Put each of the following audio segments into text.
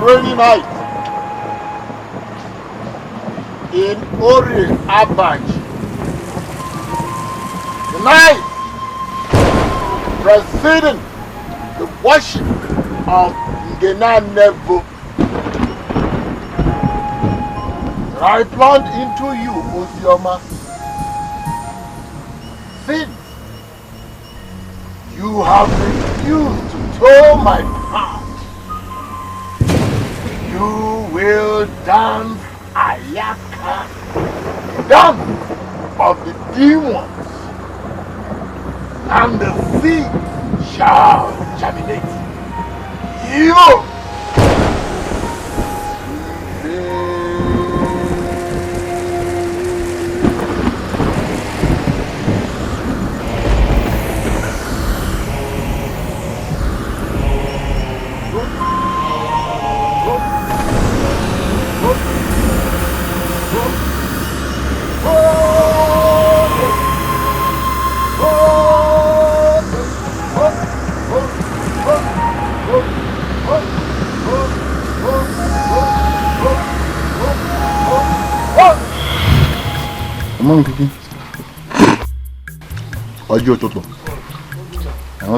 rainy night in Ori Abaj. The night preceding the worship of Nnebe. I plunged into you, Ozioma, since you have refused to toe my path. You will dance Ayaka, dance of the demons, and the sea shall germinate. You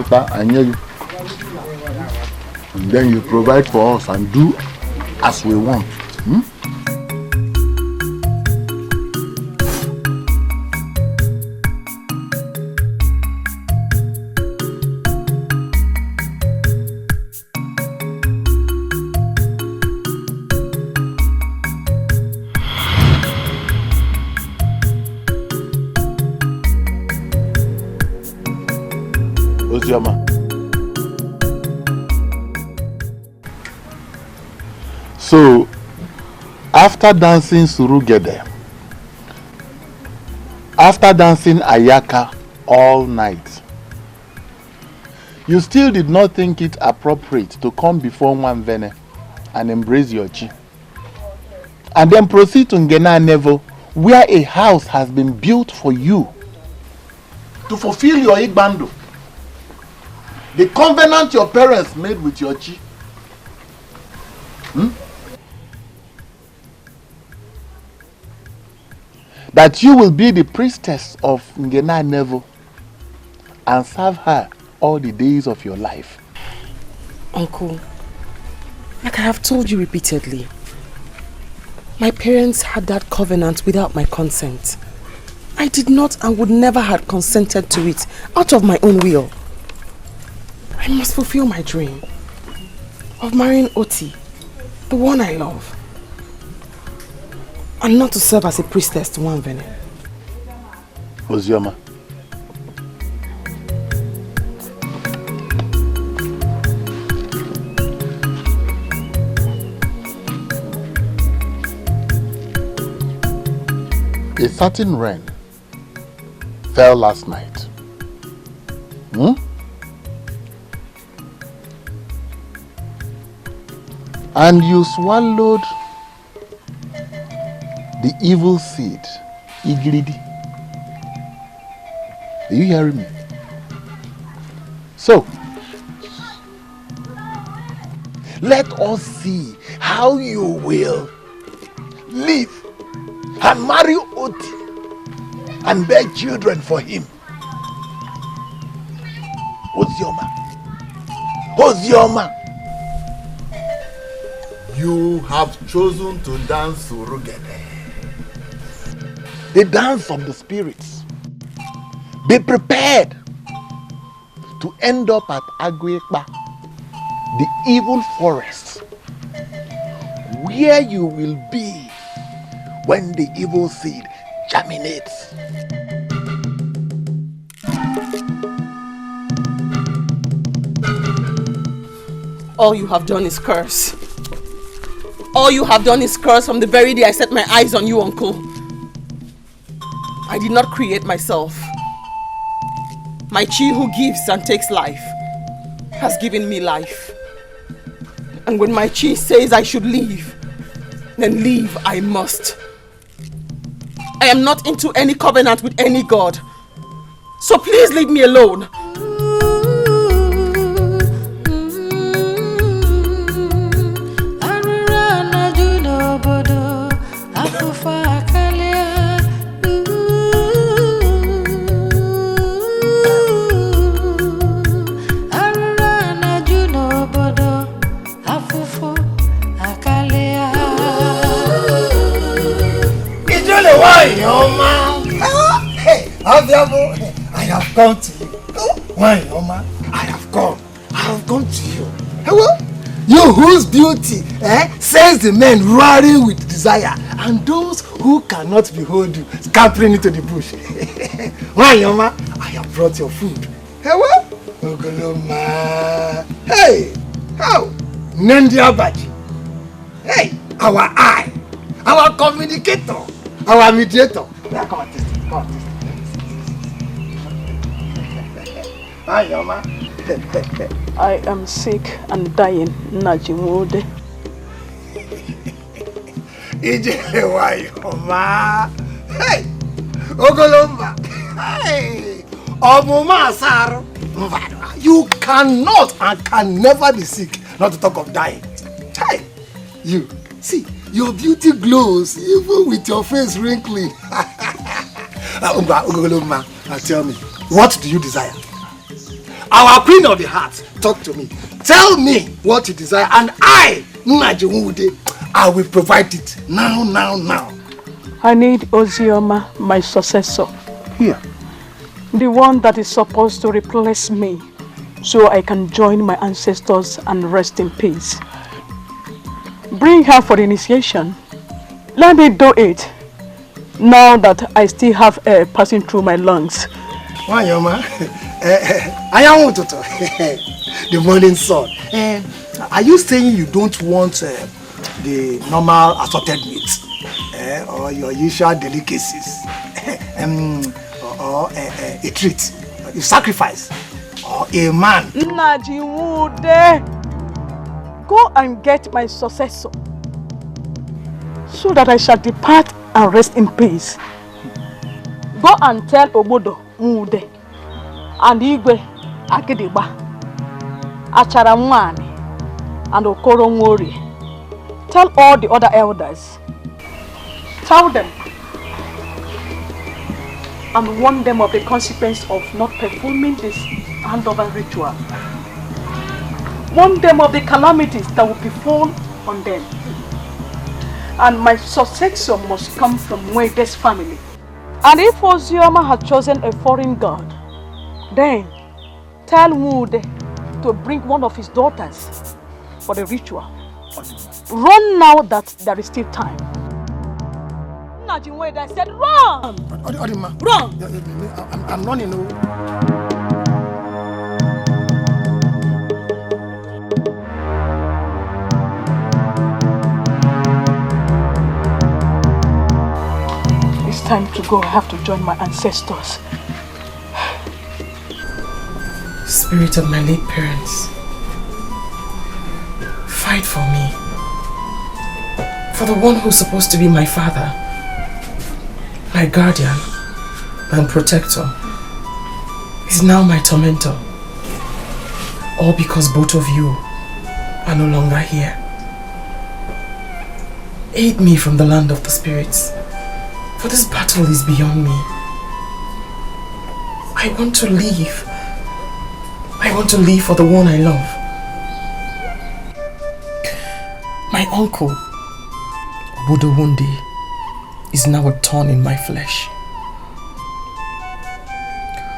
I hear you. And then you provide for us and do as we want. So, after dancing Surugede, after dancing Ayaka all night, you still did not think it appropriate to come before Nwanvene and embrace your chi, and then proceed to Nnebe, where a house has been built for you to fulfill your Igbando, the covenant your parents made with your chi. That you will be the priestess of Nnebe and serve her all the days of your life. Uncle, like I have told you repeatedly, my parents had that covenant without my consent. I did not and would never have consented to it out of my own will. I must fulfill my dream of marrying Oti, the one I love, and not to serve as a priestess to Nwanvene. Ozioma, a certain rain fell last night. And you swallowed the evil seed, Iglidi. Are you hearing me? So, let us see how you will live and marry Oti and bear children for him. Ozioma, you have chosen to dance Surugede, the dance of the spirits. Be prepared to end up at Agwekpa, the evil forest, where you will be when the evil seed germinates. All you have done is curse. All you have done is curse from the very day I set my eyes on you, Uncle. I did not create myself. My chi who gives and takes life has given me life. And when my chi says I should leave, then leave I must. I am not into any covenant with any god. So please leave me alone. I have come to you. Why, Oma? I have come to you. Hello? You whose beauty sends the men roaring with desire, and those who cannot behold you scampering into the bush. Why, Oma? I have brought your food. Hello? Ogoloma. Hey! How? Nendia Baji. Hey! Our eye, our communicator, our mediator. Now come on, taste it. Come on, taste it. Hi, Oma. I am sick and dying, Najimude. Why, Oma? Hey, Ogoloma. Hey, Omuma Saro. You cannot and can never be sick, not to talk of dying. Hey, you see, your beauty glows even with your face wrinkling. Ogoloma, tell me, what do you desire? Our queen of the heart, talk to me. Tell me what you desire, and I, Nnajimude, I will provide it now. I need Ozioma, my successor. Here. The one that is supposed to replace me, so I can join my ancestors and rest in peace. Bring her for the initiation. Let me do it, now that I still have air passing through my lungs. Why, Oma? I am the morning sun. Are you saying you don't want the normal assorted meat or your usual delicacies or a treat, a sacrifice, or a man? Nnajimude, go and get my successor so that I shall depart and rest in peace. Go and tell Obodo Mude and Igwe Agidigba, Achara Mwani, and Okoro Nwori. Tell all the other elders. Tell them and warn them of the consequence of not performing this handover ritual. Warn them of the calamities that will befall on them. And my successor must come from Nwebe's family. And if Ozioma has chosen a foreign god, then tell Mude to bring one of his daughters for the ritual. Run now that there is still time. Nnajimude, I said run! Run! I'm running. It's time to go. I have to join my ancestors. Spirit of my late parents, fight for me. For the one who's supposed to be my father, my guardian, and protector, is now my tormentor. All because both of you are no longer here. Aid me from the land of the spirits, for this battle is beyond me. I want to leave. I want to live for the one I love. My uncle, Budowundi, is now a thorn in my flesh.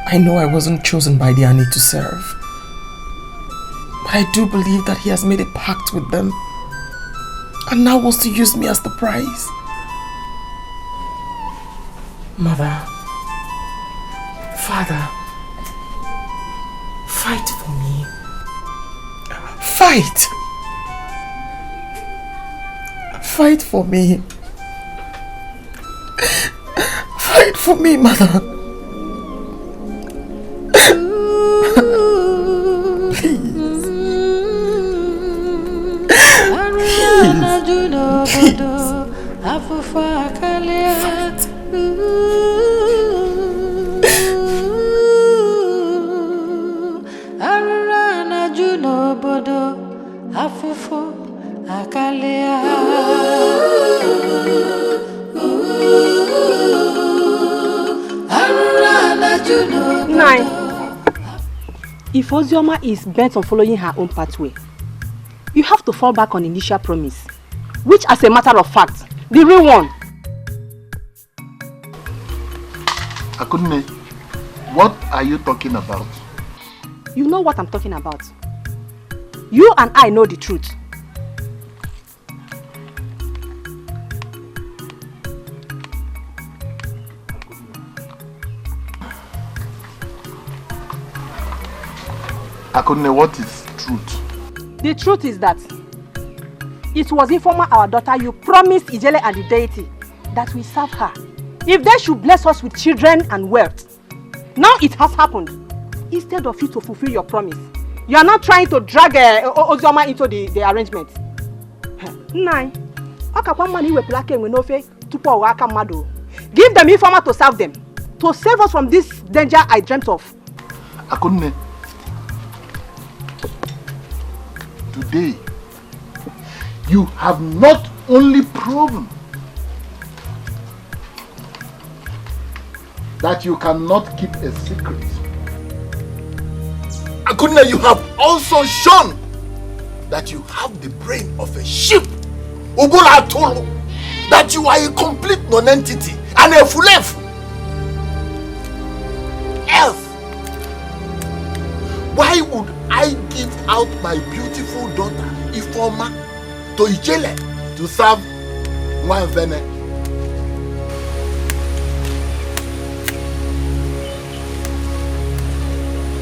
I know I wasn't chosen by the Ani to serve, but I do believe that he has made a pact with them and now wants to use me as the prize. Mother, Father, fight for me. Fight! Fight for me. Fight for me, Mother. Akalea. Nine. If Ozioma is bent on following her own pathway, you have to fall back on initial promise, which, as a matter of fact, the real one. Akunne, what are you talking about? You know what I'm talking about. You and I know the truth. Akunne, what is truth? The truth is that it was informal our daughter you promised Ijele and the deity that we serve her if they should bless us with children and wealth. Now it has happened. Instead of you to fulfill your promise, you are not trying to drag Ozioma into the arrangement. Nine. Give them informal to serve them, to save us from this danger I dreamt of. Akunne, today, you have not only proven that you cannot keep a secret. Akunne, you have also shown that you have the brain of a sheep. Ubula Tolo, that you are a complete non-entity and a fulefu. Else, why would I give out my beautiful daughter, Ifoma, to Ijele to serve Nwanvene?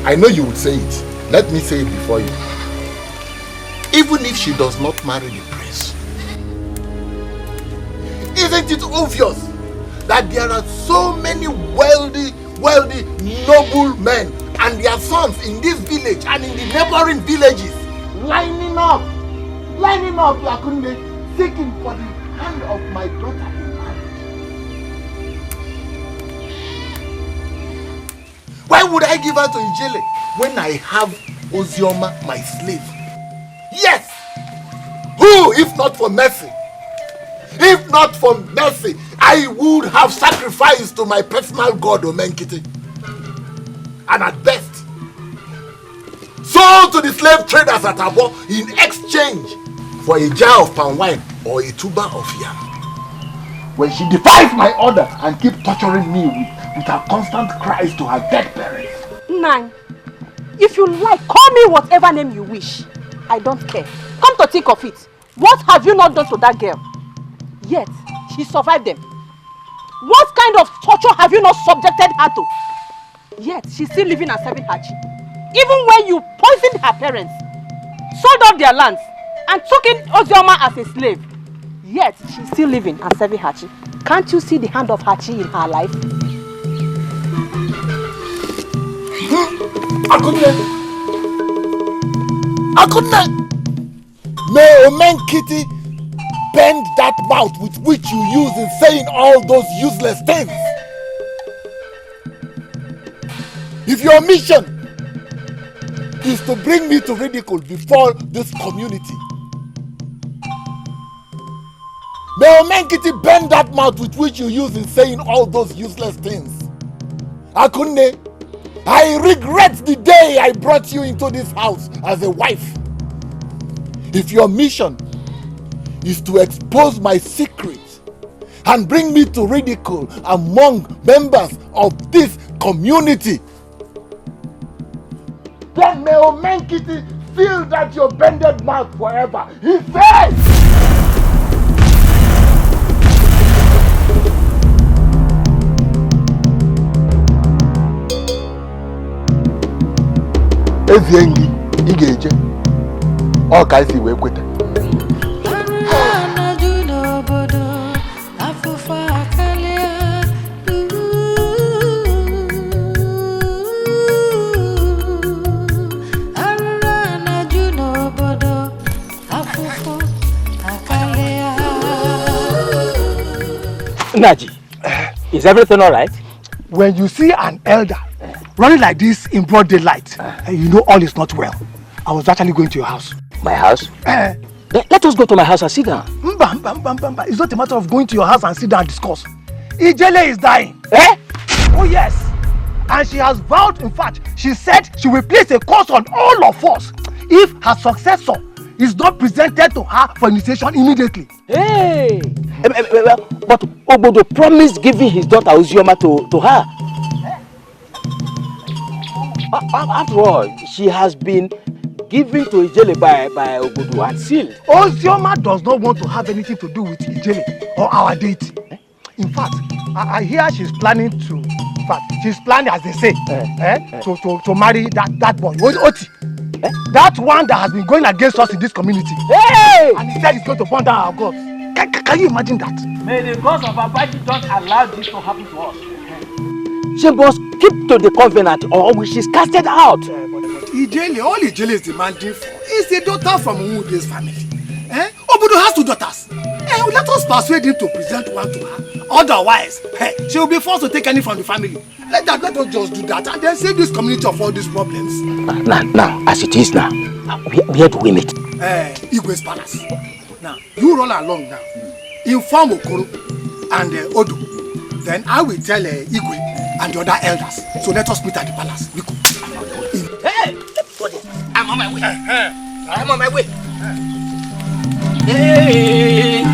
I know you would say it. Let me say it before you. Even if she does not marry the prince, isn't it obvious that there are so many wealthy, noble men and their sons in this village and in the neighboring villages lining up, Akunne, seeking for the hand of my daughter in marriage? Why would I give her to Ijele when I have Ozioma, my slave? Yes! Who, if not for mercy? If not for mercy, I would have sacrificed to my personal god, Omenkiti. And at best, sold to the slave traders at Abo in exchange for a jar of palm wine or a tuber of yam. When she defies my order and keeps torturing me with her constant cries to her dead parents. Nine, if you like, call me whatever name you wish. I don't care. Come to think of it, what have you not done to that girl? Yet, she survived them. What kind of torture have you not subjected her to? Yet, she's still living and serving Hachi. Even when you poisoned her parents, sold off their lands, and took in Ozioma as a slave, yet she's still living and serving Hachi. Can't you see the hand of Hachi in her life? Akunne! May Omenkiti bend that mouth with which you use in saying all those useless things. If your mission is to bring me to ridicule before this community, may Omenkiti bend that mouth with which you use in saying all those useless things. Akunne, I regret the day I brought you into this house as a wife. If your mission is to expose my secret and bring me to ridicule among members of this community, then may Omenkiti feel that your bended mouth forever. He says! Eziengi, Igeje, all kinds of way with it. Naji, is everything all right? When you see an elder running like this in broad daylight, you know all is not well. I was actually going to your house. My house? Let us go to my house and sit down. It's not a matter of going to your house and sit down and discuss. Ijele is dying. Eh? Oh yes. And she has vowed, in fact, she said she will place a curse on all of us if her successor is not presented to her for initiation immediately. Hey! But Obodo promised giving his daughter Ozioma to her. After all, she has been given to Ijele by Obodo and sealed. Ozioma does not want to have anything to do with Ijele or our deity. In fact, I hear she's planning to, she's planning, as they say, to marry that boy, Oti. That one that has been going against us in this community. Hey! And he said he's going to burn down our gods. Can you imagine that? May the gods of Abaji don't allow this to happen to us. She must keep to the covenant or she's casted out. Ijele, all Ijele is demanding for is a daughter from Umude's family. Obodo has 2 daughters. Let us persuade him to present one to her. Otherwise, she will be forced to take any from the family. Let us just do that and then save this community of all these problems. Now, as it is now, where do we meet? Igwe's palace. Now, you roll along now. Inform Okoro and Odu. Then I will tell Igwe and the other elders. So let us meet at the palace. Hey! I'm on my way. I'm on my way. Hey!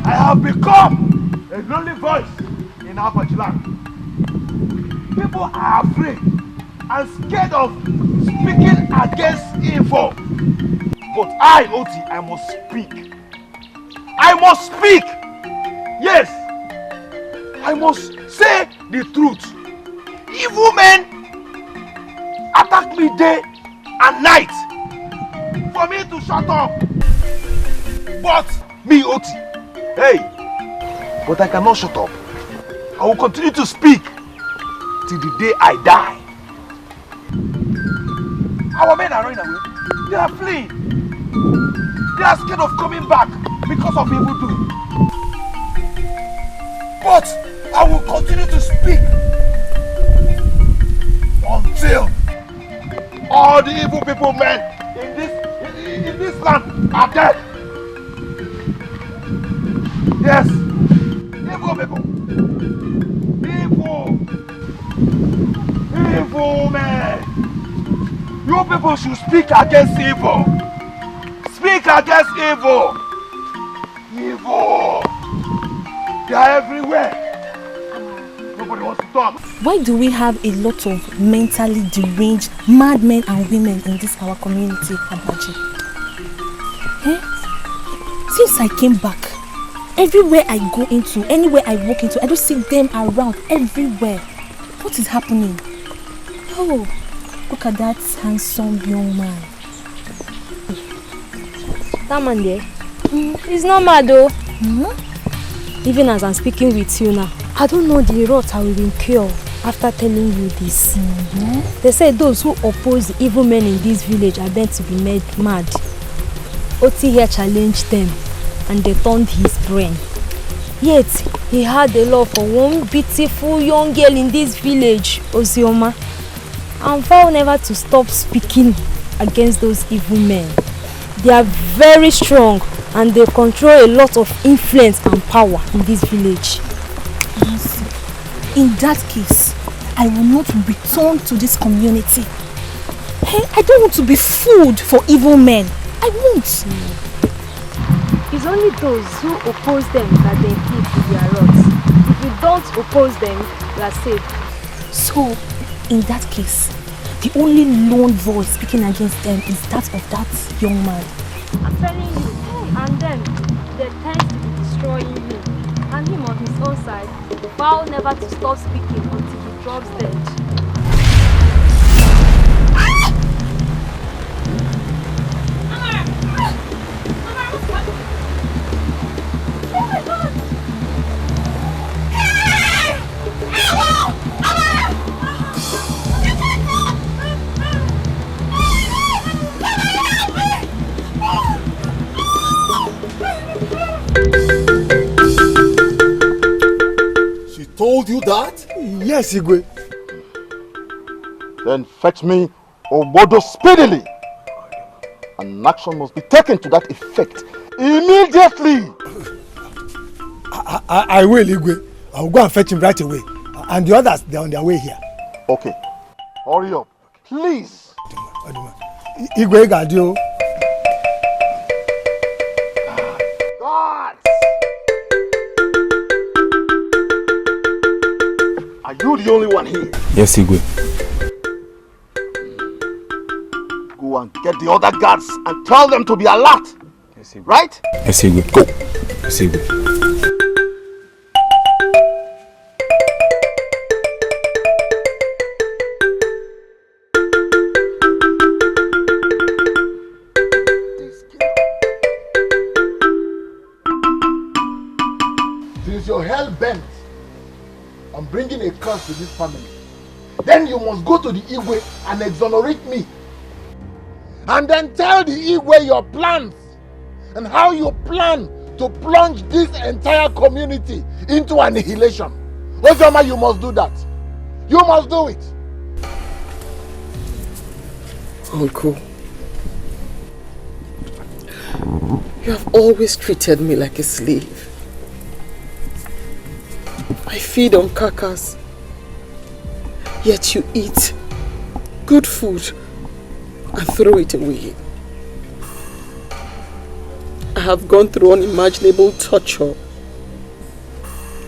I have become a lonely voice in Apache land. People are afraid and scared of speaking against evil. But I, Oti, I must speak. I must speak. Yes, I must say the truth. Evil men attack me day and night for me to shut up. But me, Oti, but I cannot shut up. I will continue to speak till the day I die. Our men are running away. They are fleeing. They are scared of coming back because of evil doing. But I will continue to speak until all the evil people men in this land are dead. Yes, evil people. Evil men. You people should speak against evil. Speak against evil. Evil. They are everywhere. Nobody wants to talk. Why do we have a lot of mentally deranged madmen and women in this our community, Abaji? Since I came back, everywhere I go into, anywhere I walk into, I just see them around everywhere. What is happening? Oh, look at that handsome young man. That man there, he's not mad though. Even as I'm speaking with you now, I don't know the rot I will incur after telling you this. They say those who oppose the evil men in this village are meant to be made mad. Oti here challenged them and they turned his brain. Yet, he had a love for one beautiful young girl in this village, Ozioma. And vowed never to stop speaking against those evil men. They are very strong and they control a lot of influence and power in this village. In that case, I will not return to this community. I don't want to be food for evil men. I won't. It's only those who oppose them that they keep with their rods. If you don't oppose them, you are safe. So, in that case, the only lone voice speaking against them is that of that young man. I'm telling you, and then they tend to be destroying him. And him on his own side, vow never to stop speaking until he drops dead. Told you that? Yes, Igwe. Then fetch me Obodo speedily. An action must be taken to that effect immediately. I will, Igwe. I will go and fetch him right away. And the others, they're on their way here. Okay. Hurry up. Please. Igwe, Gadio. God! Are you the only one here? Yes, Igwe. Go and get the other guards and tell them to be alert. Yes, Igwe. Right? Yes, Igwe. Go. Yes, Igwe. Since you're hell-bent on bringing a curse to this family, then you must go to the Igwe and exonerate me. And then tell the Igwe your plans and how you plan to plunge this entire community into annihilation. Ozoma, you must do that. You must do it. Uncle, you have always treated me like a slave. I feed on carcass, yet you eat good food and throw it away. I have gone through unimaginable torture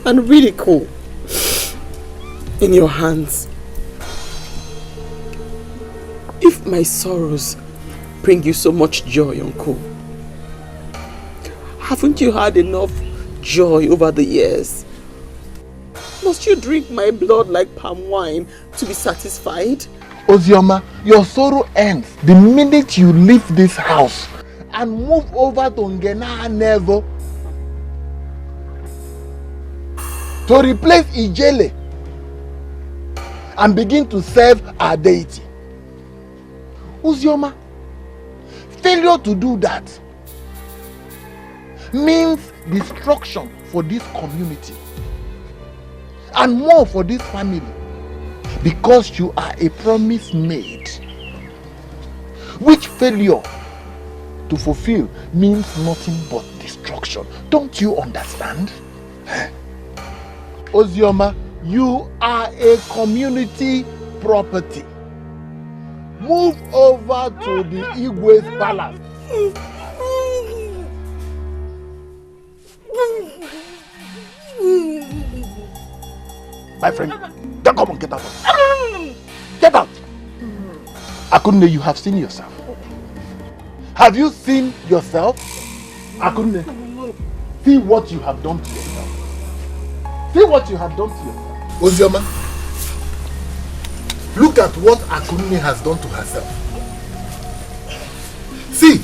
and ridicule in your hands. If my sorrows bring you so much joy, Uncle, haven't you had enough joy over the years? Must you drink my blood like palm wine to be satisfied? Ozioma, your sorrow ends the minute you leave this house and move over to Nnebe to replace Ijele and begin to serve our deity. Ozioma, failure to do that means destruction for this community and more for this family, because you are a promise made, which failure to fulfill means nothing but destruction. Don't you understand? Ozioma, you are a community property. Move over to the Igwe's palace. My friend, then come on, get out. Get out. Akunne, you have seen yourself. Have you seen yourself? Akunne, see what you have done to yourself. See what you have done to yourself. Ozioma, look at what Akunne has done to herself. See,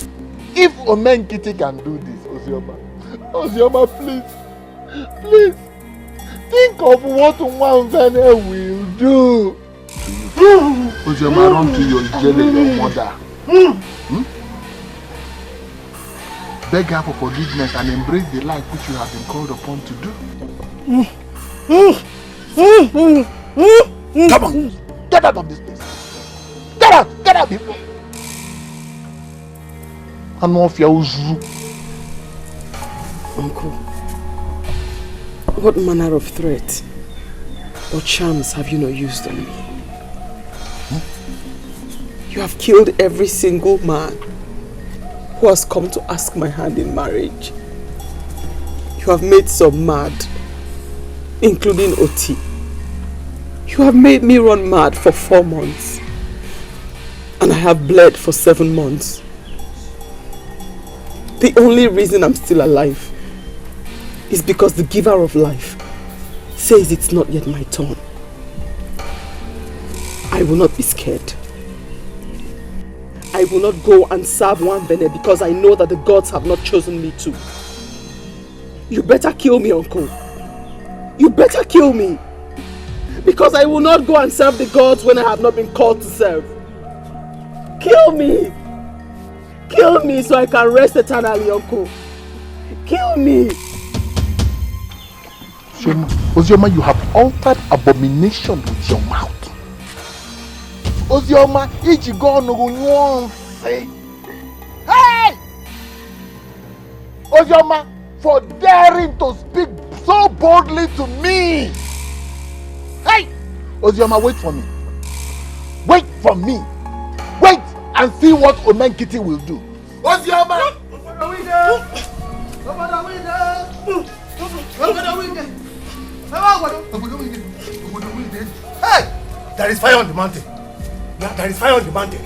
if Omenkiti can do this, Ozioma, Ozioma, please, think of what Nwanvene will do. Ozioma, run to your jelly, your mother. Beg her for forgiveness and embrace the life which you have been called upon to do. Come on, get out of this place. Get out before. Uncle, what manner of threat or charms have you not used on me? You have killed every single man who has come to ask my hand in marriage. You have made some mad, including Oti. You have made me run mad for 4 months, and I have bled for 7 months. The only reason I'm still alive is because the giver of life says it's not yet my turn. I will not be scared. I will not go and serve Nwanvene because I know that the gods have not chosen me to. You better kill me, Uncle. You better kill me. Because I will not go and serve the gods when I have not been called to serve. Kill me. Kill me so I can rest eternally, Uncle. Kill me. Ozioma, you have altered abomination with your mouth. Ozioma, hey! Ozioma, for daring to speak so boldly to me. Hey! Ozioma, wait for me. Wait for me. Wait and see what Omenkiti will do. Ozioma! Hey! There is fire on the mountain. Yeah, there is fire on the mountain.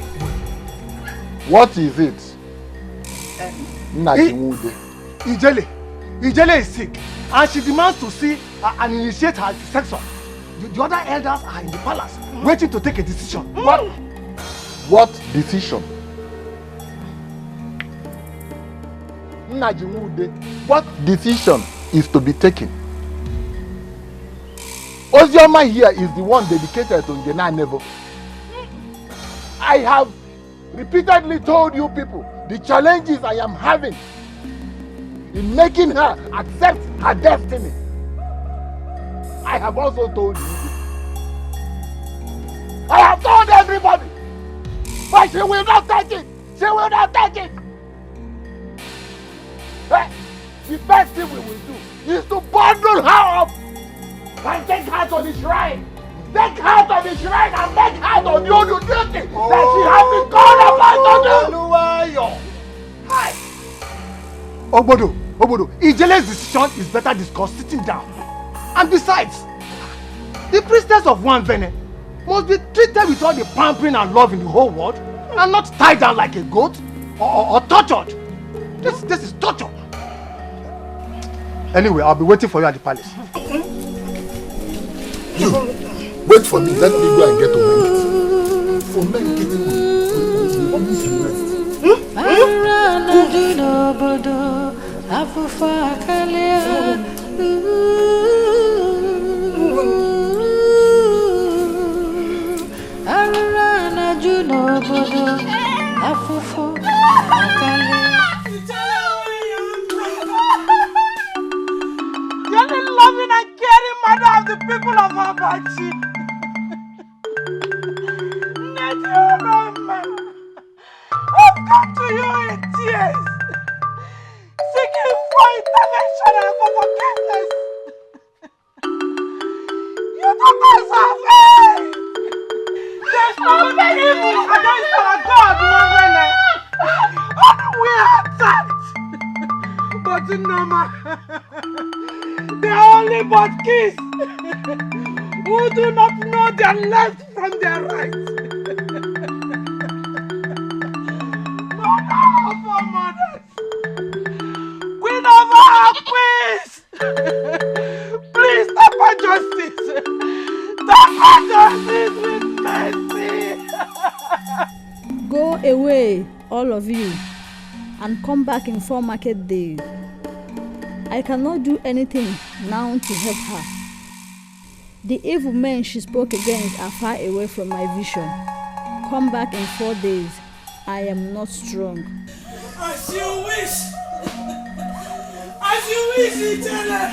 What is it? Ijele is sick and she demands to see and initiate her dissection. The other elders are in the palace waiting to take a decision. What decision? What decision is to be taken? Ozioma here is the one dedicated to Nnebe. I have repeatedly told you people the challenges I am having in making her accept her destiny. I have also told you. I have told everybody. But she will not take it. She will not take it. The best thing we will do is to bundle her up and take her to the shrine. Take her to the shrine and make her to do the duty that she has been called upon to do. Hi. Obodo, Ijele's decision is better discussed sitting down. And besides, the priestess of Nwanvene must be treated with all the pampering and love in the whole world and not tied down like a goat or tortured. This is torture. Anyway, I'll be waiting for you at the palace. You, wait for me. Let me go and get Omenkiti. For Omenkiti will promise you rest. You're the loving and caring mother of the people of Abachi. I've come to you in tears, seeking for intervention and for forgiveness. Your daughters are faith. There's no evil against our God, Nwanvene. Only we are attacked. But Nnebe, they are only but kids who do not know their left from their right. Mother of our mothers, Queen of our queens, please stop our justice. Stop our justice with mercy. Go away, all of you, and come back in 4 market days. I cannot do anything now to help her. The evil men she spoke against are far away from my vision. Come back in 4 days. I am not strong. As you wish! As you wish, Ijele!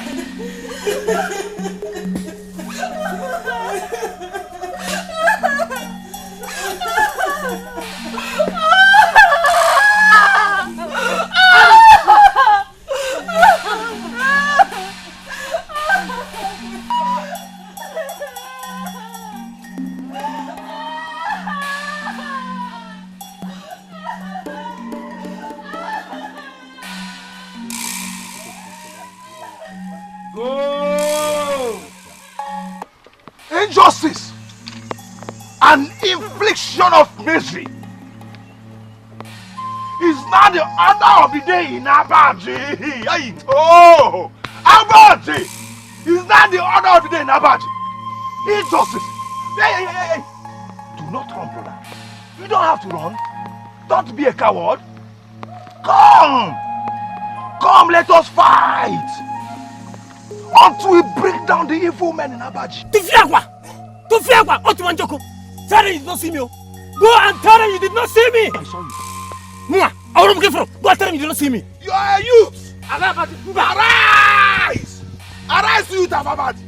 Injustice and infliction of misery is not the order of the day in Abaji. Oh, Abaji is not the order of the day in Abaji. Injustice. Hey. Do not run, brother. You don't have to run. Don't be a coward. Come, let us fight. Until we break down the evil men in Abaji. Tufiagwa, Otumanjoko. Tell them you did not see me. Go and tell them you did not see me. I saw you. Mwah, I want to get from. Go and tell them you did not see me. You are a youth. Arise! Arise, youth of Abaji.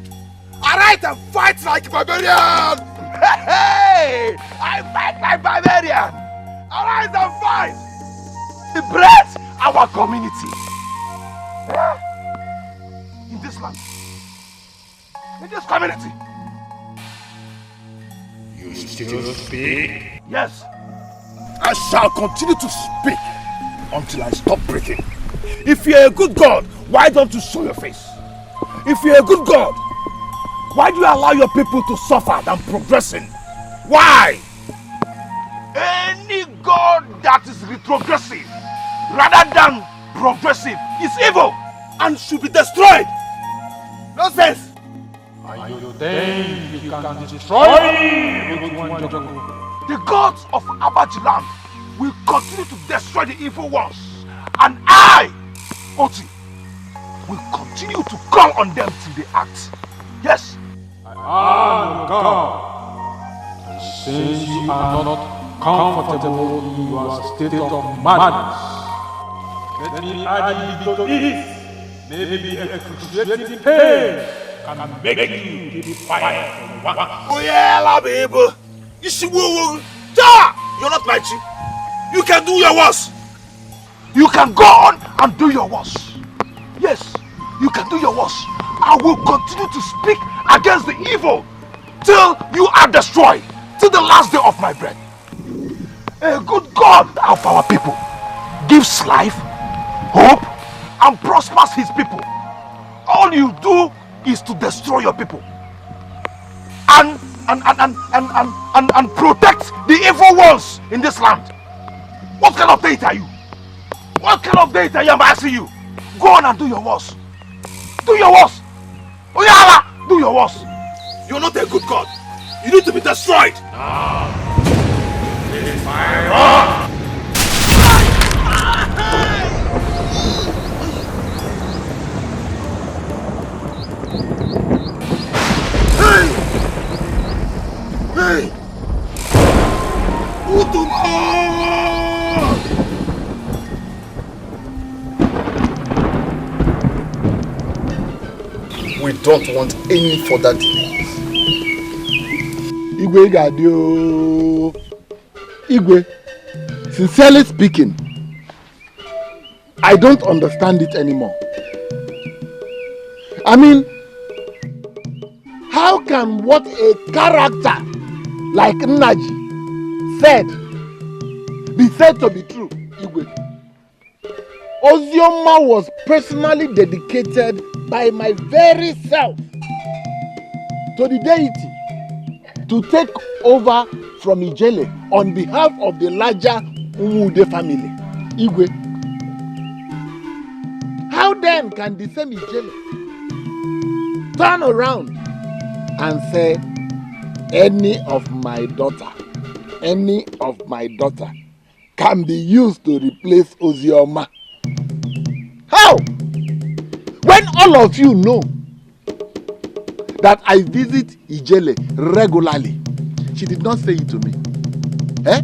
Arise and fight like a barbarian. Hey! I fight like barbarian. Arise and fight. Liberate our community. In this land, in this community. You still speak? Yes. I shall continue to speak until I stop breathing. If you're a good God, why don't you show your face? If you're a good God, why do you allow your people to suffer than progressing? Why? Any God that is retrogressive rather than progressive is evil and should be destroyed. Nonsense. And you think you can destroy me with one joke? The gods of Abajiland will continue to destroy the evil ones, and I, Oti, will continue to call on them till they act. Yes. I am God. And since you are not comfortable in your state of madness, let me add you to it. Maybe excruciating pain can make you defy from one. Oh yeah, baby. You're not my chief. You can do your worst. You can go on and do your worst. Yes, you can do your worst. I will continue to speak against the evil till you are destroyed, till the last day of my breath. A good God of our people gives life, hope, and prospers his people. All you do is to destroy your people and protect the evil ones in this land. What kind of data are you? What kind of data am I asking you? Go on and do your worst. Do your worst. Oyala, do your worst. You're not a good God. You need to be destroyed. Now, it's fire. Hey! We don't want any further delays. Igwe Gadio. Igwe, sincerely speaking, I don't understand it anymore. I mean, how can what a character like Nnaji said be said to be true, Igwe? Ozioma was personally dedicated by my very self to the deity to take over from Ijele on behalf of the larger Umude family. Igwe, how then can the same Ijele turn around and say any of my daughter can be used to replace Ozioma? How? When all of you know that I visit Ijele regularly, she did not say it to me. Eh?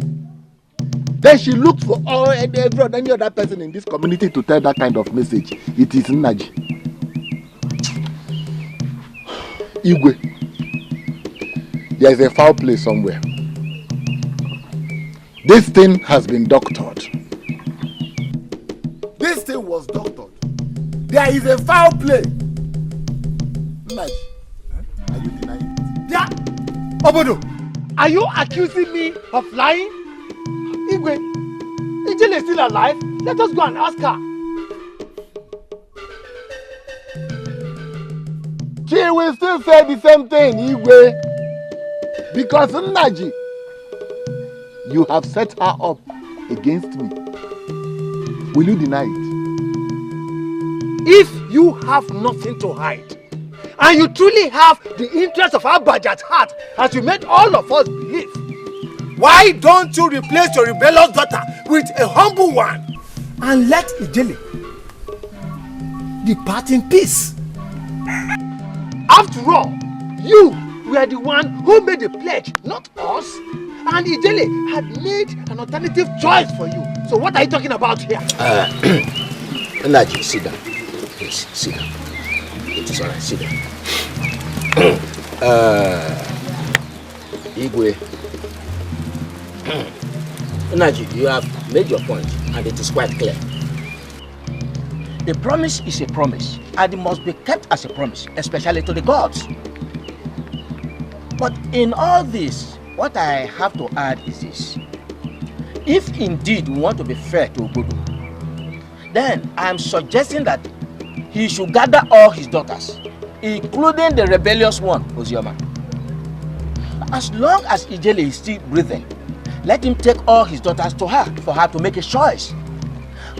Then she looked for any other person in this community to tell that kind of message. It is Nnaji. Igwe, there is a foul play somewhere. This thing has been doctored. This thing was doctored. There is a foul play. Nnaji, are you denying it? Yeah. Obodo, are you accusing me of lying? Igwe, Ijele is still alive. Let us go and ask her. She will still say the same thing, Igwe. Because Nnaji, you have set her up against me. Will you deny it? If you have nothing to hide, and you truly have the interest of Abaji at heart, as you made all of us believe, why don't you replace your rebellious daughter with a humble one and let Ijele depart in peace? After all, you were the one who made the pledge, not us. And Ijele had made an alternative choice for you. So what are you talking about here? Nnaji, sit down. Please, sit down. It is alright, sit down. Igwe. Nnaji, you have made your point and it is quite clear. A promise is a promise, and it must be kept as a promise, especially to the gods. But in all this, what I have to add is this. If indeed we want to be fair to Obodo, then I am suggesting that he should gather all his daughters, including the rebellious one, Ozioma. As long as Ijele is still breathing, let him take all his daughters to her for her to make a choice.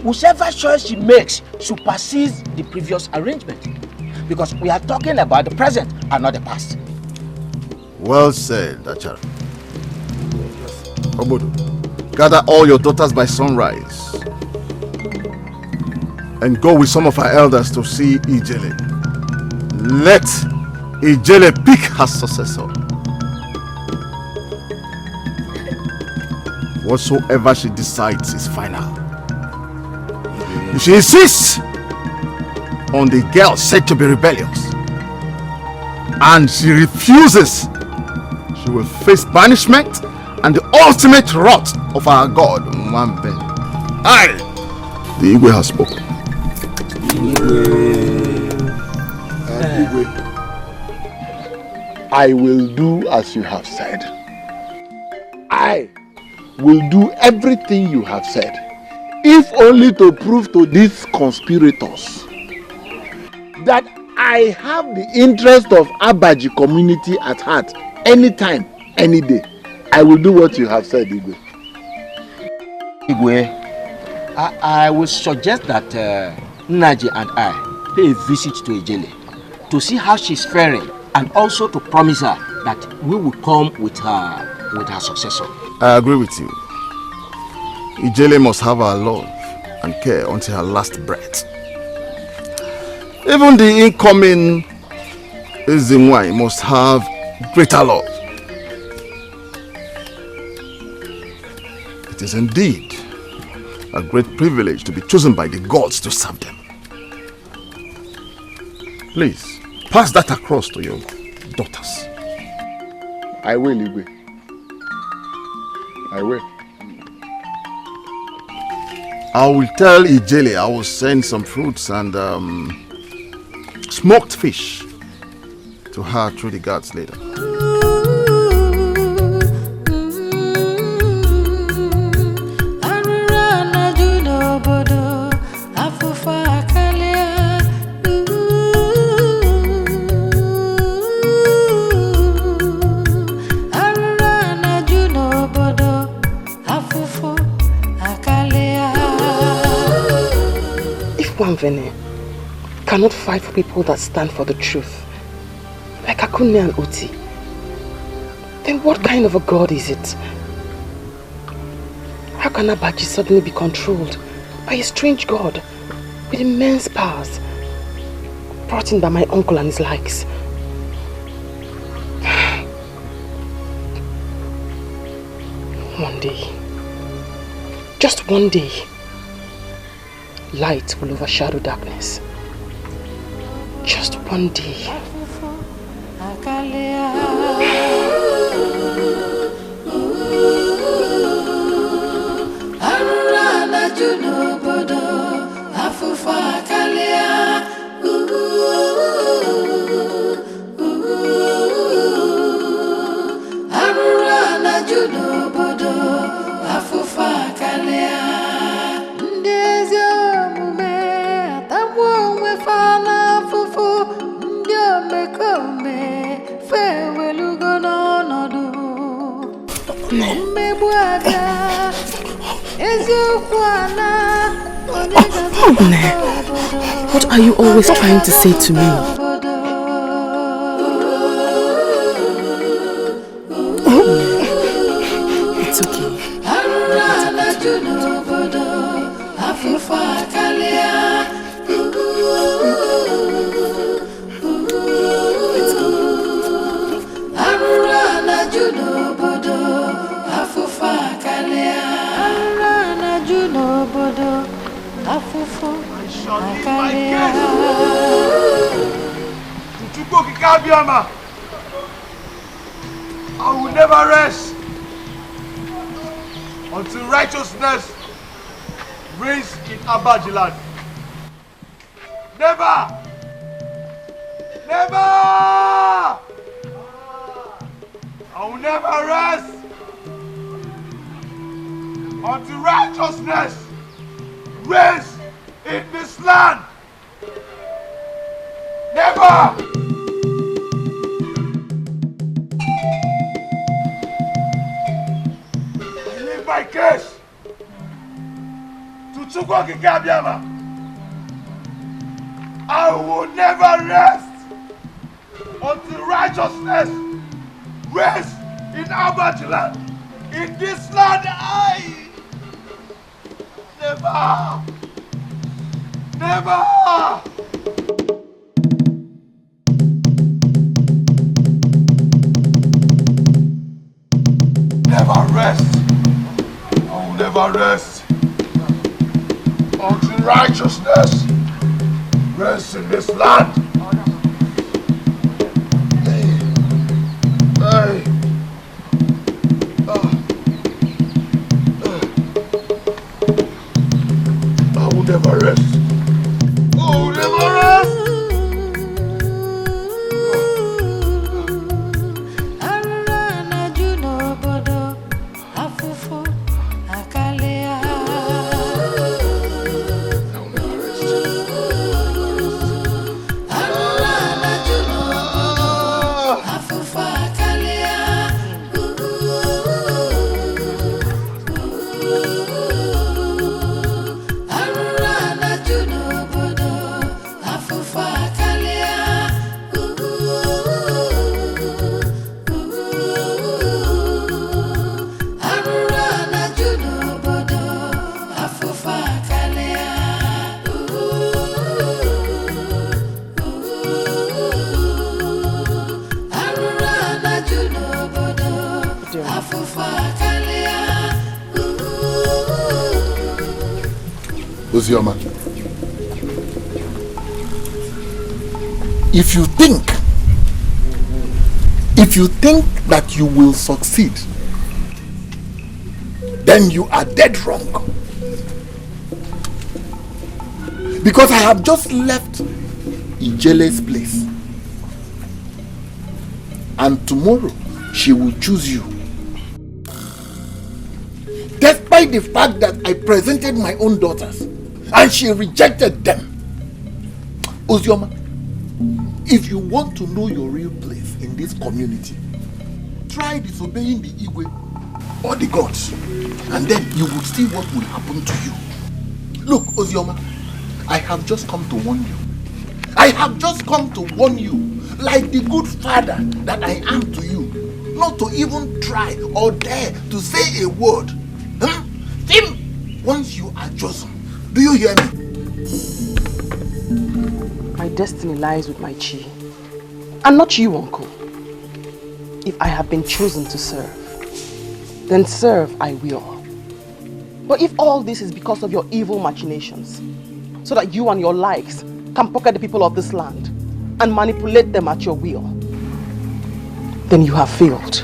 Whichever choice she makes supersedes the previous arrangement, because we are talking about the present and not the past. Well said, Achara. Obodo, gather all your daughters by sunrise and go with some of our elders to see Ijele. Let Ijele pick her successor. Whatsoever she decides is final. If she insists on the girl said to be rebellious and she refuses, she will face banishment and the ultimate wrath of our God, Mwambe. I, the Igwe, has spoken. Igwe, I will do as you have said. I will do everything you have said, if only to prove to these conspirators that I have the interest of Abaji community at heart anytime, any day. I will do what you have said, Igwe. Igwe, I will suggest that Nnaji and I pay a visit to Ijele to see how she's faring and also to promise her that we will come with her successor. I agree with you. Ijele must have our love and care until her last breath. Even the incoming Ezinwai must have greater love. It is indeed a great privilege to be chosen by the gods to serve them. Please, pass that across to your daughters. I will, Igwe. I will. I will tell Ijele I will send some fruits and smoked fish to her through the guards later. Vene cannot fight for people that stand for the truth, like Akunne and Oti, then what kind of a god is it? How can Abaji suddenly be controlled by a strange god with immense powers brought in by my uncle and his likes? One day, just one day, light will overshadow darkness. Just one day. What are you always trying to say to me? It's okay. I will never rest until righteousness reigns in Abaji land. Never! Never! I will never rest until righteousness reigns in this land. Never! I leave my case to Chukwuokike Abiama. I will never rest until righteousness reigns in Abaji land. In this land, I never, never. Never rest. I will never rest until righteousness rests in this land. Hey. I will never rest. I will never rest. Ozioma, if you think that you will succeed, then you are dead wrong. Because I have just left Ijele's place, and tomorrow she will choose you. Despite the fact that I presented my own daughters and she rejected them. Ozioma, if you want to know your real place in this community, try disobeying the Igwe or the gods, and then you will see what will happen to you. Look, Ozioma, I have just come to warn you. I have just come to warn you, like the good father that I am to you, not to even try or dare to say a word. Once you are chosen, do you hear me? My destiny lies with my chi, and not you, uncle. If I have been chosen to serve, then serve I will. But if all this is because of your evil machinations, so that you and your likes can pocket the people of this land and manipulate them at your will, then you have failed.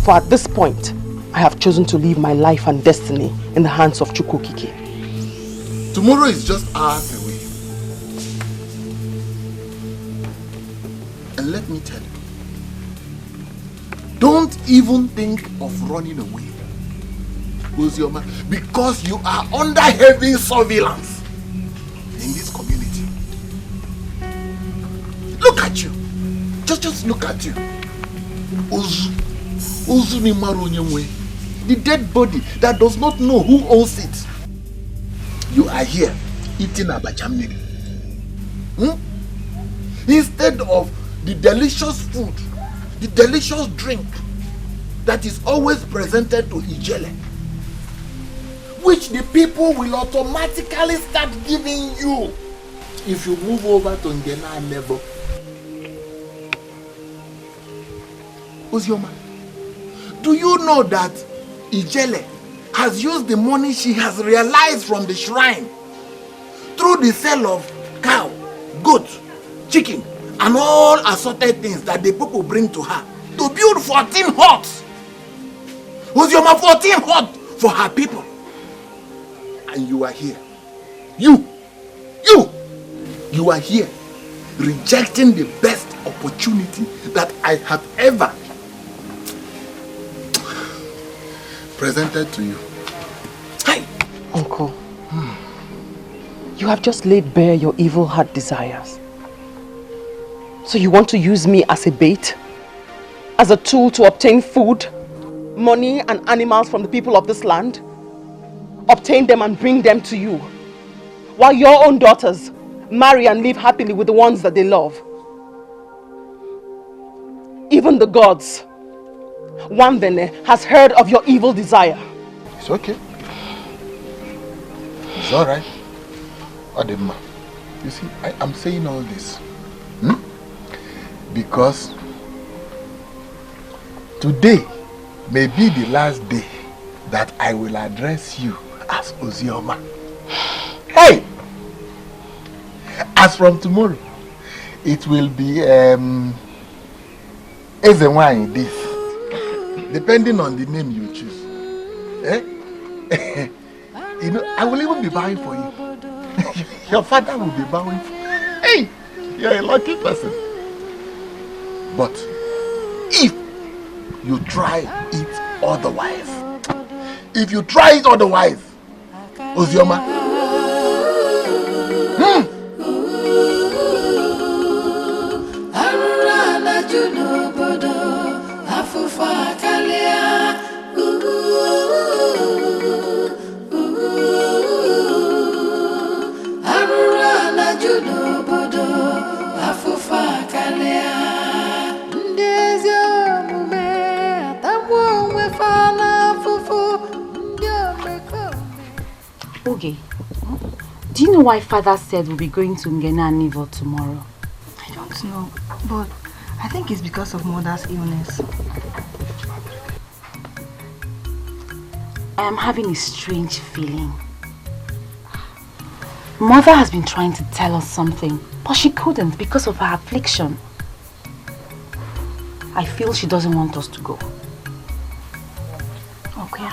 For at this point, I have chosen to leave my life and destiny in the hands of Chukwuokike. Tomorrow is just hours away. And let me tell you, don't even think of running away, Ozioma, because you are under heavy surveillance in this community. Look at you. Just look at you. Ozu ni maru onyenwe. The dead body that does not know who owns it. You are here eating abacha mmiri. Instead of the delicious food, the delicious drink that is always presented to Ijele, which the people will automatically start giving you if you move over to Ngena level. Ozioma, do you know that Ijele has used the money she has realized from the shrine through the sale of cow, goat, chicken, and all assorted things that the people bring to her to build 14 huts? Ozioma, 14 huts for her people. And you are here. You You are here rejecting the best opportunity that I have ever presented to you. Hi, Uncle. You have just laid bare your evil heart desires. So you want to use me as a bait? As a tool to obtain food, money and animals from the people of this land? Obtain them and bring them to you, while your own daughters marry and live happily with the ones that they love. Even the gods, Nwambene, has heard of your evil desire. It's okay. It's alright. Adema, you see, I'm saying all this because today may be the last day that I will address you as Ozioma. Hey! As from tomorrow, it will be Ezenwai this, depending on the name you choose. Eh? You know, I will even be bowing for you. Your father will be bowing for you. Hey! You're a lucky person. But if you try it otherwise, Ozioma, Okay, do you know why Father said we'll be going to Ngene and Nnebe tomorrow? I don't know, but I think it's because of Mother's illness. I am having a strange feeling. Mother has been trying to tell us something, but she couldn't because of her affliction. I feel she doesn't want us to go. Okay.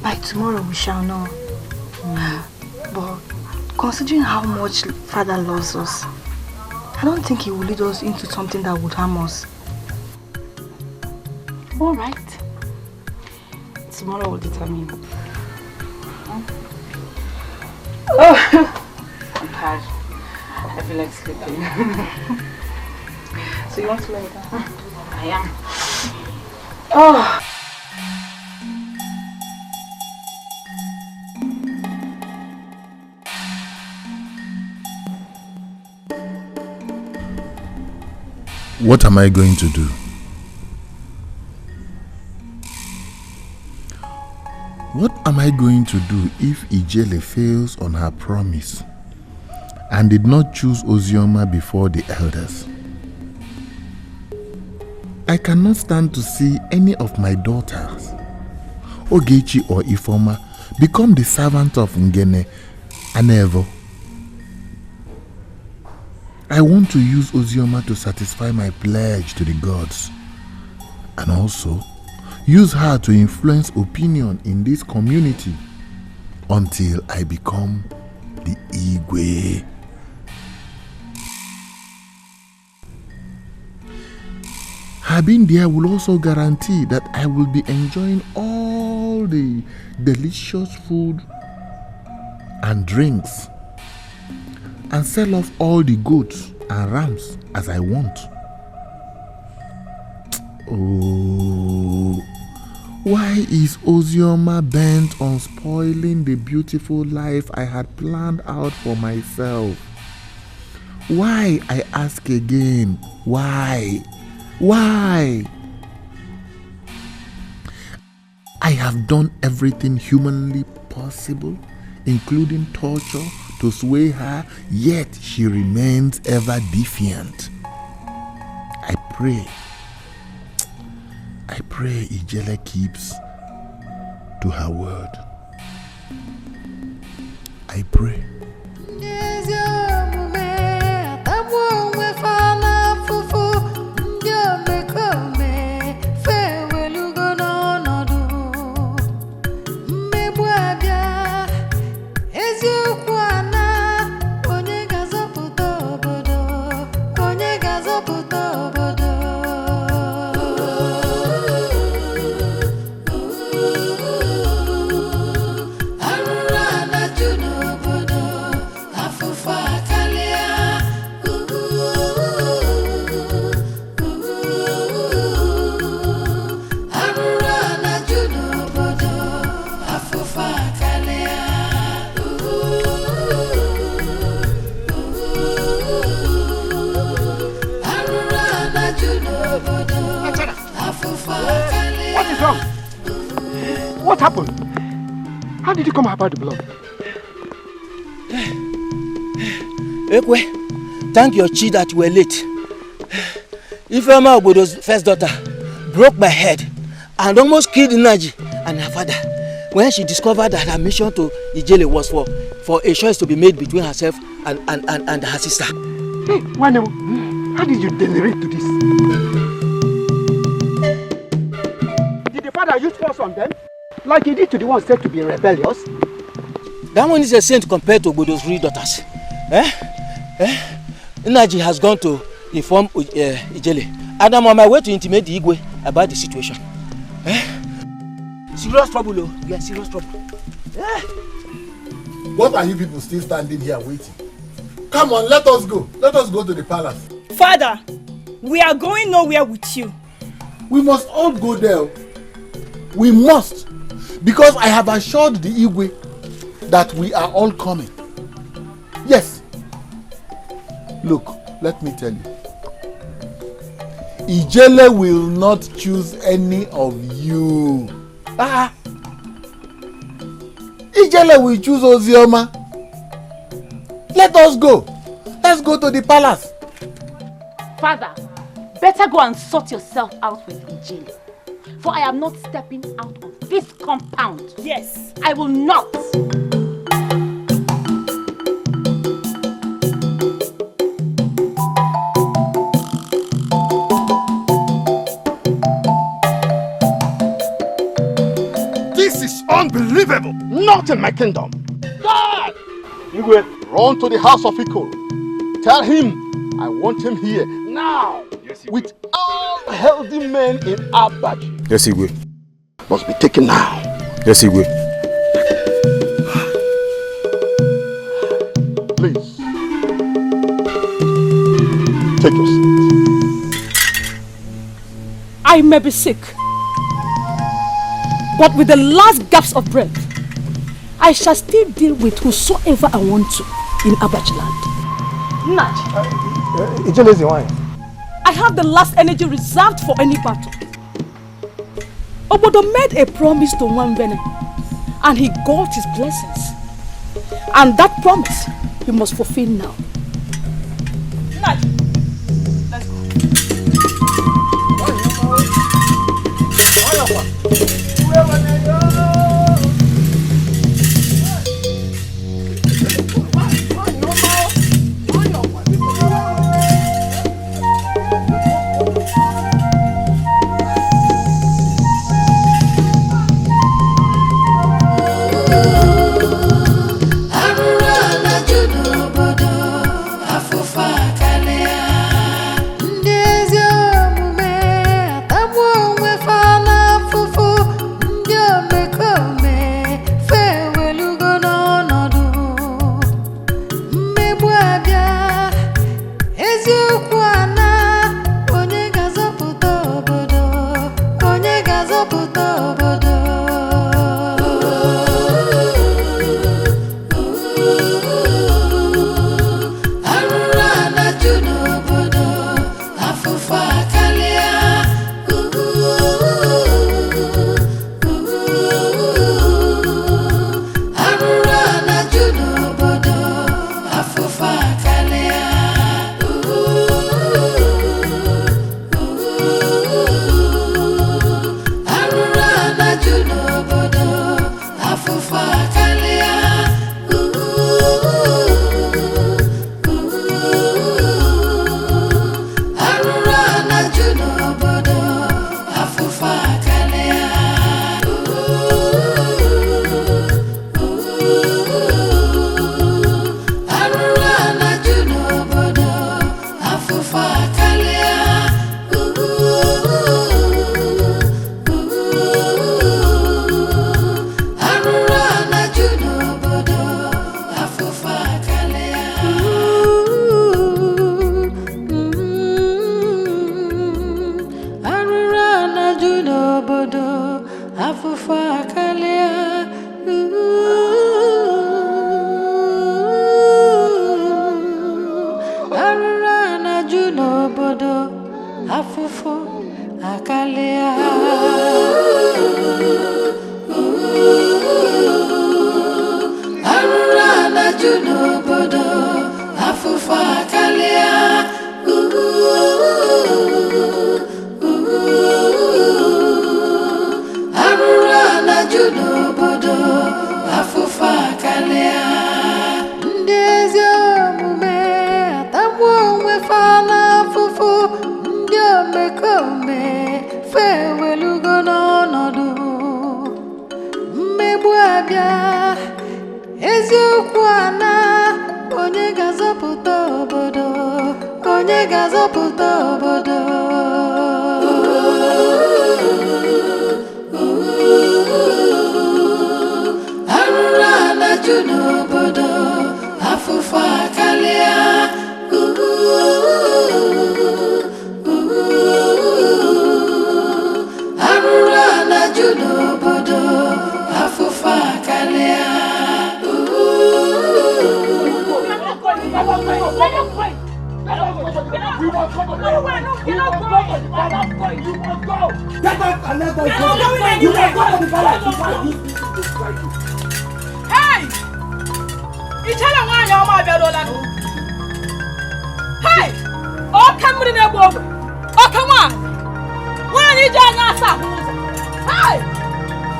By tomorrow we shall know. But considering how much Father loves us, I don't think he will lead us into something that would harm us. All right. Tomorrow will determine. Oh, I'm tired. I feel like sleeping. So you want to lay down? I am. Oh. What am I going to do? What am I going to do if Ijele fails on her promise and did not choose Ozioma before the elders? I cannot stand to see any of my daughters, Ogechi or Ifoma, become the servant of Ngene and Evo. I want to use Ozioma to satisfy my pledge to the gods, and also use her to influence opinion in this community until I become the Igwe. Her being there will also guarantee that I will be enjoying all the delicious food and drinks and sell off all the goats and rams as I want. Oh, why is Ozioma bent on spoiling the beautiful life I had planned out for myself? Why, I ask again, why? Why? I have done everything humanly possible, including torture, to sway her, yet she remains ever defiant. I pray Ijele keeps to her word. I pray. What happened? How did you come about the blood? Ekwe, thank your chi that you were late. Ifeoma Obodo's first daughter broke my head and almost killed Nnaji and her father when she discovered that her mission to Ijele was for a choice to be made between herself and her sister. Hey, Nwanemo, how did you degenerate to this? Did the father use force on them? Like he did to the ones said to be rebellious? That one is a saint compared to Obodo's 3 daughters. Nnaji has gone to inform Ijele, and I'm on my way to intimate the Igwe about the situation. Serious trouble, oh. We are serious trouble. What are you people still standing here waiting? Come on, let us go. Let us go to the palace. Father, we are going nowhere with you. We must all go there. We must. Because I have assured the Igwe that we are all coming. Yes. Look, let me tell you. Ijele will not choose any of you. Ijele will choose Ozioma. Let us go. Let's go to the palace. Father, better go and sort yourself out with Ijele. For I am not stepping out of this compound. Yes. I will not. This is unbelievable. Not in my kingdom. God! Igwe, run to the house of Iko. Tell him I want him here now. Yes, with all healthy men in Abaji. Yes, Igwe. Must be taken now. Yes, Igwe. Please. Take your seat. I may be sick, but with the last gasp of breath, I shall still deal with whosoever I want to in Abaji land. Ijele is the wine. I have the last energy reserved for any battle. Obodo made a promise to Nwambene, and he got his blessings. And that promise he must fulfill now. Let's go. Afufo akalea. n'obodo afụfụ akarịa arụrụ anaju n'obodo afụfụ akarịa ndị ezi omume atagbu onwe fa n'afụfụ ndị omekome fe welugo n'ọnọdụ mmegbu abịa eziokwu ana onye ga-azọpụta obodo onye ga-azọpụta obodo arụrụ anaju n'obodo afụfụ akarịa arụrụ anaju n'obodo afụfụ akarịa Hey! Ichala nwanyị ọma abịaruola. Hey! Oke mmiri na-egbu ogbe. Oke nwanyị. Nwanyị ji anya asa ahụ ụzọ. Hey!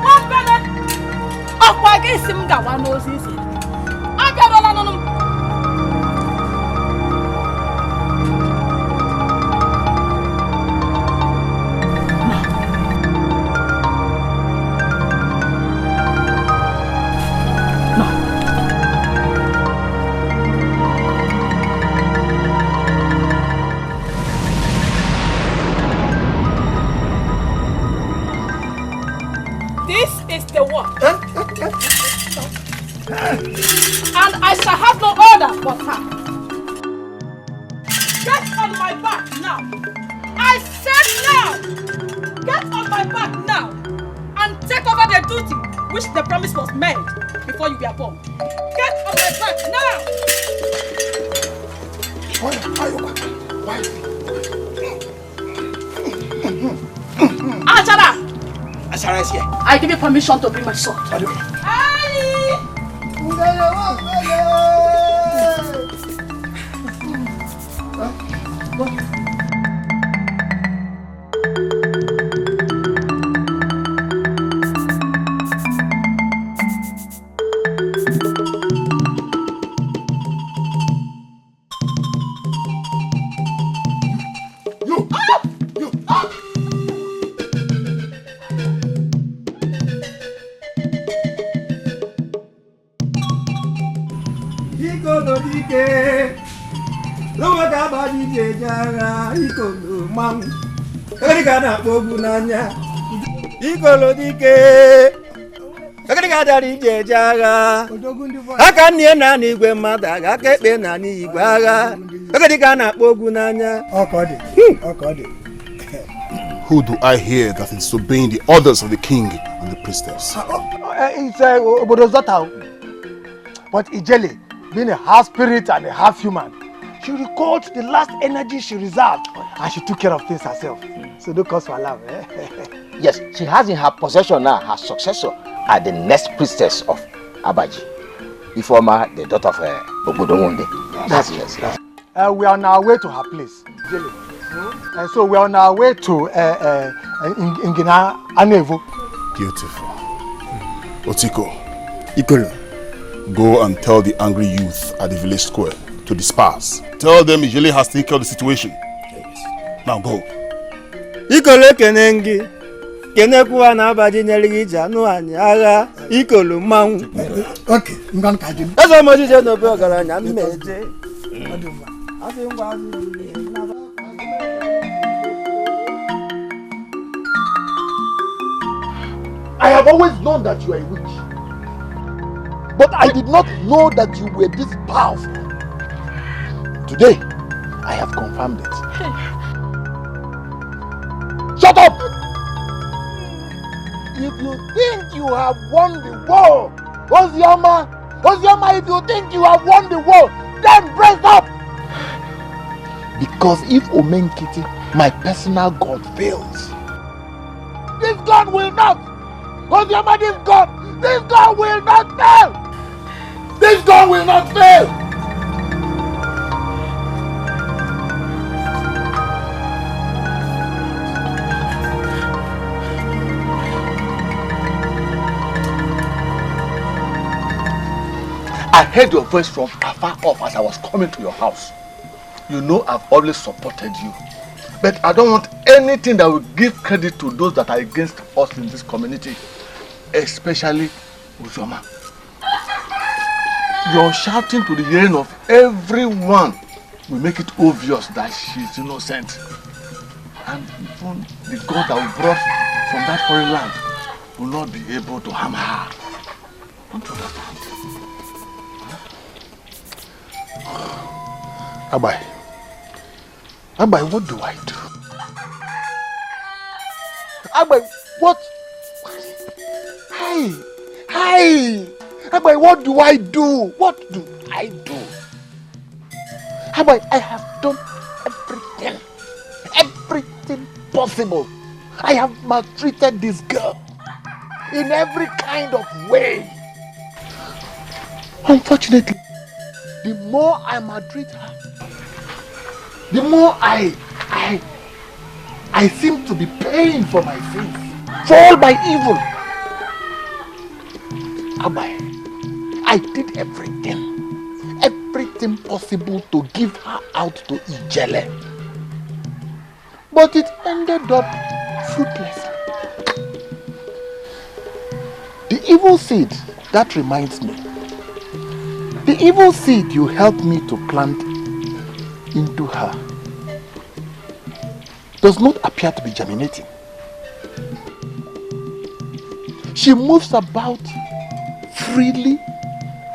Nwambele. Ọkwa gị si m gawa n'ozi isi. Abịaruola n'ọnụ m. And I shall have no order but her. Get on my back now. I said now. Get on my back now and take over the duty which the promise was made before you were born. Get on my back now. Achara! Achara is here. I give you permission to bring my sword. Ikolodike Akadika dari jeje agha aka nne na n'igwe mmadụ aga aka ekpe na n'igwe agha Akadika na-akpọ ogwu n'anya Okodi. Who do I hear that is disobeying the orders of the king and the priestess? It's Obodozota. But Ijele, being a half spirit and a half human, she recalled the last energy she reserved and she took care of things herself. So don't cause for alarm. Yes, she has in her possession now her successor as the next priestess of Abaji. Ifeoma, the daughter of Obodowonde. That's yes. We are on our way to her place, Ijele. And so we are on our way to Ngina Anevo. Beautiful. Otiko. Ikolo. Go and tell the angry youth at the village square to disperse. Tell them Ijele has taken care of the situation. Yes. Now go. Ikolo kenengi. Kenekuwa na Abaji nyere ije anụ anyị agha Ikolo mmanwụ. Okay, ngwan kaji. Eze mojije n'obe ọgaranya mmeje. Asị ngwa I have always known that you are a witch. But I did not know that you were this powerful. Today, I have confirmed it. Shut up! If you think you have won the war, Ozioma, if you think you have won the war, then brace up! Because if Omenkiti, my personal god, fails, this god will not! Ozioma, this god will not fail! This God will not fail. I heard your voice from afar off as I was coming to your house. You know I've always supported you. But I don't want anything that will give credit to those that are against us in this community. Especially Uzoma. Your shouting to the hearing of everyone will make it obvious that she's innocent. And even the God that we brought from that foreign land will not be able to harm her. Don't you understand? Abai, what do I do? Abai, what? Hi! Abai, what do I do? What do I do? Abai, I have done everything possible. I have maltreated this girl in every kind of way. Unfortunately, the more I maltreat her, the more I seem to be paying for my sins, for all my evil. Abai, I did everything possible to give her out to Ijele. But it ended up fruitless. The evil seed, that reminds me. The evil seed you helped me to plant into her does not appear to be germinating. She moves about freely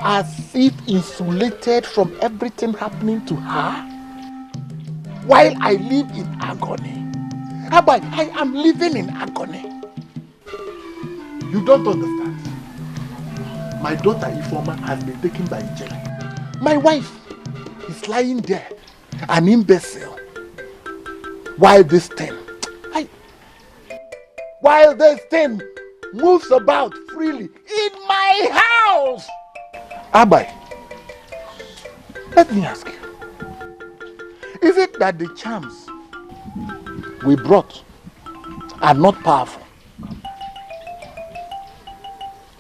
as if insulated from everything happening to her, while I live in agony. Abai, I am living in agony. You don't understand. My daughter Ifoma has been taken by Ijele. My wife is lying there, an imbecile, while this thing moves about freely in my house. Abai, let me ask you, is it that the charms we brought are not powerful?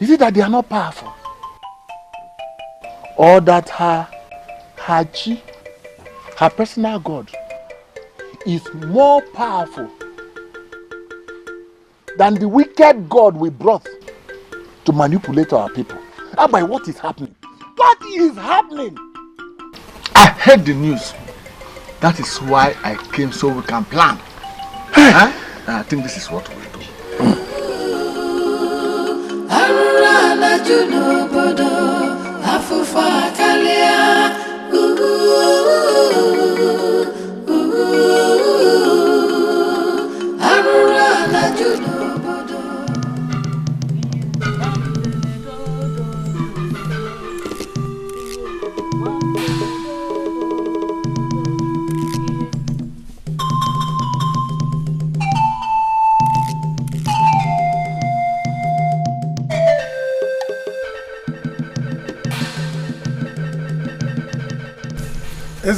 Is it that they are not powerful? Or that her chi, her personal God, is more powerful than the wicked God we brought to manipulate our people? Abai, what is happening? What is happening? I heard the news. That is why I came, so we can plan. Huh? I think this is what we'll do. Arurana juno bodo afufa kalia Arurana juno bodo.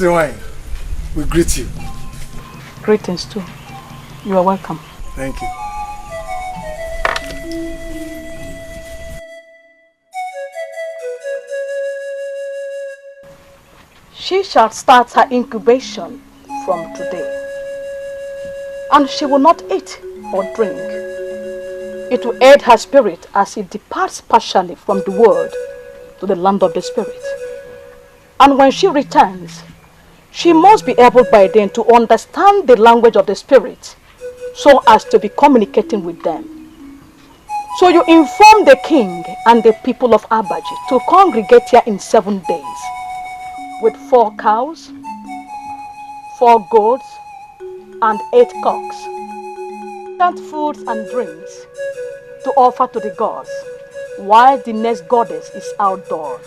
Why we greet you. Greetings too. You are welcome. Thank you. She shall start her incubation from today, and she will not eat or drink. It will aid her spirit as it departs partially from the world to the land of the spirit. And when she returns, she must be able by then to understand the language of the spirit so as to be communicating with them. So you inform the king and the people of Abaji to congregate here in 7 days with 4 cows, 4 goats, and 8 cocks, and foods and drinks to offer to the gods, while the next goddess is outdoors.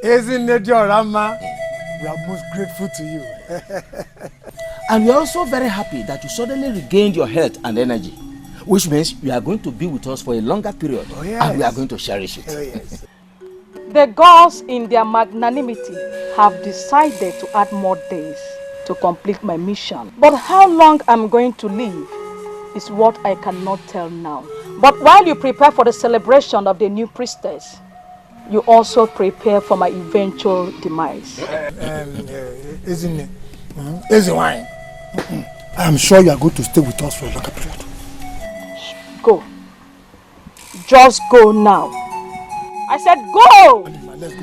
Rama, we are most grateful to you. And we are also very happy that you suddenly regained your health and energy, which means you are going to be with us for a longer period, and we are going to cherish it. Oh, yes. The gods in their magnanimity have decided to add more days to complete my mission. But how long I'm going to live is what I cannot tell now. But while you prepare for the celebration of the new priestess, you also prepare for my eventual demise. Isn't it? Easy wine. I am sure you are going to stay with us for a longer period. Go. Just go now. I said go! Let's go.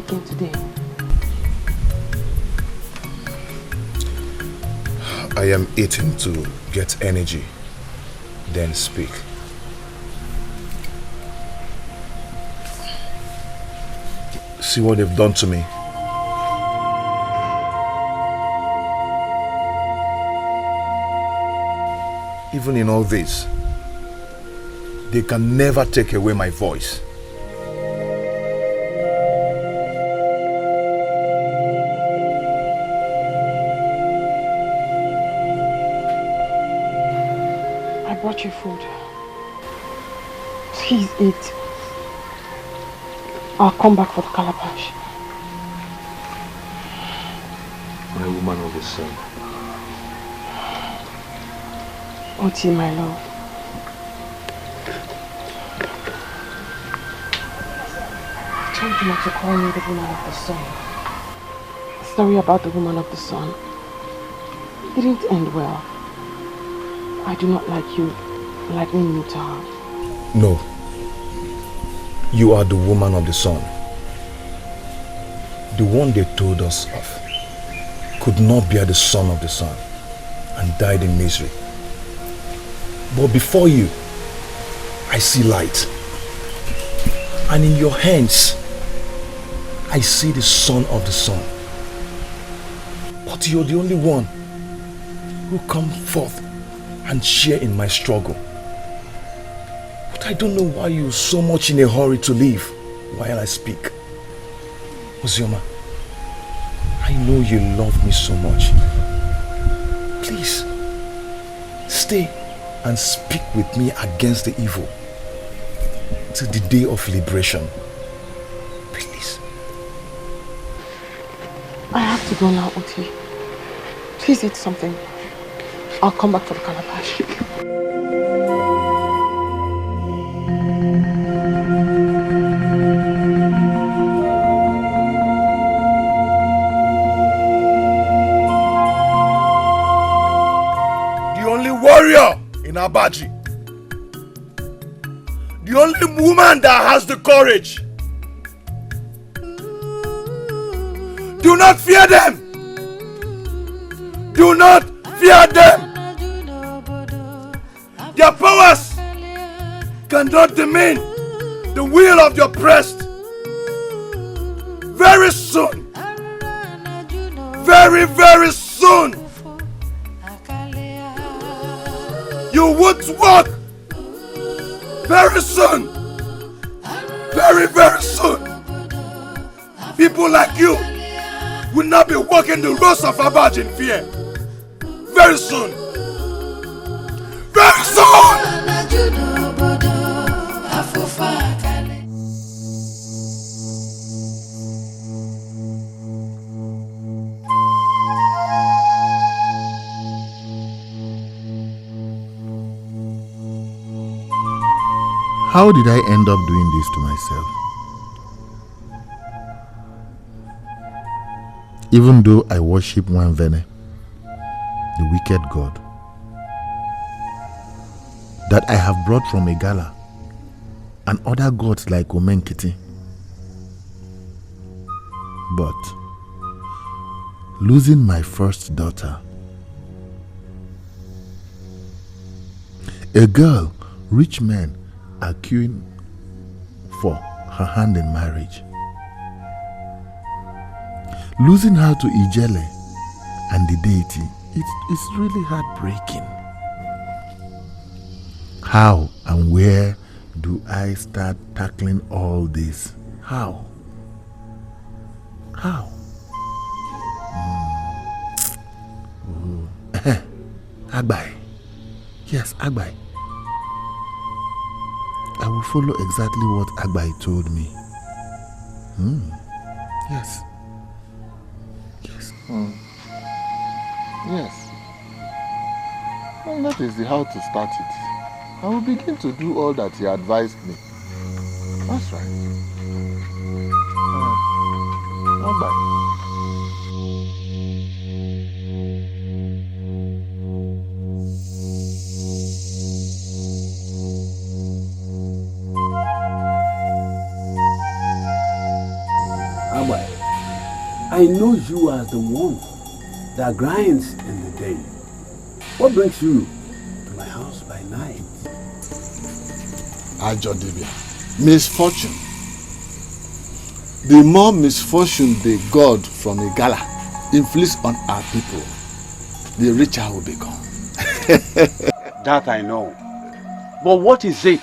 Today. I am eating to get energy, then speak. See what they've done to me. Even in all this, they can never take away my voice. Your food. Please eat. I'll come back for the calabash. My woman of the sun. Oti, my love. I told you not to call me the woman of the sun. The story about the woman of the sun didn't end well. I do not like you liking me to her. No. You are the woman of the sun. The one they told us of could not bear the son of the sun and died in misery. But before you, I see light. And in your hands, I see the son of the sun. But you're the only one who come forth and share in my struggle. But I don't know why you're so much in a hurry to leave while I speak. Ozioma, I know you love me so much. Please, stay and speak with me against the evil till the day of liberation. Please. I have to go now, Oti. Please eat something. I'll come back for the calabash. The only warrior in Abaji. The only woman that has the courage. Do not fear them. Do not fear them. Their powers cannot demean the will of your breast. Very soon, very, very soon, you would walk. Very soon, very, very soon, people like you will not be walking the roads of Abaji in fear. Very soon. Very soon! How did I end up doing this to myself? Even though I worship Nnebe, the wicked god, that I have brought from Igala and other gods like Omenkiti, But losing my first daughter, a girl rich men are queuing for her hand in marriage, losing her to Ijele and the deity, it's really heartbreaking. How and where do I start tackling all this? How? Agbai. Yes, Agbai. I will follow exactly what Agbai told me. Yes. Yes. Well, that is how to start it. I will begin to do all that he advised me. That's right. Bye-bye. I know you as the one that grinds in the day. What brings you to my house by night? Ajodibia, misfortune. The more misfortune the god from Igala inflicts on our people, the richer we become. That I know. But what is it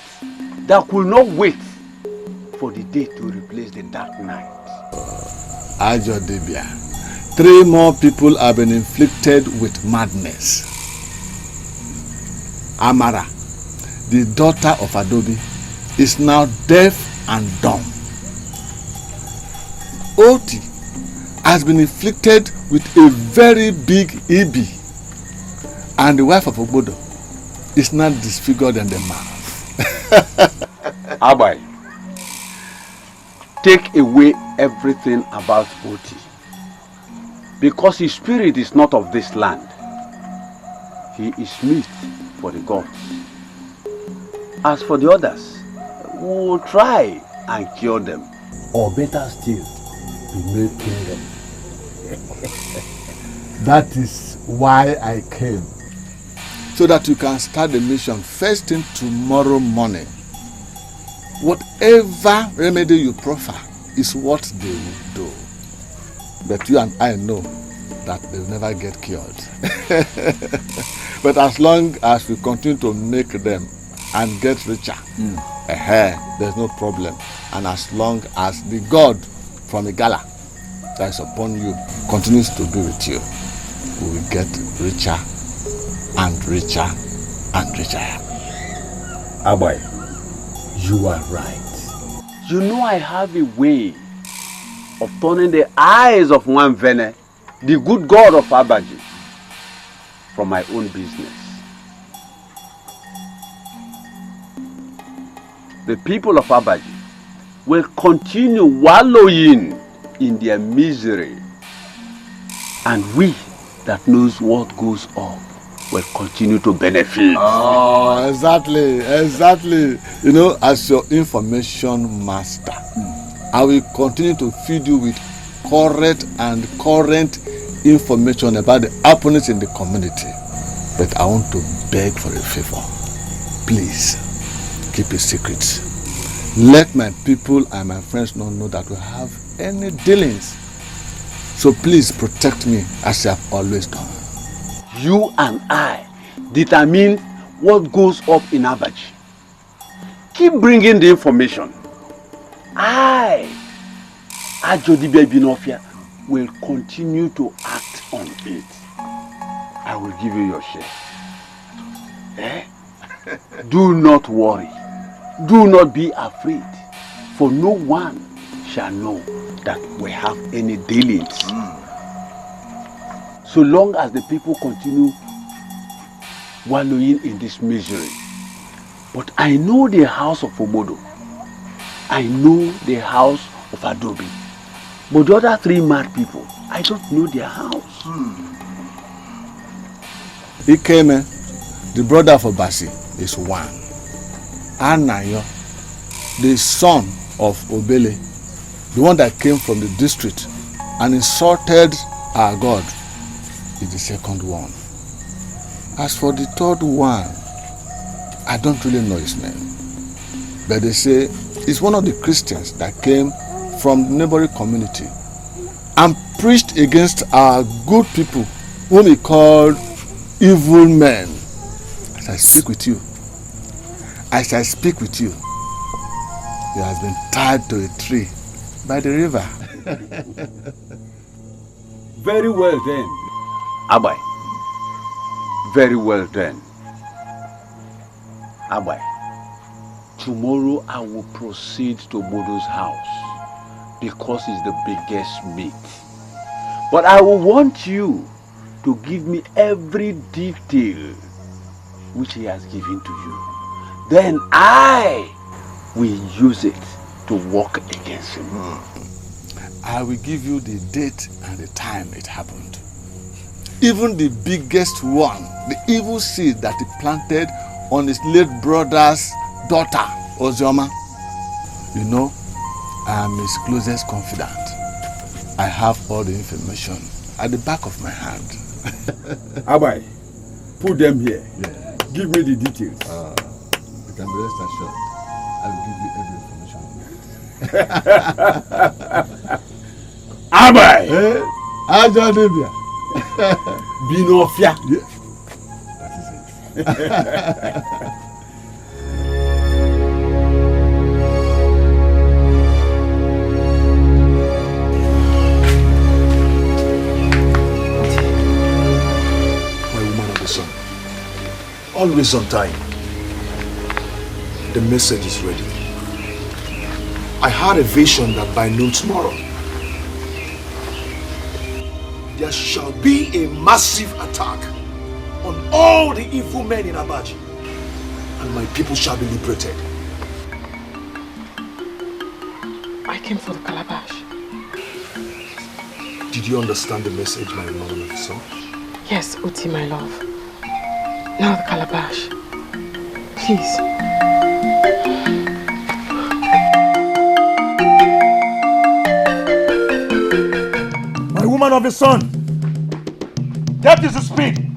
that will not wait for the day to replace the dark night? Ajodibia, 3 more people have been inflicted with madness. Amara, the daughter of Adobe, is now deaf and dumb. Oti has been inflicted with a very big Ibi, and the wife of Obodo is now disfigured in the mouth. Abai, take away everything about Oti, because his spirit is not of this land. He is meat for the gods. As for the others, we will try and cure them. Or better still, we may kill them. That is why I came. So that you can start the mission first thing tomorrow morning. Whatever remedy you proffer is what they will do. But you and I know that they will never get cured. But as long as we continue to make them and get richer, there's no problem. And as long as the God from the Igala that is upon you continues to be with you, we will get richer and richer and richer. Abai, you are right. You know I have a way of turning the eyes of one Vene, the good god of Abaji, from my own business. The people of Abaji will continue wallowing in their misery, and we that knows what goes up will continue to benefit. Oh, exactly. You know, as your information master, I will continue to feed you with correct and current information about the happenings in the community. But I want to beg for a favor. Please, keep it secret. Let my people and my friends not know that we have any dealings. So please protect me as you have always done. You and I determine what goes up in Abaji. Keep bringing the information. Ajodibia Binofia, will continue to act on it. I will give you your share. Do not worry. Do not be afraid. For no one shall know that we have any dealings. So long as the people continue wallowing in this misery. But I know the house of Obodo. I know the house of Adobe. But the other 3 mad people, I don't know their house. Ikeme, the brother of Obasi, is one. Anayo, the son of Obele, the one that came from the district, and insulted our God is the second one. As for the third one, I don't really know his name. But they say it's one of the Christians that came from the neighboring community and preached against our good people whom he called evil men. As I speak with you, he has been tied to a tree by the river. Very well then. Abai. Very well then. Abai. Tomorrow I will proceed to Bodo's house because it's the biggest meat. But I will want you to give me every detail which he has given to you. Then I will use it to work against him. I will give you the date and the time it happened. Even the biggest one, the evil seed that he planted on his late brother's daughter, Ozioma. You know, I am his closest confidant. I have all the information at the back of my hand. Abai, put them here. Yeah. Give me the details. You can be rest assured. I will give you every information. Abai! Aja Debia. Binofia. Yeah. That is it. Always on time. The message is ready. I had a vision that by noon tomorrow, there shall be a massive attack on all the evil men in Abaji, and my people shall be liberated. I came for the calabash. Did you understand the message, my woman of the sun? Yes, Uti, my love. Now the calabash. Please. My woman of the sun. That is the speed.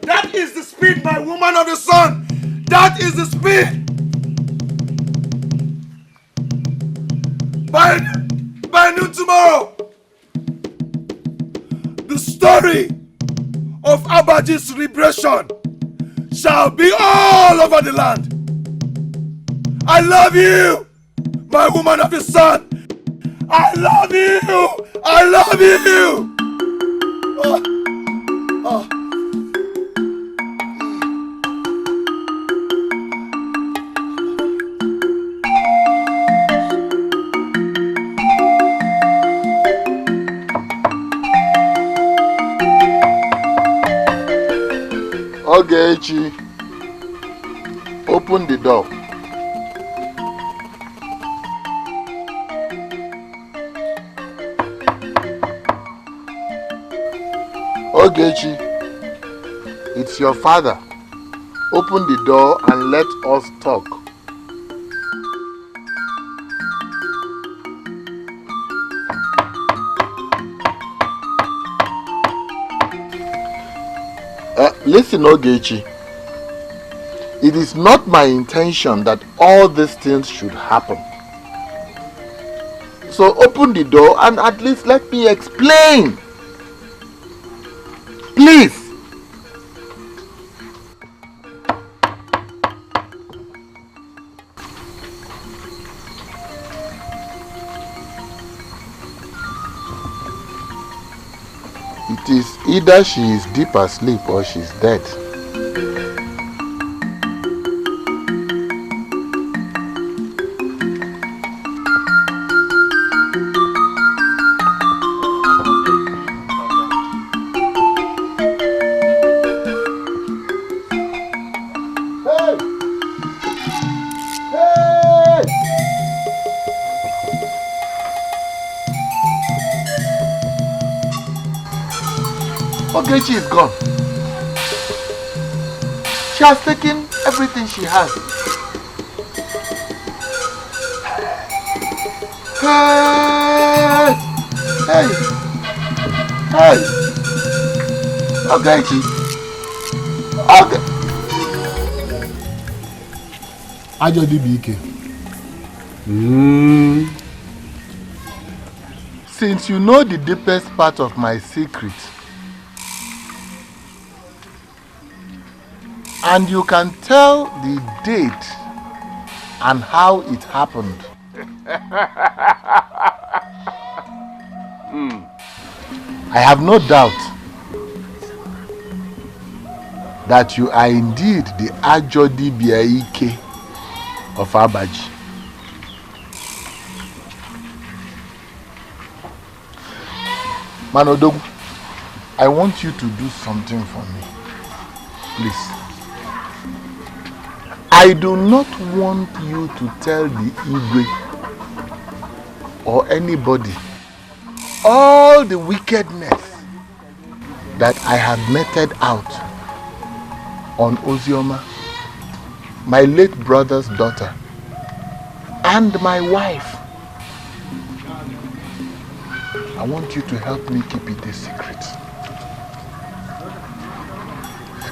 That is the speed, my woman of the sun. That is the speed. By noon tomorrow, the story of Abaji's liberation shall be all over the land. I love you, my woman of the sun. I love you. I love you. Ogechi, open the door. Ogechi, it's your father. Open the door and let us talk. Listen, Ogechi. It is not my intention that all these things should happen. So open the door and at least let me explain. Please. It is either she is deep asleep or she's dead. Ogechi is gone. She has taken everything she has. Hey! Hey! Hey! Okay, okay. Ajodi Bike. Since you know the deepest part of my secret, and you can tell the date and how it happened, I have no doubt that you are indeed the Ajodi Bike of Abaji. Manodogu, I want you to do something for me. Please. I do not want you to tell the Igwe or anybody all the wickedness that I have meted out on Ozioma, my late brother's daughter, and my wife. I want you to help me keep it a secret.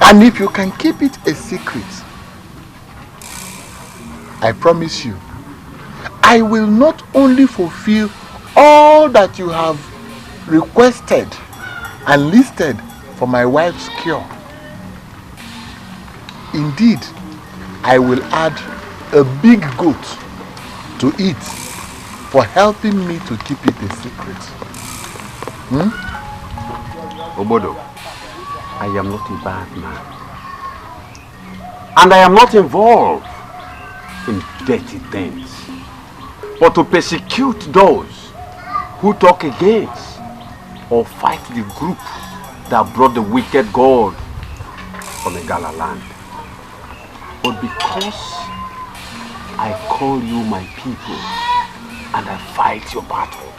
And if you can keep it a secret, I promise you, I will not only fulfill all that you have requested and listed for my wife's cure. Indeed, I will add a big goat to it for helping me to keep it a secret. Obodo, I am not a bad man. And I am not involved in dirty things. But to persecute those who talk against or fight the group that brought the wicked God from the Gala land. But because I call you my people and I fight your battles.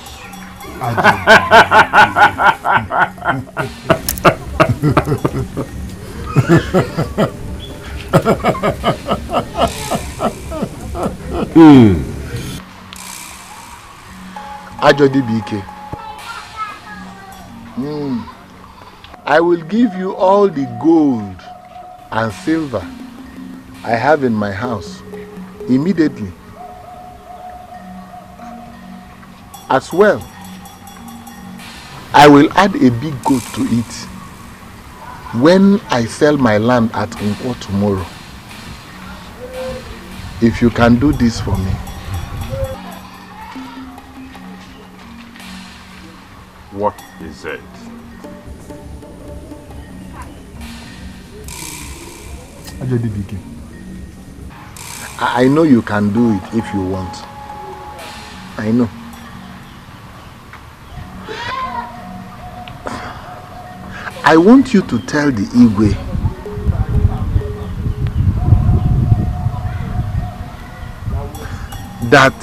Ajodi Bike. I will give you all the gold and silver I have in my house immediately. As well, I will add a big goat to it when I sell my land at Nkwo tomorrow. If you can do this for me. What is it? Ajodi Bike. I know you can do it if you want. I know. I want you to tell the Igwe that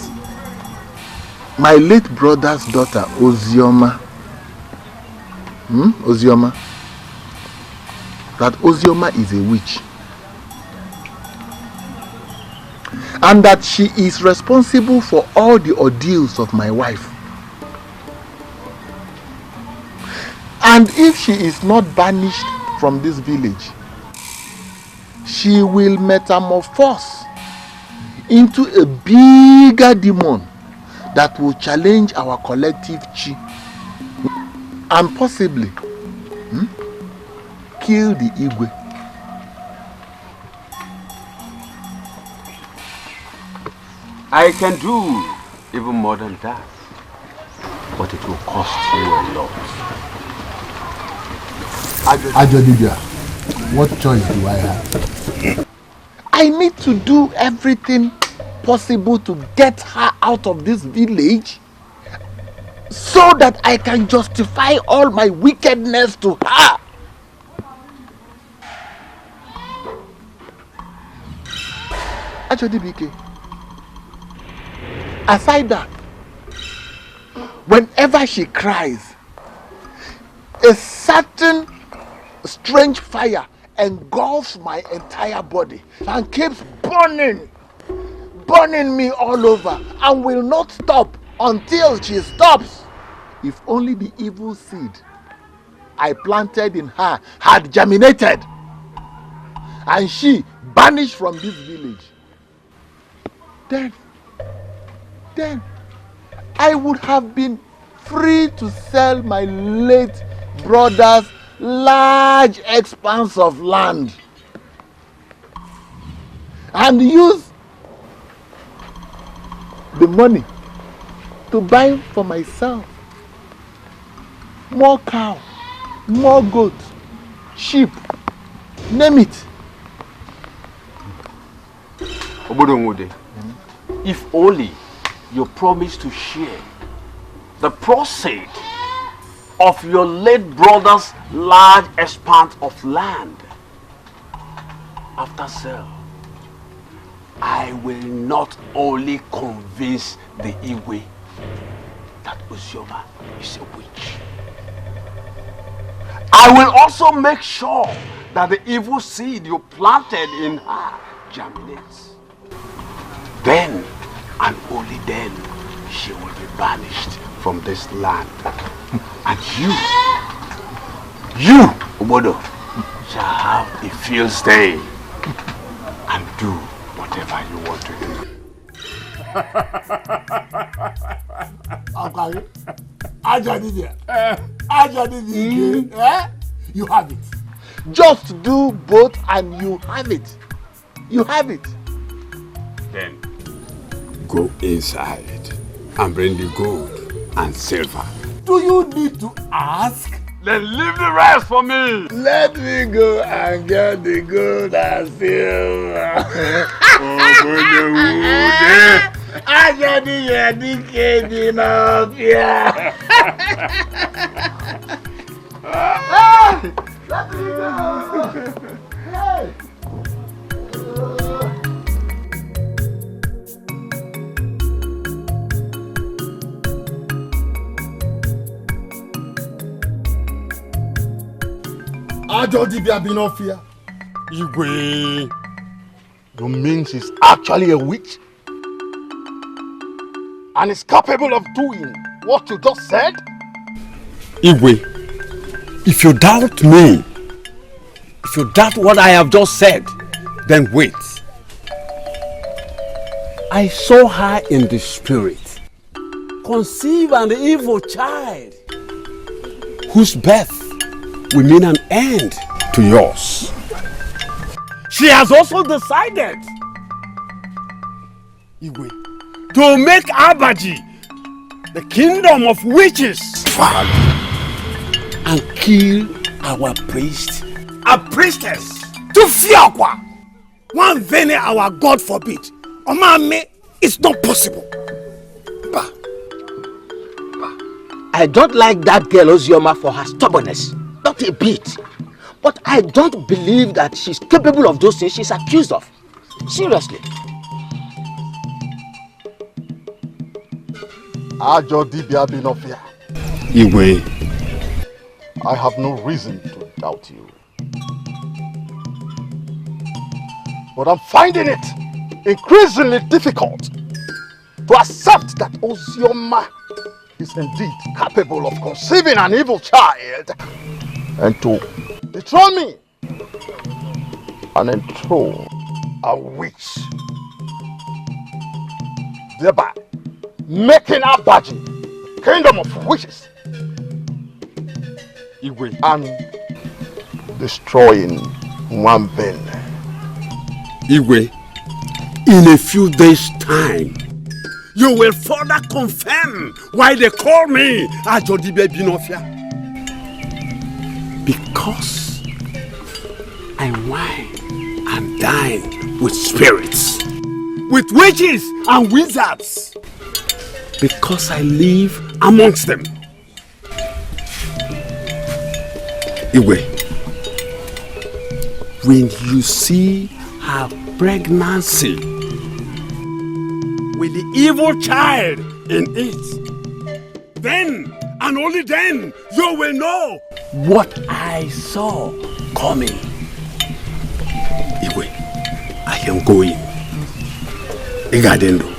my late brother's daughter Ozioma, that Ozioma is a witch, and that she is responsible for all the ordeals of my wife. And if she is not banished from this village, she will metamorphose into a bigger demon that will challenge our collective chi and possibly kill the Igwe. I can do even more than that, but it will cost you a lot. Ajodibia, what choice do I have? I need to do everything possible to get her out of this village so that I can justify all my wickedness to her. Ajodibike, aside that, whenever she cries, a certain strange fire engulfs my entire body and keeps burning me all over and will not stop until she stops. If only the evil seed I planted in her had germinated and she banished from this village, then I would have been free to sell my late brother's large expanse of land and use the money to buy for myself more cow, more goat, sheep, name it. Obodongude, if only you promise to share the proceeds of your late brother's large expanse of land after sale, I will not only convince the Igwe that Uzioma is a witch, I will also make sure that the evil seed you planted in her germinates. Then and only then she will be banished from this land. And you, Obodo, shall have a field stay and do whatever you want to do. You have it. Just do both and you have it. You have it. Then go inside and bring the gold and silver. Do you need to ask? Then leave the rest for me. Let me go and get the gold and silver. I got the educated up here. Let me go. Hey. Ajodibia Binofia. Igwe. You mean she's actually a witch? And is capable of doing what you just said? Igwe, if you doubt me, if you doubt what I have just said, then wait. I saw her in the spirit conceive an evil child whose birth will mean an end to yours. She has also decided, Igwe, to make Abaji the kingdom of witches and kill our priest, a priestess, to Fiakwa. One vene our God forbid. Omame, it's not possible. I don't like that girl Ozioma for her stubbornness. Not a bit. But I don't believe that she's capable of those things she's accused of. Seriously. Ajodibia Binofia. Igwe, I have no reason to doubt you. But I'm finding it increasingly difficult to accept that Ozioma is indeed capable of conceiving an evil child and to dethrone me and enthrone a witch, thereby making Abaji kingdom of witches, Igwe, and destroying Nwamben. Igwe, in a few days' time, you will further confirm why they call me Ajodibe Binofia. Because I wine and dine with spirits, with witches and wizards. Because I live amongst them. Igwe, when you see her pregnancy with the evil child in it, then and only then you will know what I saw coming. Igwe, I am going. Igadendo.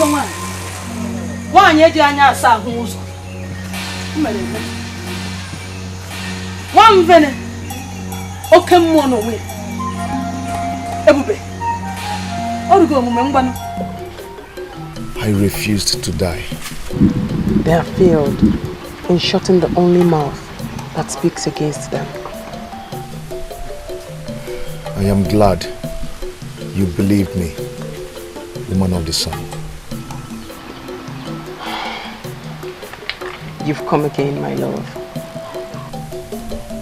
oke nwaanyị. Nwaanyị eji anya asa ahụ ụzọ. Mere eme. Nwa mvene. Oke mmụọ n'onwe. Ebube. Orugo omume ngwanụ. I refused to die. They have failed in shutting the only mouth that speaks against them. I am glad you believed me, woman of the sun. You've come again, my love.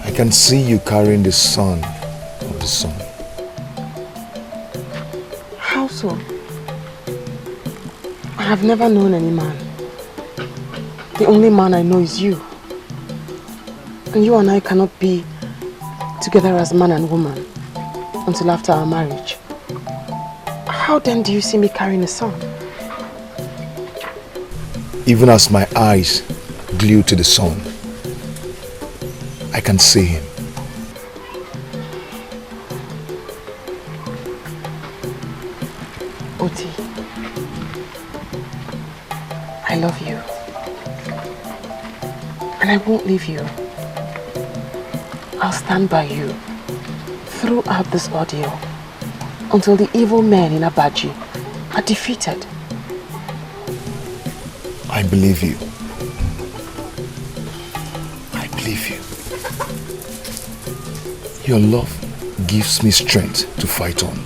I can see you carrying the son of the sun. How so? I have never known any man. The only man I know is you. And you and I cannot be together as man and woman until after our marriage. How then do you see me carrying a son? Even as my eyes glue to the sun, I can see him. Oti, I love you. And I won't leave you. I'll stand by you throughout this ordeal until the evil men in Abaji are defeated. I believe you. I believe you. Your love gives me strength to fight on.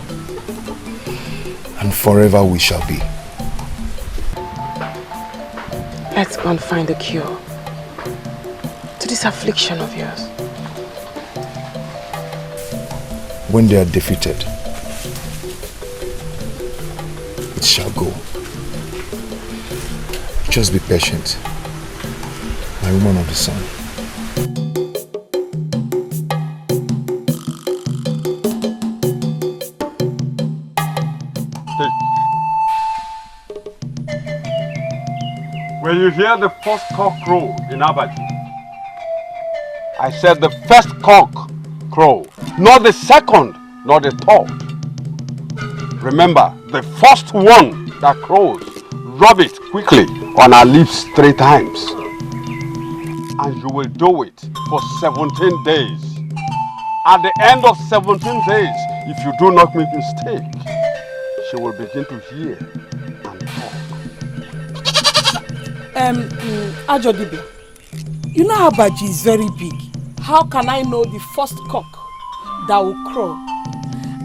And forever we shall be. Let's go and find a cure to this affliction of yours. When they are defeated, it shall go. Just be patient, my woman of the sun. When you hear the first cock crow in Abaji, I said the first cock crow, not the second, not the third. Remember, the first one that crows, rub it quickly on our lips 3 times. And you will do it for 17 days. At the end of 17 days, if you do not make mistake, she will begin to hear and talk. Ajodibe, you know Abaji is very big. How can I know the first cock that will crow?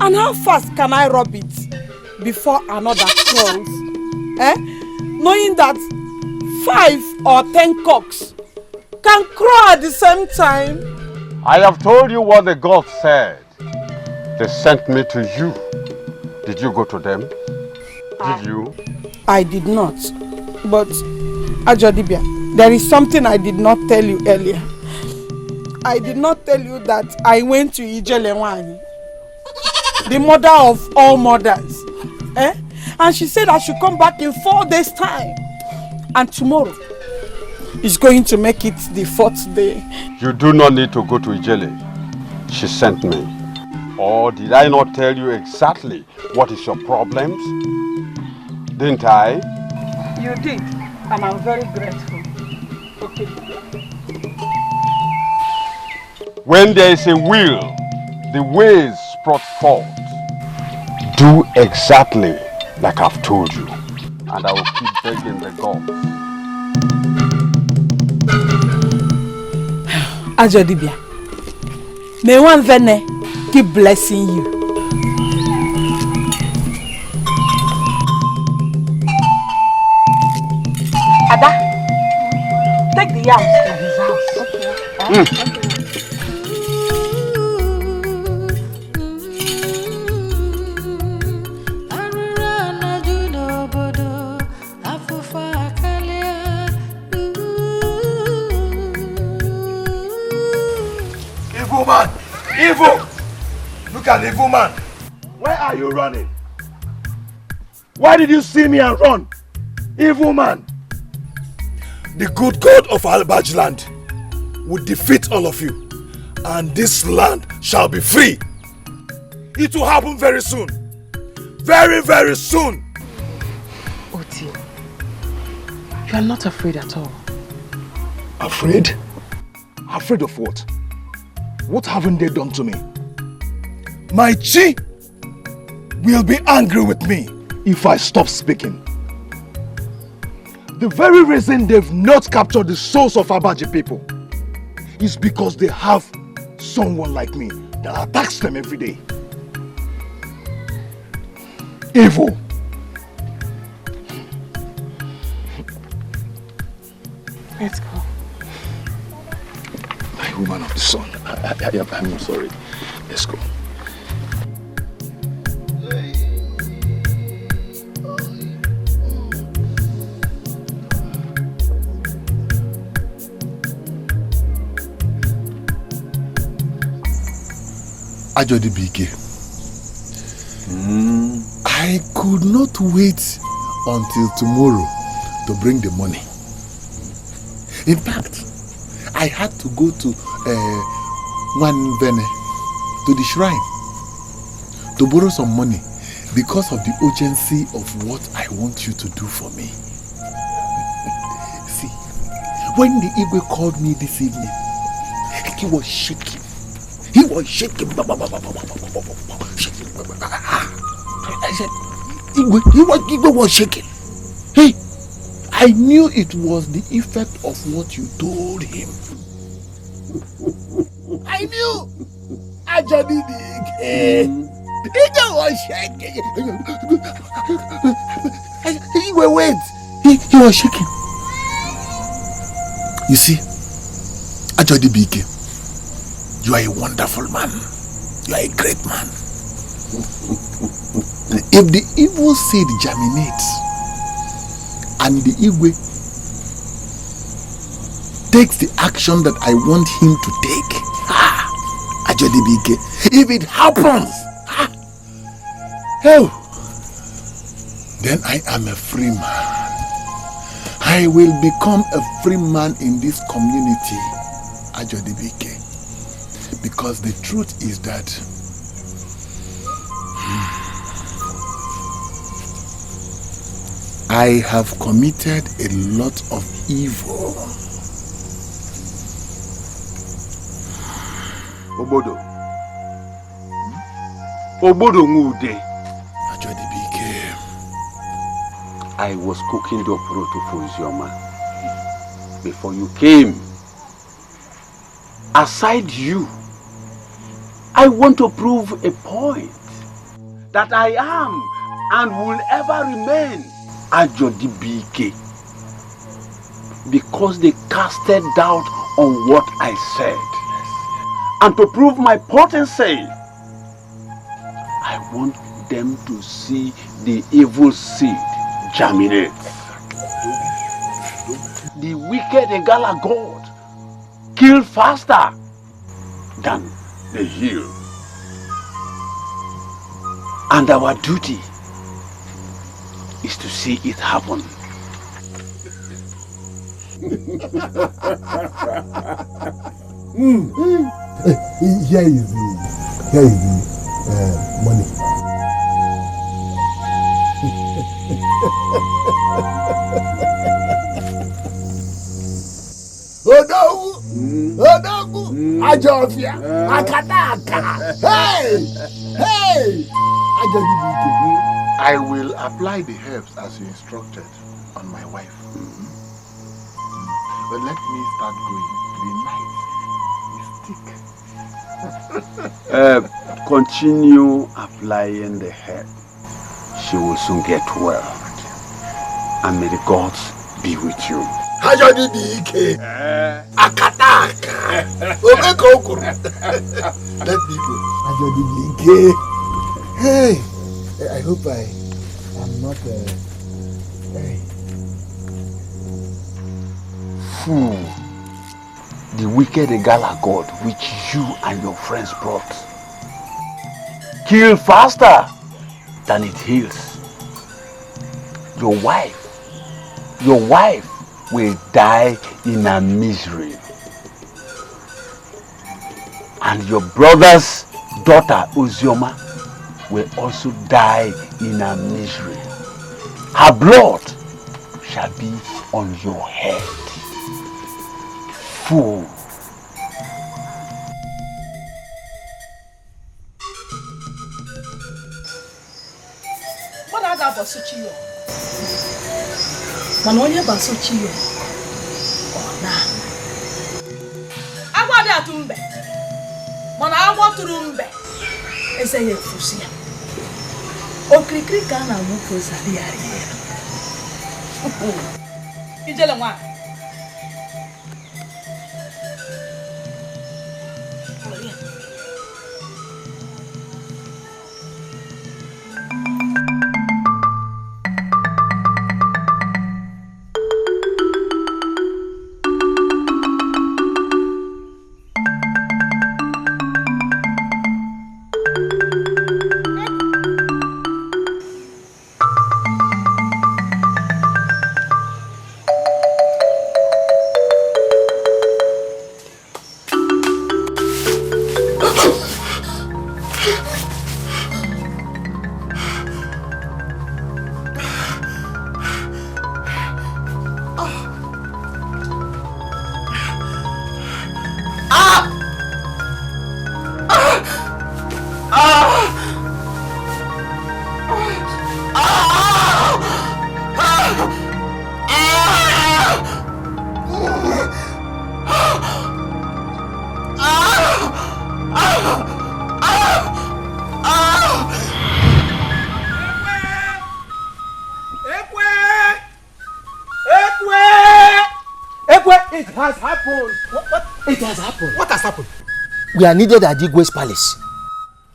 And how fast can I rub it before another crows? Knowing that 5 or 10 cocks can crow at the same time. I have told you what the gods said. They sent me to you. Did you go to them? Did you? I did not. But Ajodibia, there is something I did not tell you earlier. I did not tell you that I went to Ijelewani, the mother of all mothers. And she said I should come back in 4 days' time. And tomorrow is going to make it the 4th day. You do not need to go to Ijele. She sent me. Or did I not tell you exactly what is your problems? Didn't I? You did. And I'm very grateful. Okay. When there is a will, the ways brought forth. Do exactly like I've told you, and I will keep begging the gods. Ajodibia, may one Vene keep blessing you. Ada, take the yams to his house. Okay. Evil man! Evil! Look at the evil man! Where are you running? Why did you see me and run? Evil man! The good God of Albaj land will defeat all of you, and this land shall be free. It will happen very soon. Very, very soon. Oti, You are not afraid at all. Afraid? Afraid of what? What haven't they done to me? My chi will be angry with me if I stop speaking. The very reason they've not captured the souls of Abaji people is because they have someone like me that attacks them every day. Evil. Let's go. My woman of the sun. I'm sorry. Let's go. Ajodi Bike. I could not wait until tomorrow to bring the money. In fact, I had to go to Nnebe, to the shrine, to borrow some money because of the urgency of what I want you to do for me. See, when the Igwe called me this evening, he was shaking. He was shaking. I said, Igwe was shaking. Hey, I knew it was the effect of what you told him. I knew. I just did it. Igwe was shaking. Igwe, wait. He was shaking. You see, Ajodi Bike, you are a wonderful man. You are a great man. If the evil seed germinates and the Igwe takes the action that I want him to take, Ajodi Bike, if it happens, then I am a free man. I will become a free man in this community, Ajodi Bike. Because the truth is that I have committed a lot of evil. Obodo. Obodo Ngude. Ajodi Bike. I was cooking the oporoto for Izioma before you came. Aside you, I want to prove a point that I am and will ever remain Ajodi Bike, because they casted doubt on what I said. And to prove my potency, I want them to see the evil seed germinate. The wicked Egala God kill faster than they heal. And our duty is to see it happen. Here is the money. Odogu, Ajofia, Akataka. Hey, Ajodi Bike. I will apply the herbs as you instructed on my wife. But let me start going. The night is thick. Continue applying the herb. She will soon get well. And may the gods be with you. Ajodi Bike. Akataka. Omekokuru. Let me go. Ajodi Bike. Hey, I hope I am not fool. The wicked Egala God which you and your friends brought kill faster than it heals. Your wife will die in a misery. And your brother's daughter Uzioma will also die in a misery. Her blood shall be on your head. Fool. What are that Basuchiyo? Manoye Basuchiyo. Oh, nah. I want that to mbe. Mana I want to mbe. Ese ye fusia. O krikri kana muko zali ariera. Ijele mwa. What has happened? We are needed at Igwe's palace.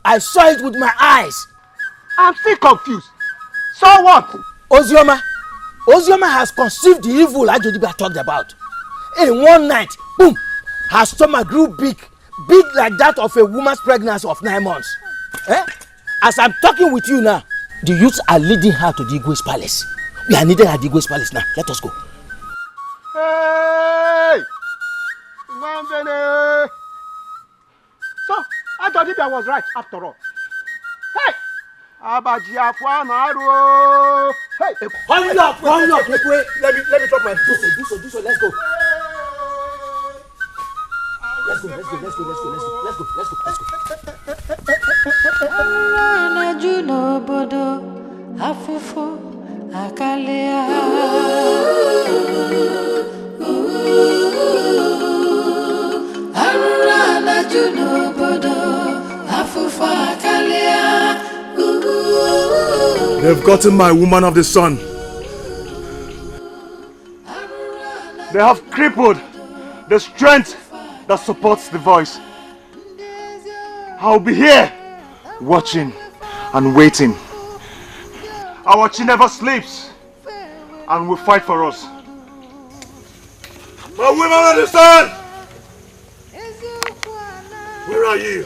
I saw it with my eyes. I'm still confused. So what? Ozioma has conceived the evil Ajodiba talked about. In one night, boom, her stomach grew big like that of a woman's pregnancy of 9 months. As I'm talking with you now, the youths are leading her to the Igwe's palace. We are needed at the Igwe's palace now. Let us go. Hey! So, Ajodiba was right after all. Hey! Abaji Afwanaru! Hey! Hurry up! Let me drop my do so, let's go. Let's go. Arana Juno Bodo Afufo Akalea Arana Juno Bodo Afufo Akalea. They've gotten my woman of the sun. They have crippled the strength that supports the voice. I'll be here, watching and waiting. Our Chi never sleeps and will fight for us. My woman of the sun! Where are you?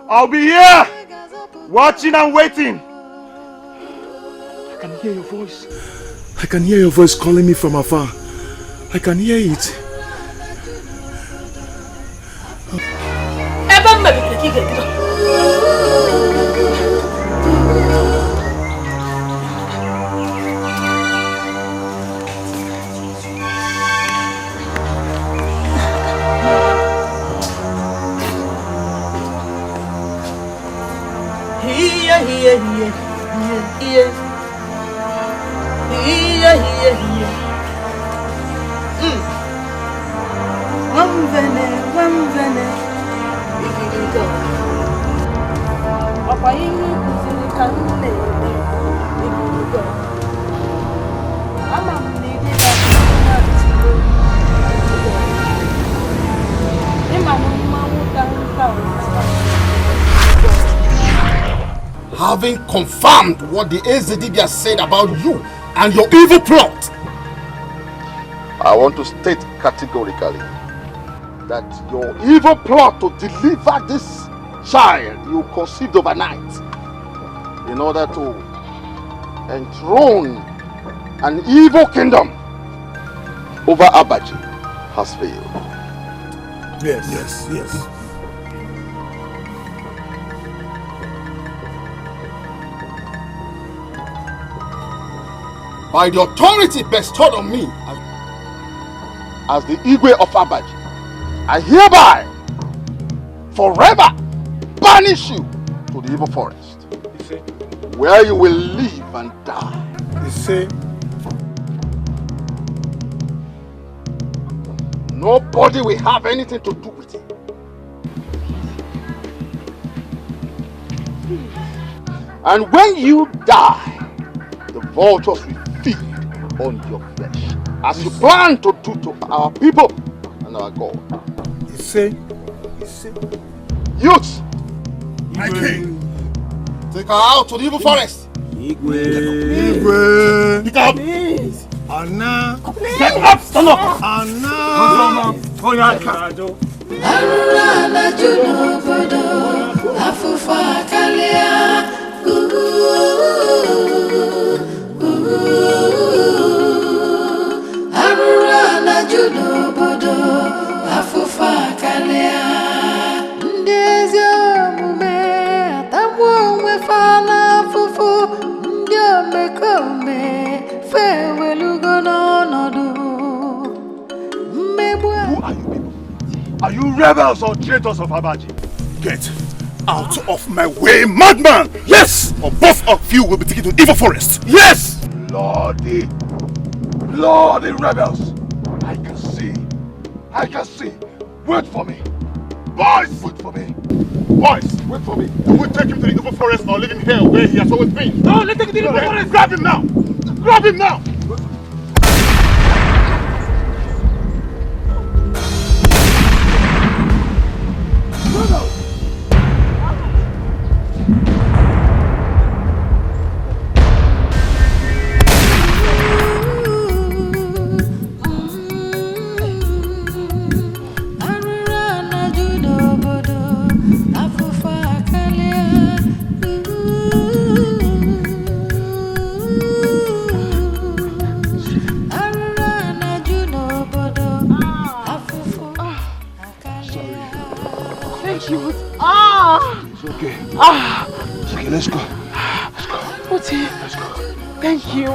I'll be here, watching and waiting. I can hear your voice. I can hear your voice calling me from afar. I can hear it. Having confirmed what the Ezedibia said about you and your evil plot, I want to state categorically that your evil plot to deliver this child you conceived overnight in order to enthrone an evil kingdom over Abaji has failed. Yes. by the authority bestowed on me as the Igwe of Abaji, I hereby forever banish you to the evil forest, where you will live and die. Nobody will have anything to do with it. And when you die, the vultures will feed on your flesh, as you plan to do to our people and our God. Youth, my king, take her out to the evil forest. Igwe. Pick up. Anna. Get up, stand up. Anna. Arura na juno bodo, afufa kalia. Arura na juno bodo, afufa kalia. Ndezio mume, atamwo mwefana fufu. Ndio mekome, fewe lugono nodu. Who are you people? Are you rebels or traitors of Abaji? Get out of my way, madman! Yes! Or both of you will be taken to evil forest. Yes! Bloody rebels! I can see. Wait for me. Boys, wait for me. Boys, wait for me. Do we take him to the evil forest or leave him here where he has always been? No, let's take him to the evil forest. Grab him now! Grab him now! It's okay, let's go. Oti, let's go. Thank you.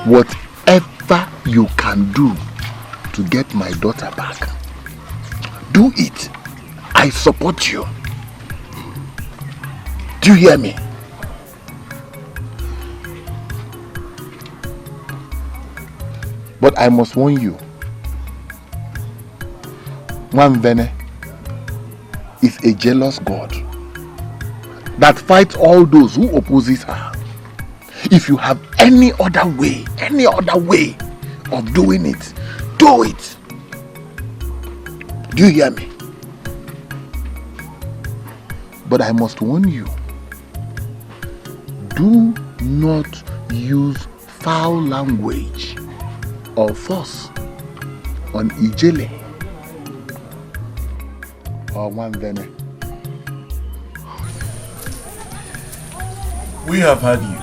Whatever you can do to get my daughter back, do it. I support you. Do you hear me? But I must warn you, Nnebe is a jealous God that fights all those who opposes her. If you have any other way of doing it, do it. Do you hear me? But I must warn you, do not use foul language or force on Ijele or Nnebe. We have had you.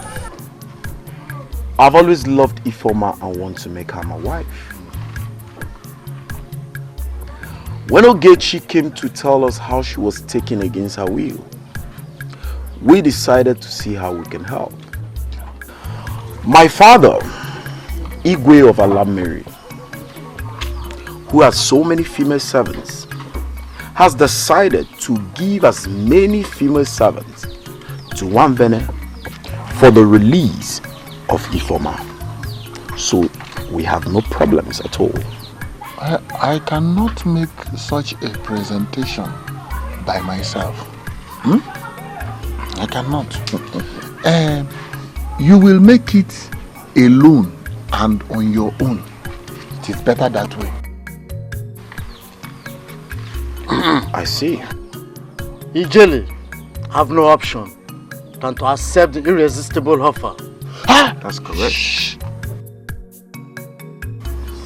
I've always loved Ifeoma and want to make her my wife. When Ogechi came to tell us how she was taken against her will, we decided to see how we can help. My father, Igwe of Alamiri, who has so many female servants, has decided to give as many female servants to Nnebe for the release of Ifeoma. So we have no problems at all. I cannot make such a presentation by myself. I cannot. You will make it alone and on your own. It is better that way. I see. Ijele have no option than to accept the irresistible offer. That's correct. Shh.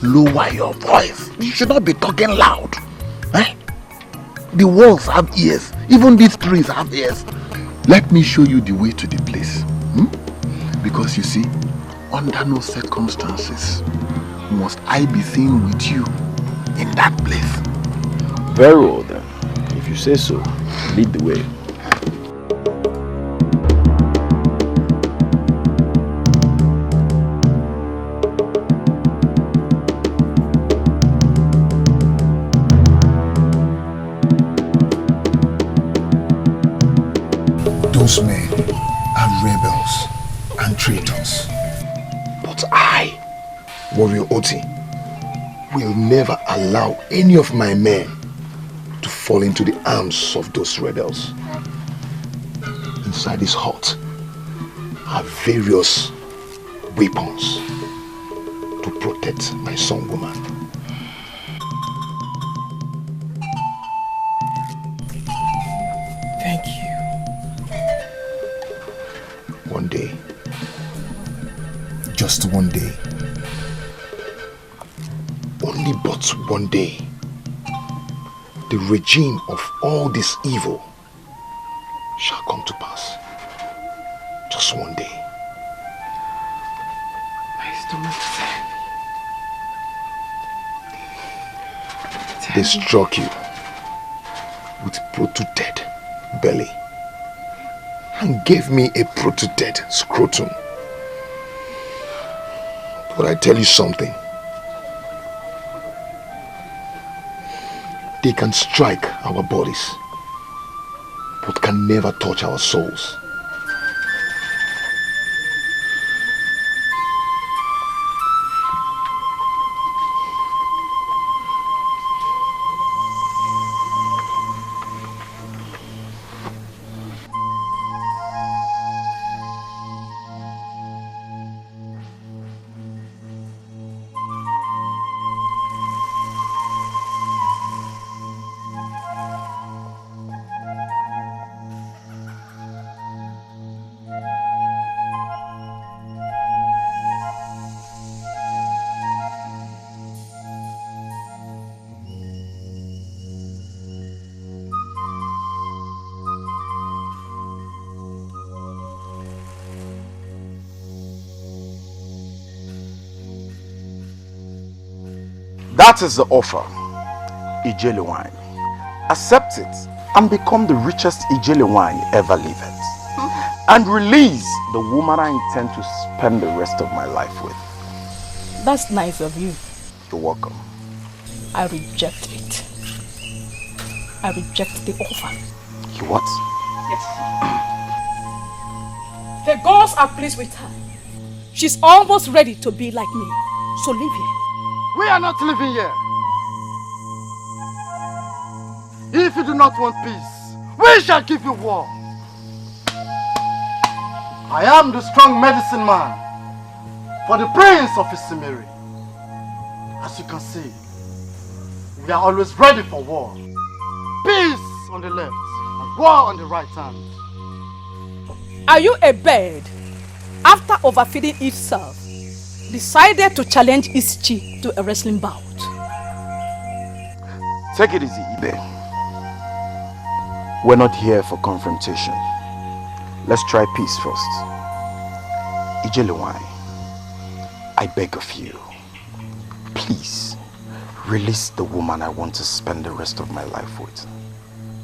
Lower your voice. You should not be talking loud. The walls have ears. Even these trees have ears. Let me show you the way to the place. Because you see, under no circumstances must I be seen with you in that place. Very well then. If you say so, lead the way. Those men are rebels and traitors. But I, Warrior Oti, will never allow any of my men to fall into the arms of those rebels. Inside this hut are various weapons to protect my son woman. Thank you. One day, just one day, only but one day, the regime of all this evil shall come to pass. Just one day. My stomach is heavy. They struck you with protruded belly and gave me a protruded scrotum. But I tell you something. They can strike our bodies, but can never touch our souls. That is the offer, Ijele wine. Accept it and become the richest Ijele wine ever lived. And release the woman I intend to spend the rest of my life with. That's nice of you. You're welcome. I reject it. I reject the offer. You what? Yes. The gods are pleased with her. She's almost ready to be like me. So leave here. We are not living here. If you do not want peace, we shall give you war. I am the strong medicine man for the prince of Isimiri. As you can see, we are always ready for war. Peace on the left and war on the right hand. Are you a bird, after overfeeding itself, decided to challenge Ischi to a wrestling bout? Take it easy, Ibe. We're not here for confrontation. Let's try peace first. Ijele wine, I beg of you, please release the woman I want to spend the rest of my life with.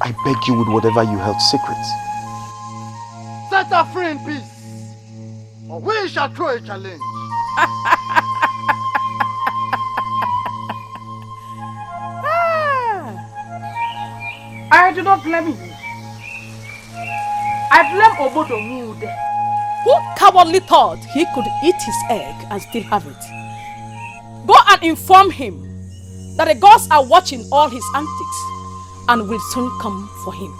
I beg you with whatever you held secret. Set her free in peace, or we shall throw a challenge. I do not blame you. I blame Obodo Mude, who cowardly thought he could eat his egg and still have it. Go and inform him that the gods are watching all his antics and will soon come for him.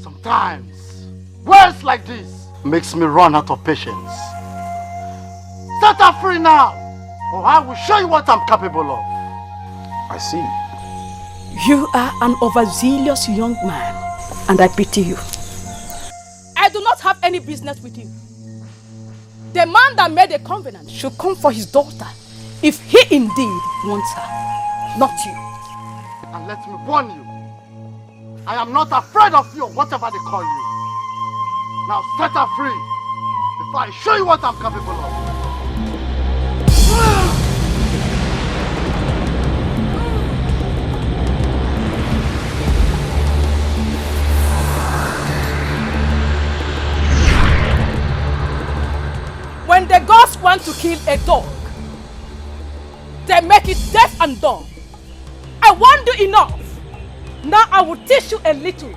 Sometimes, words like this makes me run out of patience. Set her free now, or I will show you what I'm capable of. I see. You are an overzealous young man, and I pity you. I do not have any business with you. The man that made a covenant should come for his daughter if he indeed wants her, not you. And let me warn you, I am not afraid of you or whatever they call you. Now set her free before I show you what I'm capable of. When the gods want to kill a dog, they make it deaf and dumb. I won't do enough. Now I will teach you a little.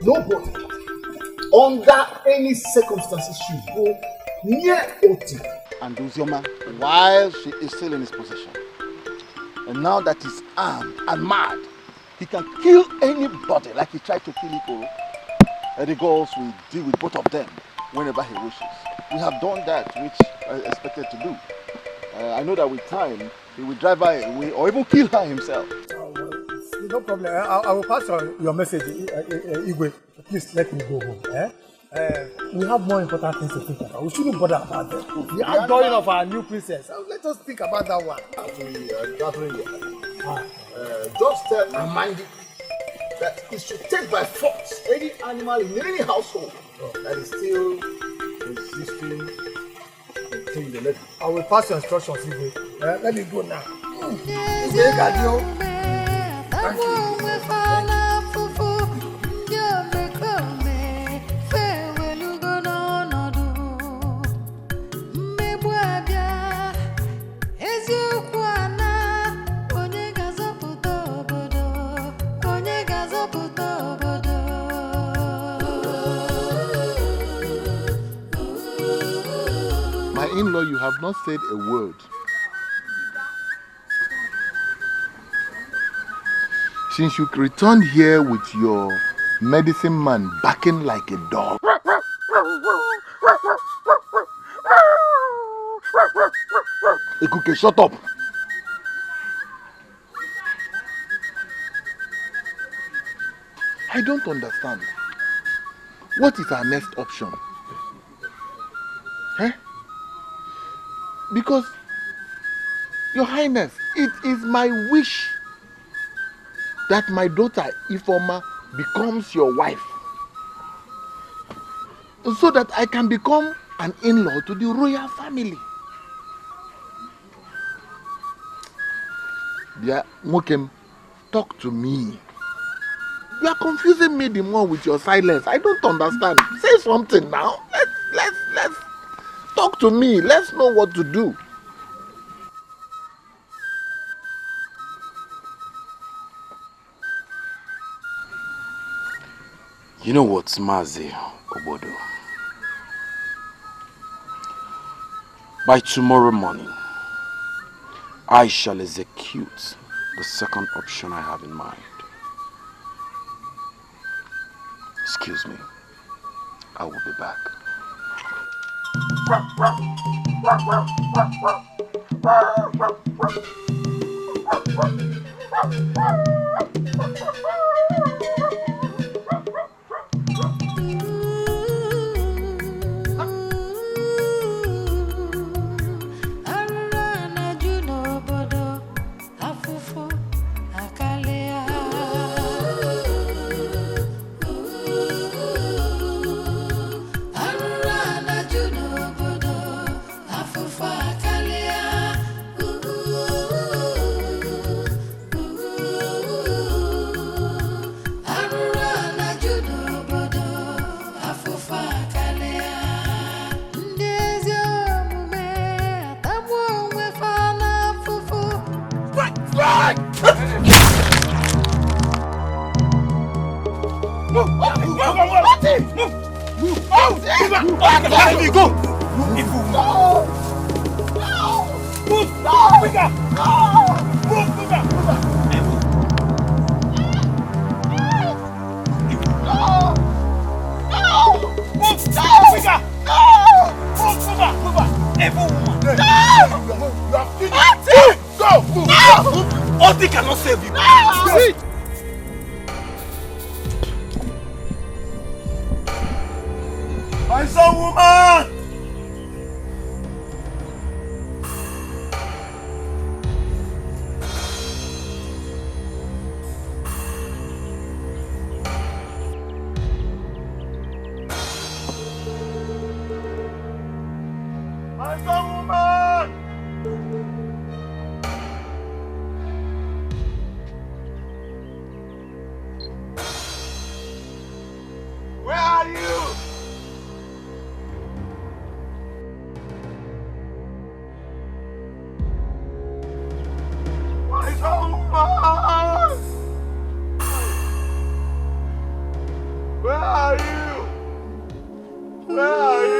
Nobody, under any circumstances, should go near Oti. And Uzioma, while she is still in his possession, and now that he's armed and mad, he can kill anybody like he tried to kill Iko. And the goals will deal with both of them whenever he wishes. We have done that, which I expected to do. I know that with time, he will drive her away or even kill her himself. No problem. I will pass on your message, Igwe. Please let me go home. We have more important things to think about. We shouldn't bother about that. The outgoing of our new princess. Let us think about that one. Actually, Catherine, just remind you that it should take by force any animal in any household that is still existing until the next. I will pass your instructions, Igwe. Let me go now. Thank you. My in-law, you have not said a word. Since you returned here with your medicine man barking like a dog. Ikuke, shut up. I don't understand. What is our next option? Eh? Because, Your Highness, it is my wish that my daughter Ifoma becomes your wife, so that I can become an in-law to the royal family. Dear Mokem, talk to me. You are confusing me the more with your silence. I don't understand. Say something now. Let's talk to me. Let's know what to do. You know what, Mazi Obodo? By tomorrow morning, I shall execute the second option I have in mind. Excuse me. I will be back. Oti cannot save you. My son, woman! My son, woman! Where are you? My son, woman! Where are you? Where are you?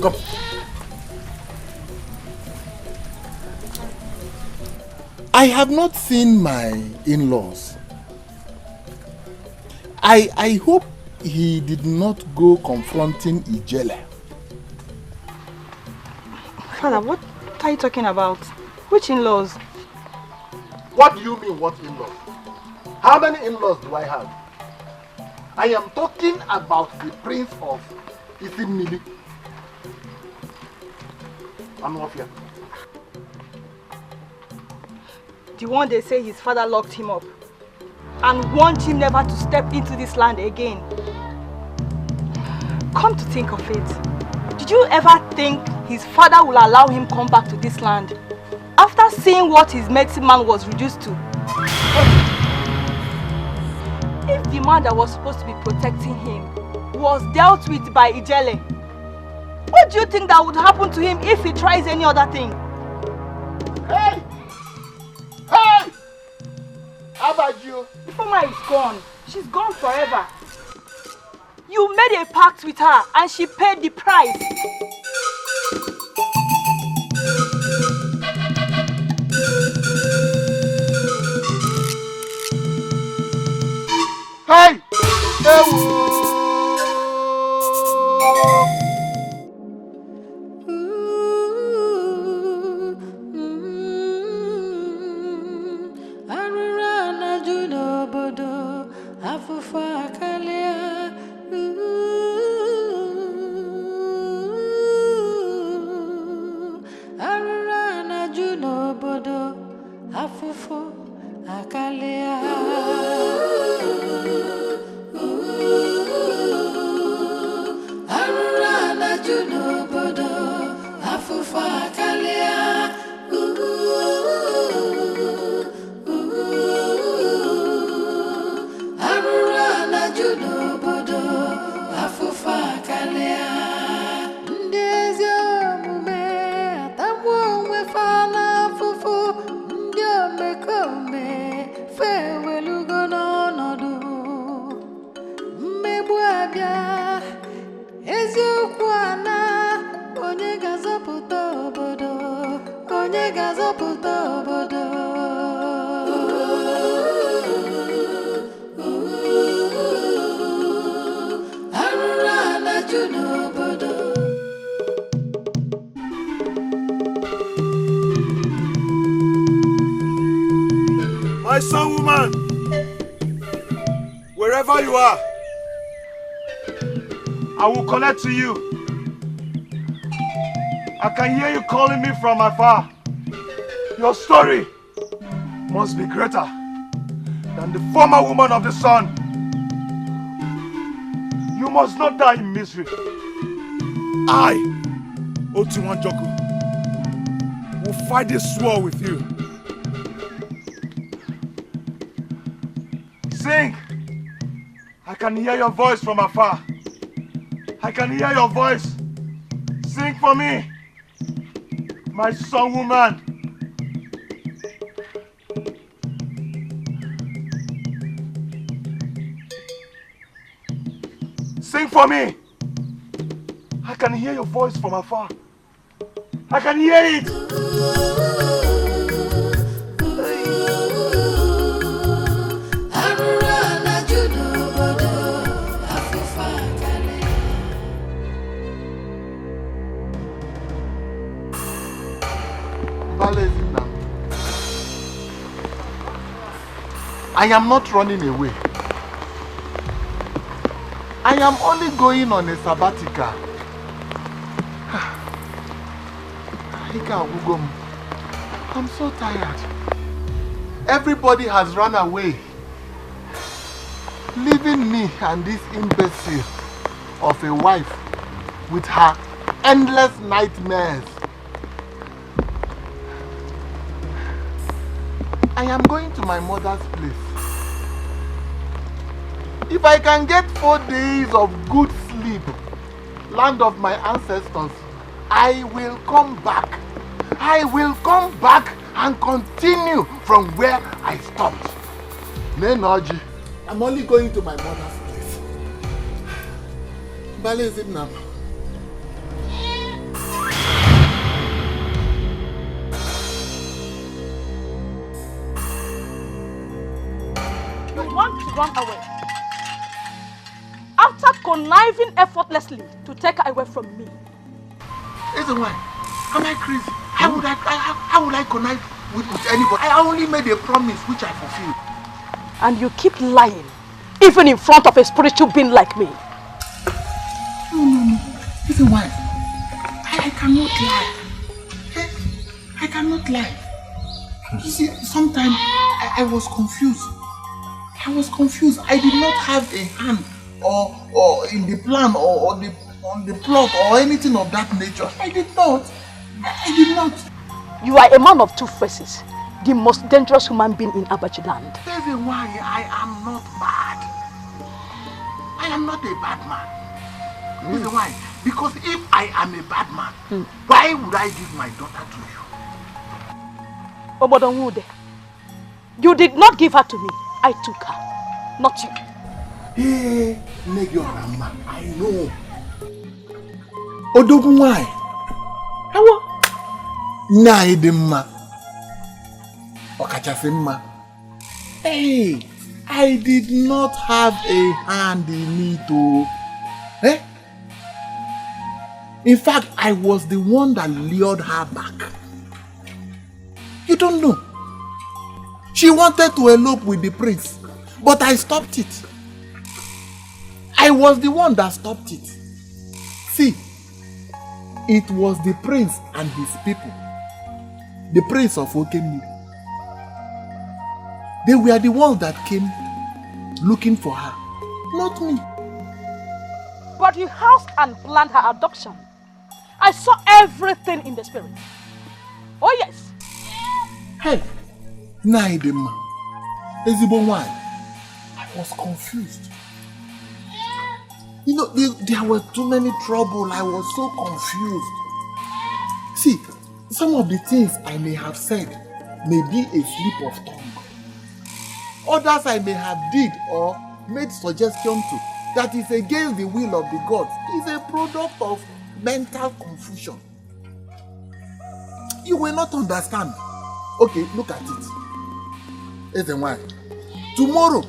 Come. I have not seen my in-laws. I hope he did not go confronting Ijele. Father, what are you talking about? Which in-laws? What do you mean, what in-laws? How many in-laws do I have? I am talking about the prince of Isimili. I'm off here. The one they say his father locked him up and warned him never to step into this land again. Come to think of it, did you ever think his father will allow him come back to this land after seeing what his medicine man was reduced to? If the man that was supposed to be protecting him was dealt with by Ijele, what do you think that would happen to him if he tries any other thing? Hey! Hey! How about you? Ifeoma is gone. She's gone forever. You made a pact with her and she paid the price. Hey! My son, woman, wherever you are, I will connect to you. I can hear you calling me from afar. Your story must be greater than the former woman of the sun. You must not die in misery. I, Otiwanjoku, will fight this war with you. Sing! I can hear your voice from afar. I can hear your voice. Sing for me, my son woman. Sing for me. I can hear your voice from afar. I can hear it. I am not running away. I am only going on a sabbatical. I'm so tired. Everybody has run away, leaving me and this imbecile of a wife with her endless nightmares. I am going to my mother's place. If I can get 4 days of good sleep, land of my ancestors, I will come back. I will come back and continue from where I stopped. Nenoji, I'm only going to my mother's place. Bale is it now? You want to run away? After conniving effortlessly to take her away from me. Isn't why? Am I crazy? How would I connive with anybody? I only made a promise which I fulfilled. And you keep lying, even in front of a spiritual being like me. No. Isn't why? I cannot lie. I cannot lie. You see, sometimes I was confused. I did not have a hand or in the plan or on the plot or anything of that nature. I did not. You are a man of two faces. The most dangerous human being in Abachi land. That's why I am not bad. I am not a bad man. That's why. Because if I am a bad man, why would I give my daughter to you? Obodonwude, you did not give her to me. I took her, not you. Hey, Negiorama, I know. Odogun why? How? Naidema. Okachafimma. Hey, I did not have a hand in it too. Eh? In fact, I was the one that lured her back. You don't know. She wanted to elope with the prince, but I stopped it. I was the one that stopped it. See, it was the prince and his people. The prince of Okemi. They were the ones that came looking for her, not me. But you housed and planned her adoption. I saw everything in the spirit. Oh yes. Hey, Naidema, Ezibo why? I was confused. You know, there were too many trouble. I was so confused. See, some of the things I may have said may be a slip of tongue. Others I may have did or made suggestion to that is against the will of the gods is a product of mental confusion. You will not understand. Okay, look at it. Tomorrow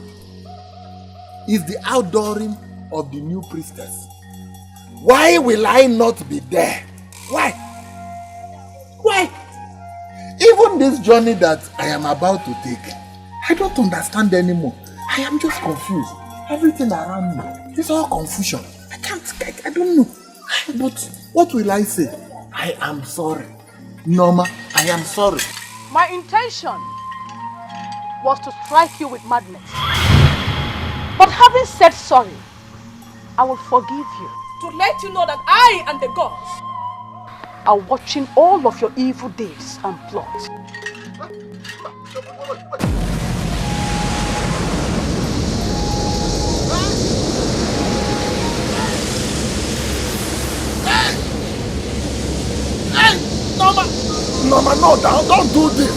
is the outdooring of the new priestess. Why will I not be there? Why? Even this journey that I am about to take, I don't understand anymore. I am just confused. Everything around me is all confusion. I don't know. But what will I say? I am sorry. Norma, I am sorry. My intention was to strike you with madness. But having said sorry, I will forgive you. To let you know that I and the gods are watching all of your evil deeds and plots. Nama! Nama, no, don't do this!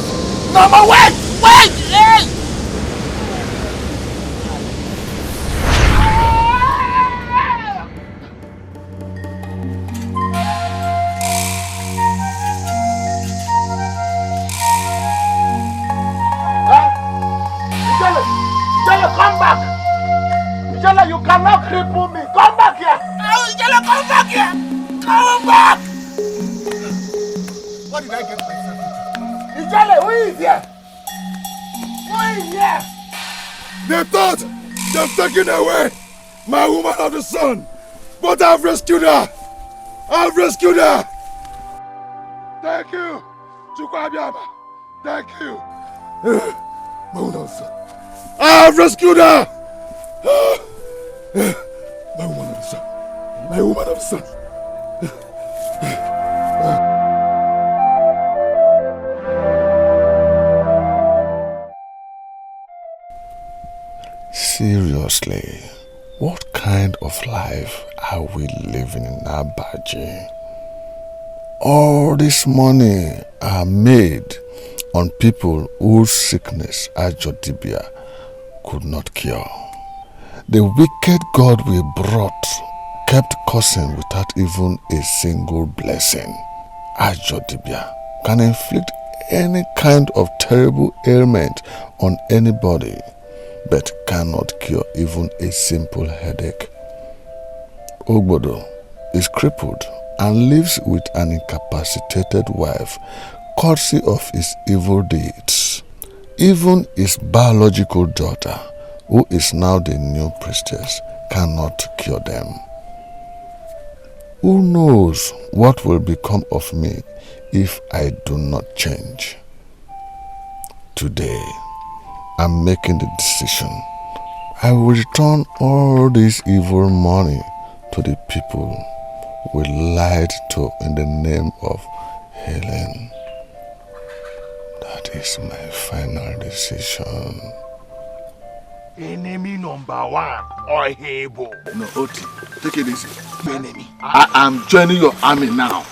Nama, wait! Wait! Hey! Ijele, come back! Ijele, you cannot cripple me! Come back here! Ijele, come back here! Come back! What did I get myself into? Ijele, who is here? Who is here? They thought they've taken away my woman of the sun, but I've rescued her. I've rescued her. Thank you, Chukwabiama. Thank you. My woman of the sun. I've rescued her. My woman of the sun. My woman of the sun. Seriously, what kind of life are we living in Abaji? All this money are made on people whose sickness Ajodibia could not cure. The wicked God we brought kept cursing without even a single blessing. Ajodibia can inflict any kind of terrible ailment on anybody, but cannot cure even a simple headache. Ogbodo is crippled and lives with an incapacitated wife, courtesy of his evil deeds. Even his biological daughter, who is now the new priestess, cannot cure them. Who knows what will become of me if I do not change? Today, I'm making the decision. I will return all this evil money to the people we lied to in the name of healing. That is my final decision. Enemy number one, Ohebo. No, Oti, take it easy. Enemy. I am joining your army now.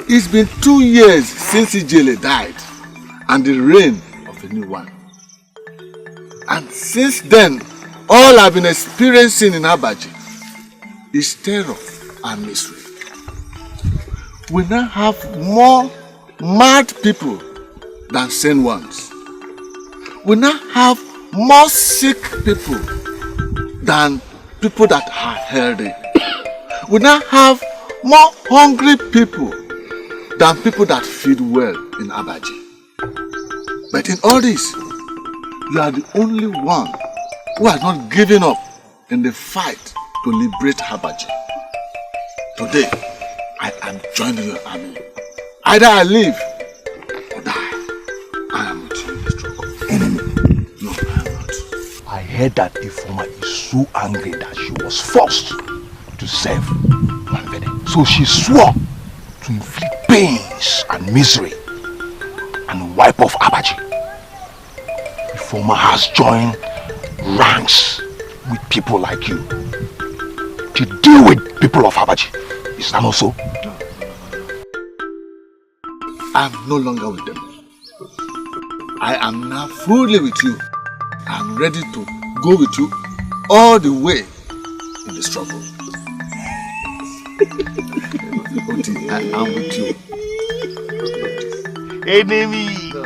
It's been 2 years since Ijele died and the reign of a new one. And since then, all I've been experiencing in Abaji is terror and misery. We now have more mad people than sane ones. We now have more sick people than people that are healthy. We now have more hungry people than people that feed well in Abaji. But in all this, you are the only one who has not given up in the fight to liberate Abaji. Today, I am joining your army. Either I live or die. I am with you in the struggle. Enemy? No, I am not. I heard that Ifoma is so angry that she was forced to serve Manvede. So she swore to inflict pains and misery and wipe off Abaji. Ifoma has joined ranks with people like you to deal with people of Abaji. Is that not so? I am no longer with them. I am now fully with you. I am ready to go with you all the way in the struggle. Oti, I am with you. Enemy! No.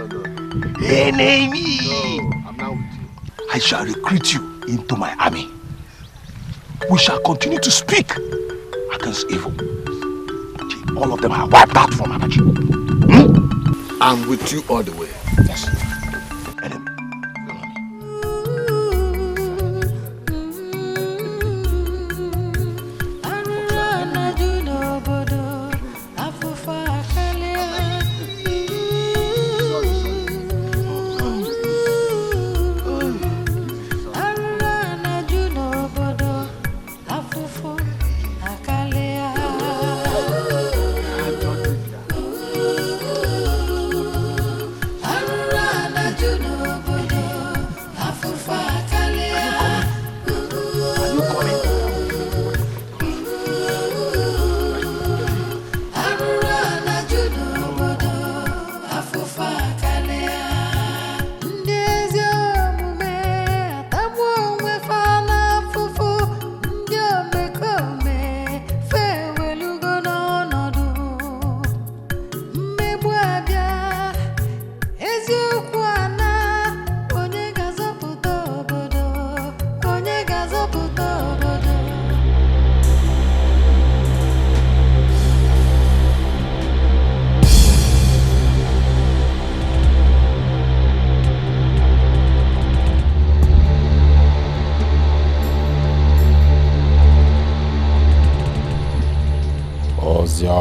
Enemy! No, I'm now with you. I shall recruit you into my army. We shall continue to speak against evil till all of them are wiped out from Abaji. I'm with you all the way. Yes. Enemy.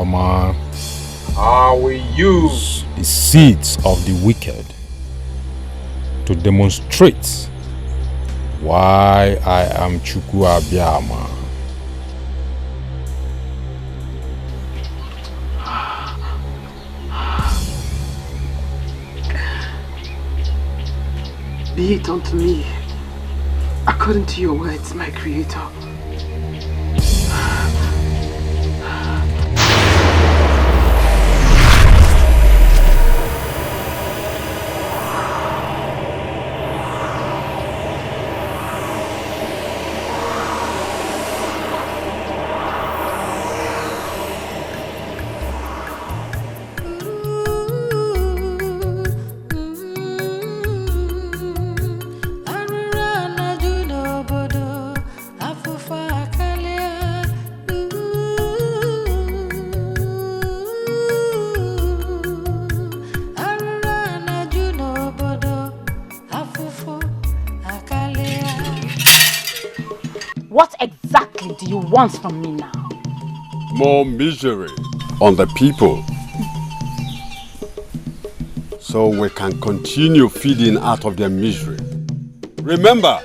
Obiama, I will use the seeds of the wicked to demonstrate why I am Chukwu Abiama. Be it unto me, according to your words, my Creator. What exactly do you want from me now? More misery on the people, so we can continue feeding out of their misery. Remember,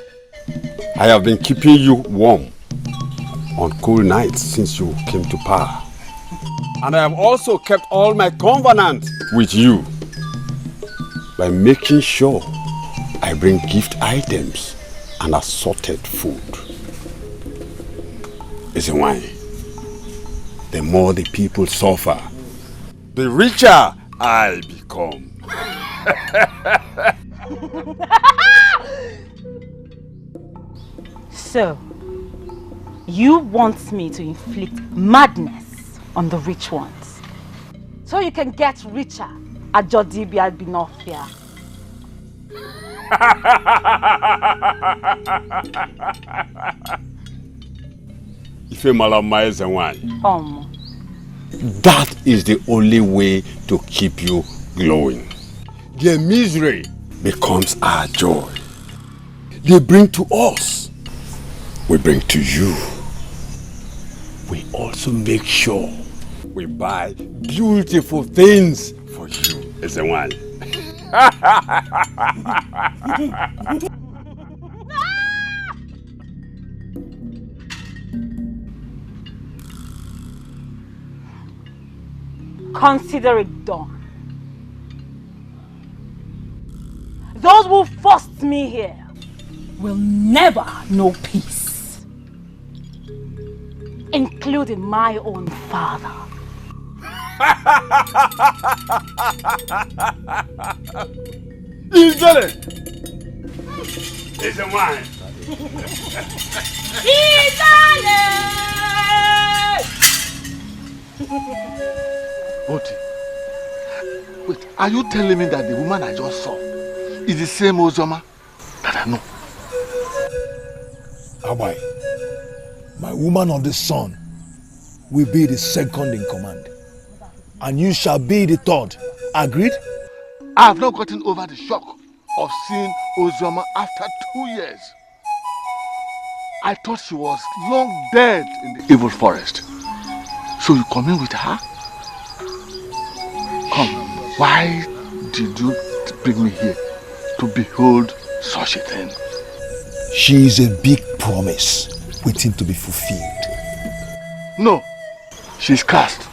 I have been keeping you warm on cool nights since you came to power. And I have also kept all my covenant with you by making sure I bring gift items and assorted food. It's a wine. The more the people suffer, the richer I become. So, you want me to inflict madness on the rich ones, so you can get richer at Jodibia Binofia. That is the only way to keep you glowing. Their misery becomes our joy. They bring to us, we bring to you. We also make sure we buy beautiful things for you as a one. Consider it done. Those who forced me here will never know peace, including my own father. Easily! It's a wine. Oti, wait, are you telling me that the woman I just saw is the same Ozoma that I know? Abai, my woman of the sun will be the second in command, and you shall be the third. Agreed? I have not gotten over the shock of seeing Ozoma after 2 years. I thought she was long dead in the evil forest. So you come in with her? Come, why did you bring me here to behold such a thing? She is a big promise waiting to be fulfilled. No, she's cast.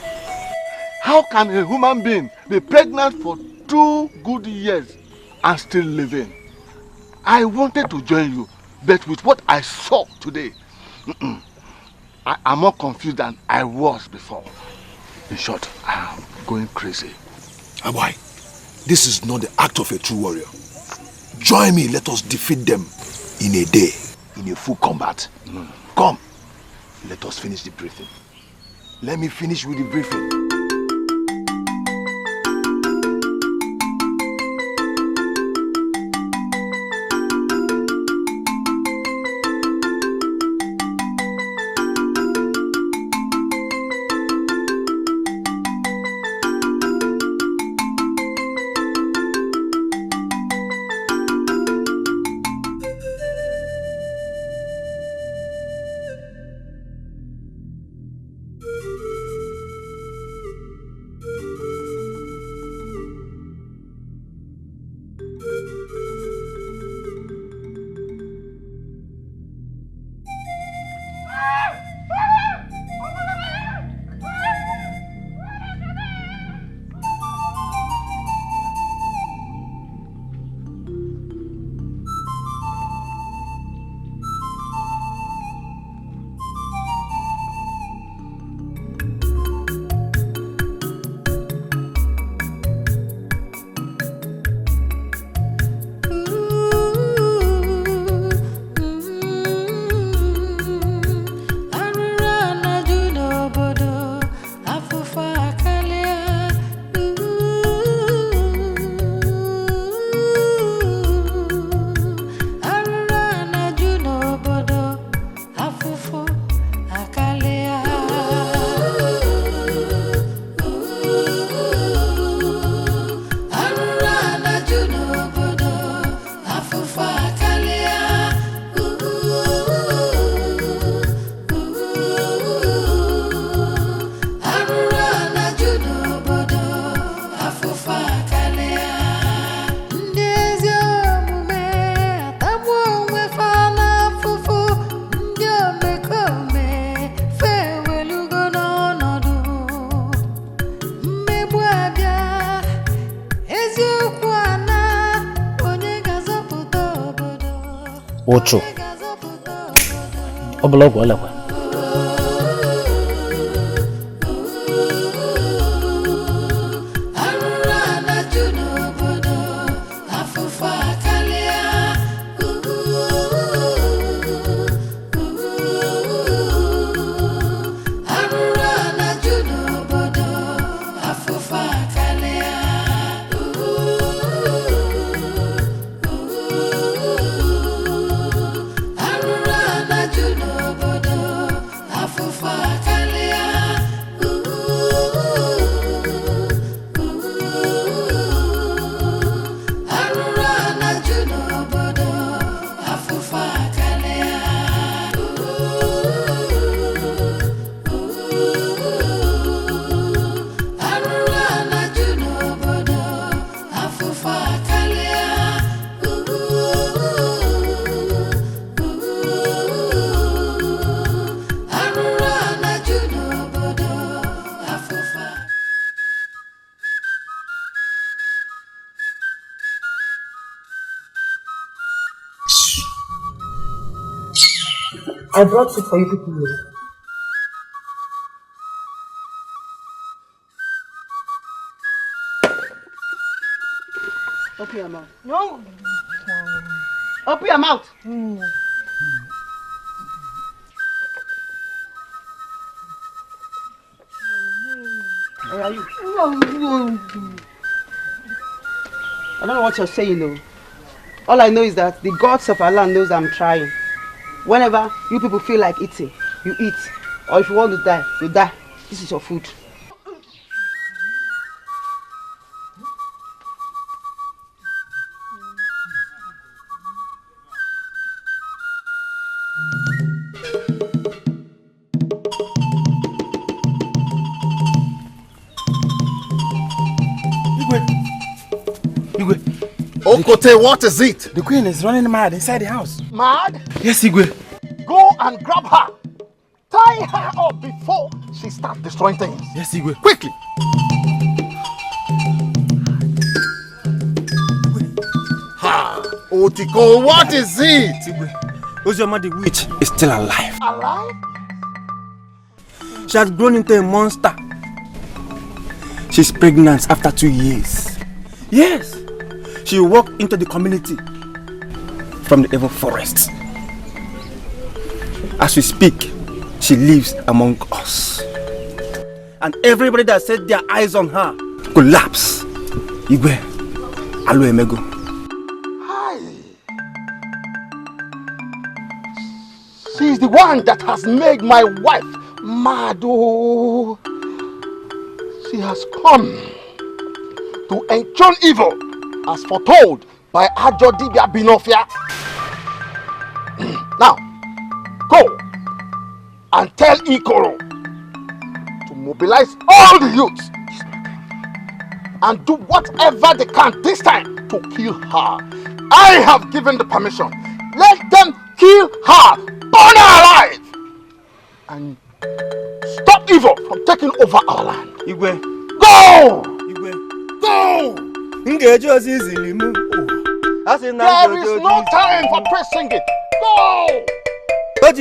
How can a human being be pregnant for 2 good years and still living? I wanted to join you, but with what I saw today, I am more confused than I was before. In short, I am going crazy. Abai, this is not the act of a true warrior. Join me, let us defeat them in a day, in a full combat. Come, let us finish the briefing. Let me finish with the briefing. Ocho. Obologo alakwa. I brought it for you people. Open your mouth. No. Open your mouth. Where are you? I don't know what you're saying though. All I know is that the gods of our land knows I'm trying. Whenever you people feel like eating, you eat. Or if you want to die, you die. This is your food. Okote, what is it? The queen is running mad inside the house. Mad? Yes, Igwe. Go and grab her. Tie her up before she starts destroying things. Yes, Igwe. Quickly. Ha! Otiko, what is it? Igwe, Ozioma the witch is still alive. Alive? She has grown into a monster. She's pregnant after 2 years. Yes. She walked into the community from the evil forest. As we speak, she lives among us. And everybody that set their eyes on her collapse. Igwe, Alo Emego. Hi. She's the one that has made my wife mad. Oh. She has come to enchant evil as foretold by Ajodibia Binofia. Now, go and tell Ikoro to mobilize all the youths and do whatever they can this time to kill her. I have given the permission. Let them kill her, burn her alive, and stop evil from taking over our land. Igwe. Go! Igwe. Go! There is no time for pressing it. Go! My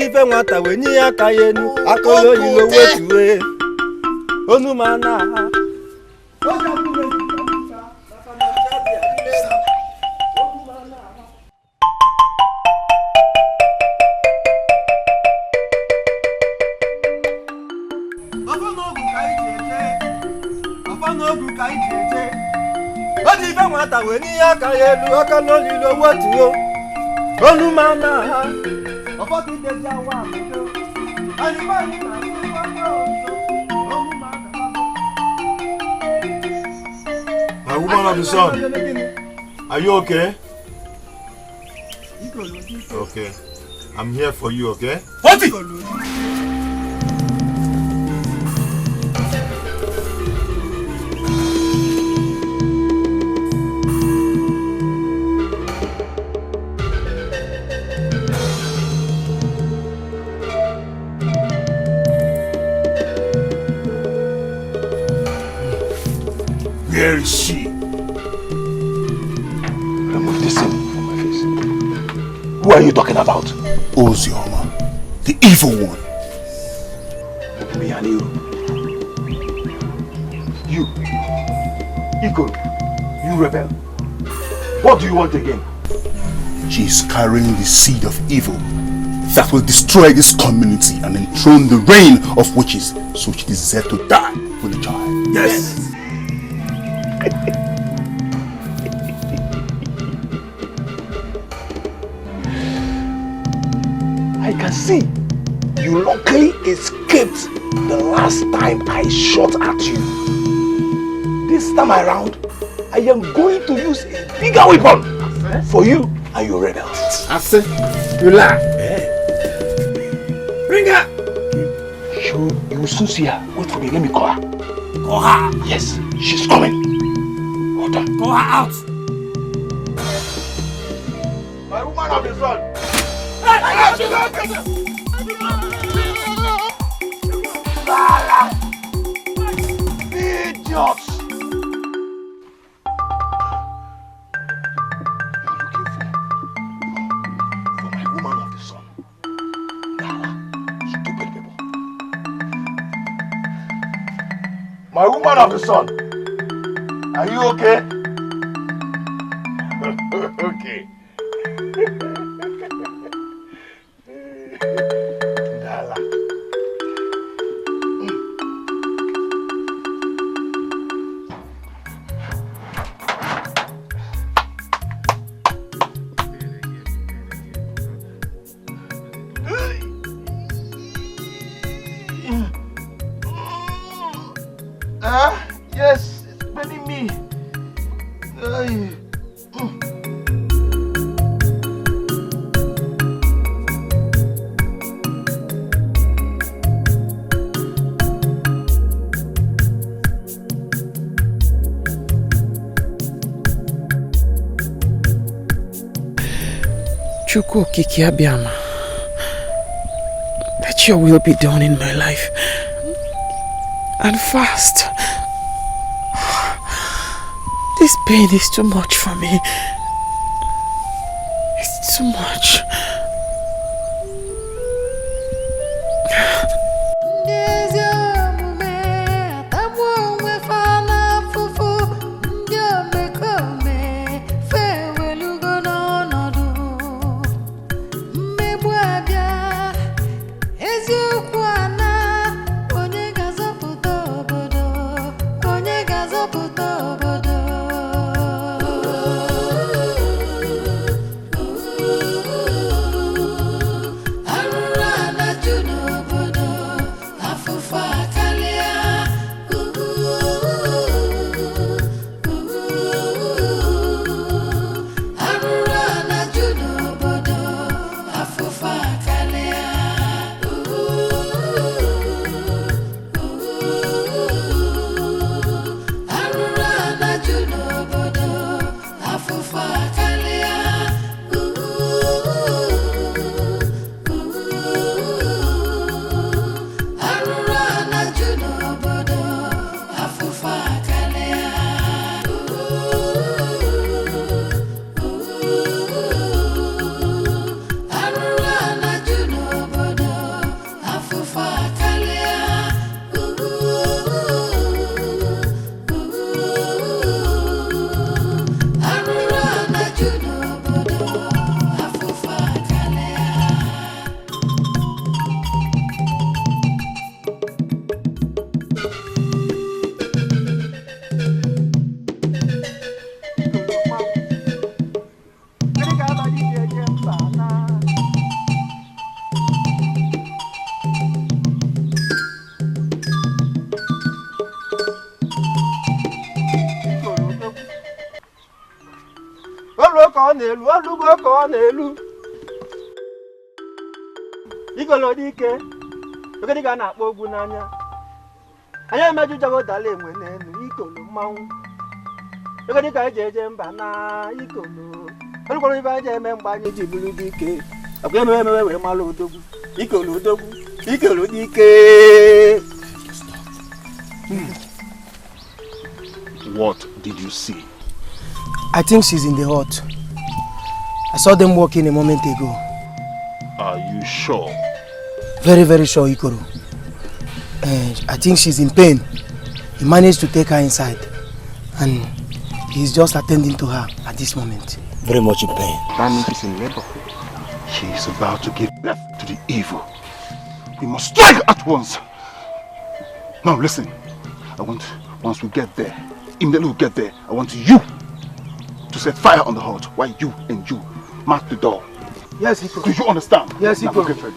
woman of the sun, are you okay? Okay, I'm here for you, okay? What? Where is she? Remove this thing from my face. Who are you talking about? Ozioma, the evil one. Me and you. You. Iko, you rebel. What do you want again? She is carrying the seed of evil that will destroy this community and enthrone the reign of witches, so she deserves to die with the child. Yes. I can see you luckily escaped the last time I shot at you. This time around, I am going to use a bigger weapon for you and your rebels. I said, you laugh. Bring her! You will soon see her. Wait for me, let me call her. Call her? Yes, she's coming. Hold on. Call her out. My woman of the sun. Idiots! My woman of the sun, are you okay? Okay. Dala. Yes, it's burning me. Chukwu Okike Abiyama, let your will be done in my life, and fast. This pain is too much for me. It's too much. Igolo dike, ogede ga na-akpọ ogwu n'anya. Anya emejujago dala enwe n'elu, ikolo mmanwụ. Ogede ka eje mba na ikolo. Olukworo ibe aje eme mgbe anyị ji buru dike. Akwa emewe wee malụ odogwu. Ikolo odogwu, ikolo dike. What did you see? I think she's in the hut. I saw them walking a moment ago. Are you sure? Very, very sure, Ikoro. I think she's in pain. He managed to take her inside. And he's just attending to her at this moment. Very much in pain. That means she's in labor. She is about to give birth to the evil. We must strike at once. Now listen. Once we get there, immediately we get there, I want you to set fire on the hut while you mark the door. Yes, Ikoro. Do you understand? Yes, Ikoro. Get ready.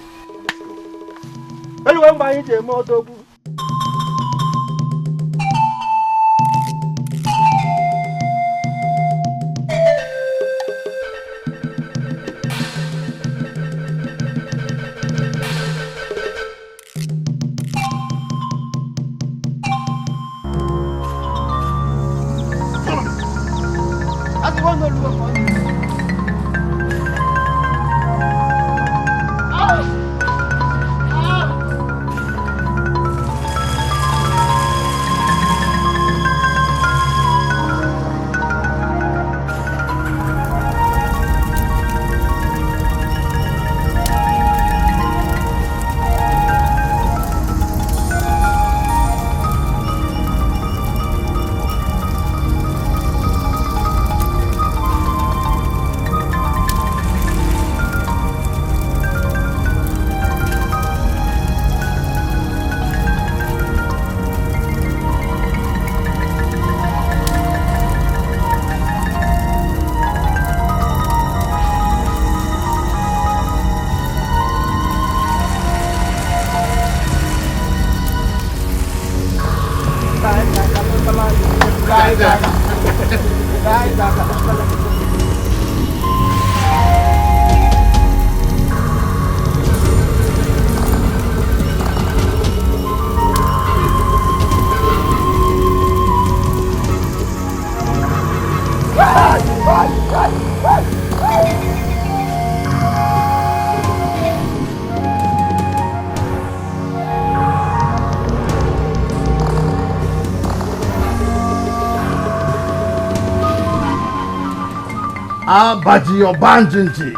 Abaji Obanjinji.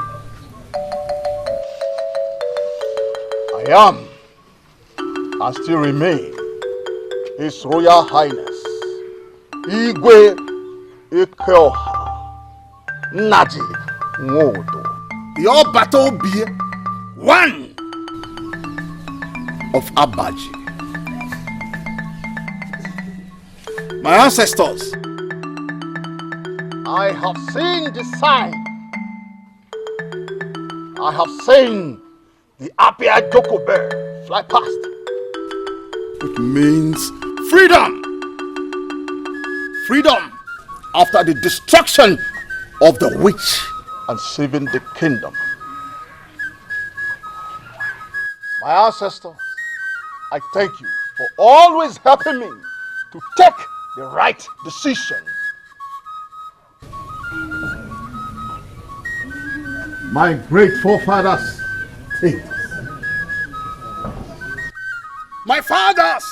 I am and still remain His Royal Highness Igwe Ikeoha Nnaji Nwodo, the all battle beer one of Abaji. My ancestors, I have seen the sign. I have seen the Apia Joko bird fly past. It means freedom. Freedom after the destruction of the witch and saving the kingdom. My ancestors, I thank you for always helping me to take the right decision. My great forefathers, take this. My fathers,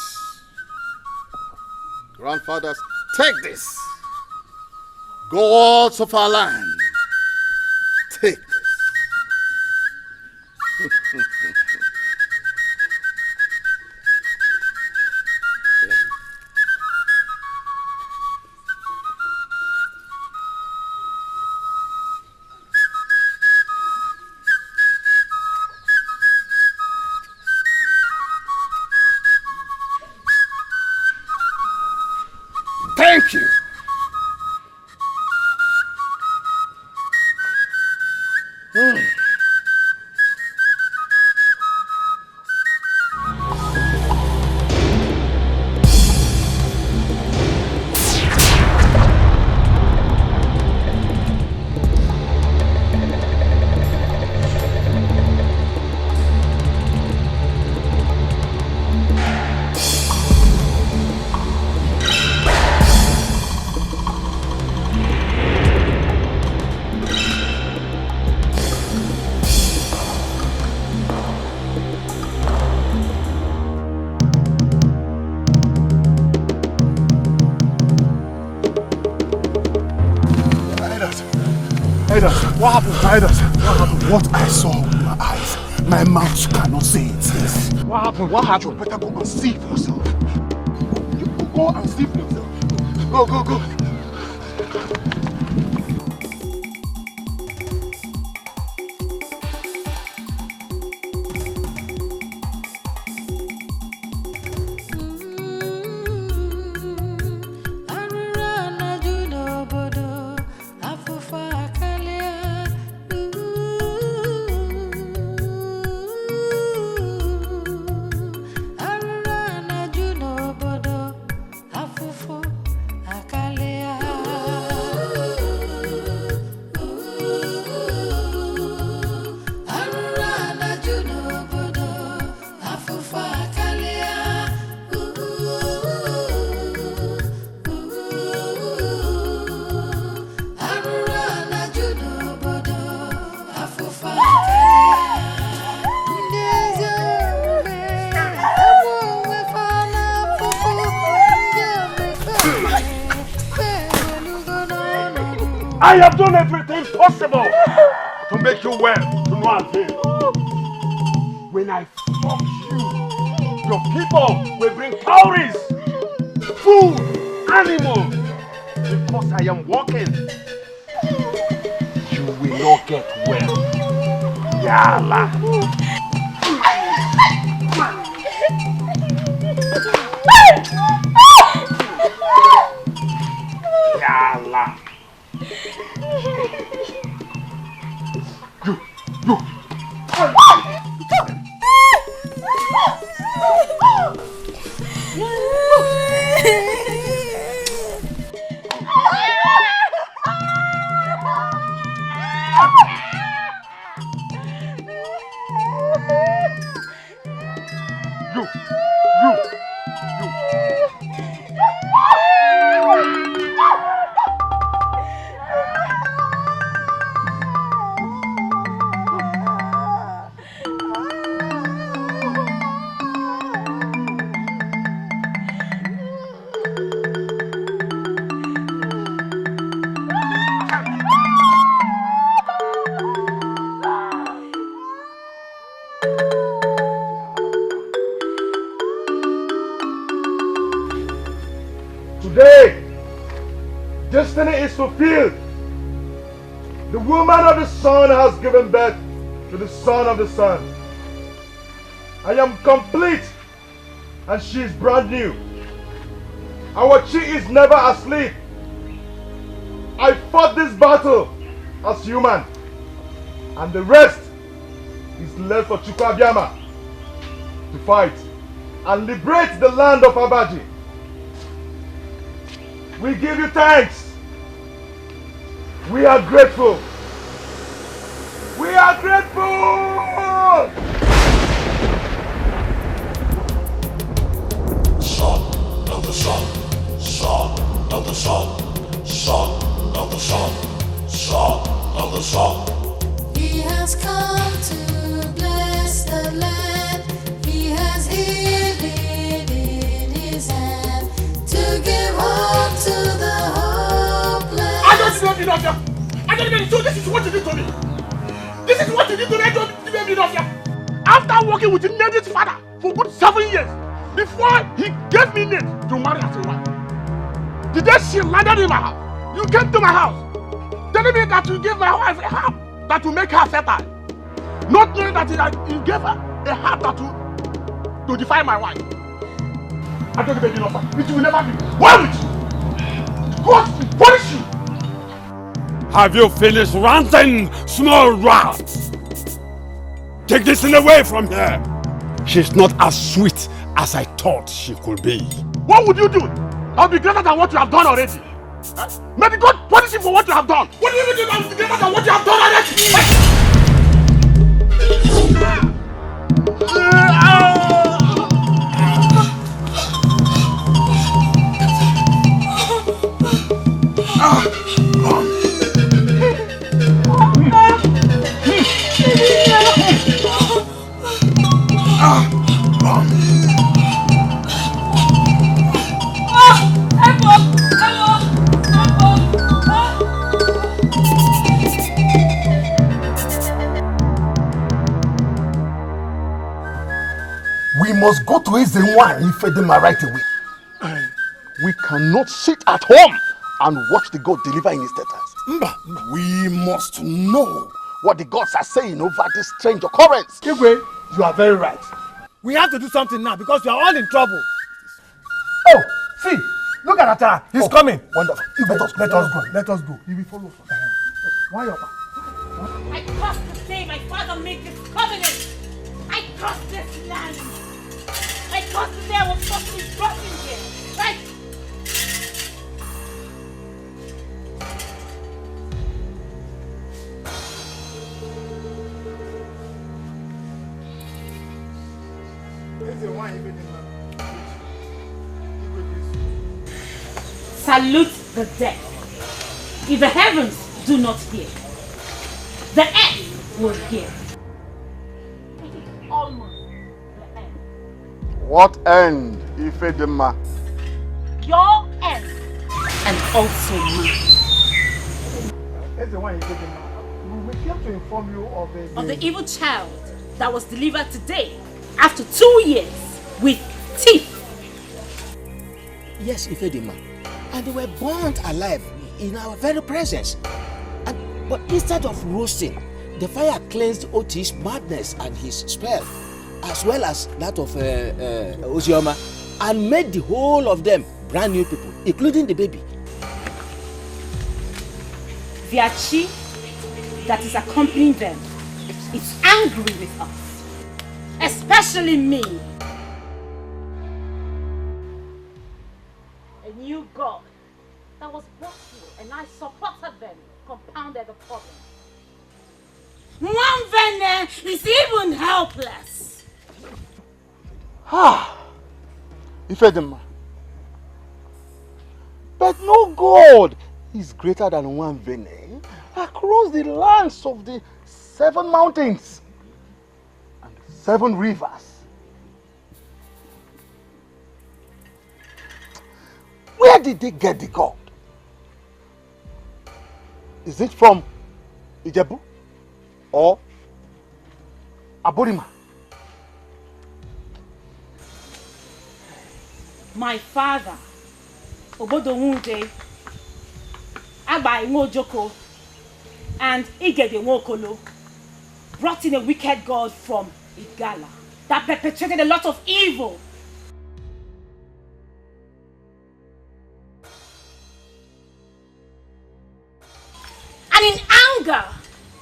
grandfathers, take this. Gods of our land, take this. Thank you. Hide us. What happened? Hide us. What happened? What I saw with my eyes, my mouth cannot say it. Yes. What happened? What happened? You better go and see for yourself. You go and see for yourself. Go, go, go. I have done everything possible to make you well, to no avail. When I fuck you, your people will bring cowries, food, animals. Because I am working, you will not get well. Yalla. Yalla. You. Today, destiny is fulfilled. The woman of the sun has given birth to the son of the sun. I am complete and she is brand new. Our chi is never asleep. I fought this battle as human, and the rest is left for Chukwuabiama to fight and liberate the land of Abaji. We give you thanks. We are grateful. We are grateful! Son of the sun, son of the sun, son of the sun, son of the sun. He has come to bless the land. He has healed in his hand to give hope to the hopeless. I don't know enough. I don't even know this is what you did to me. This is what you did to me. I don't even enough. After working with Nnebe's father for good 7 years, before he gave me Nnebe to marry as a wife, the day she landed in my house, you came to my house, telling me that you gave my wife a herb that will make her fertile, not knowing that you gave her a herb that will to defy my wife. I don't even know. It will never be. Why would you? God will punish you. Have you finished ranting, small rat? Take this thing away from here. She's not as sweet as I thought she could be. What would you do? I'll be greater than what you have done already. Maybe God punish you for what you have done. What do you mean I'll be greater than what you have done already? We must go to Ezenwa and Ifedema right away. We cannot sit at home and watch the God deliver in his status. We must know what the gods are saying over this strange occurrence. Igwe, you are very right. We have to do something now because we are all in trouble. Oh, see, look at Atara. He's coming. Wonderful. Let us go. Let us go. He will follow us. Why, Opa? I curse the day my father made this covenant. I curse this land. I curse the day I was supposed to be brought in here. Right? Salute the dead. If the heavens do not hear, the earth will hear. It is almost the end. What end, Ifedema? Your end and also mine. We came to inform you of the evil child that was delivered today after 2 years with teeth. Yes, Ifedema. And they were burnt alive in our very presence. But instead of roasting, the fire cleansed Otis' madness and his spell, as well as that of Ozioma, and made the whole of them brand new people, including the baby. The Achi that is accompanying them is angry with us, especially me. A new god that was brought here and I supported them compounded the problem. Mwamvene is even helpless. Ifedema. But no God is greater than Mwamvene across the lands of the 7 mountains and 7 rivers. Where did they get the God? Is it from Ijebu or Aborima? My father, Obodo Nwude, Agba Nwojoko, and Igede Nwokolo brought in a wicked god from Igala that perpetrated a lot of evil. And in anger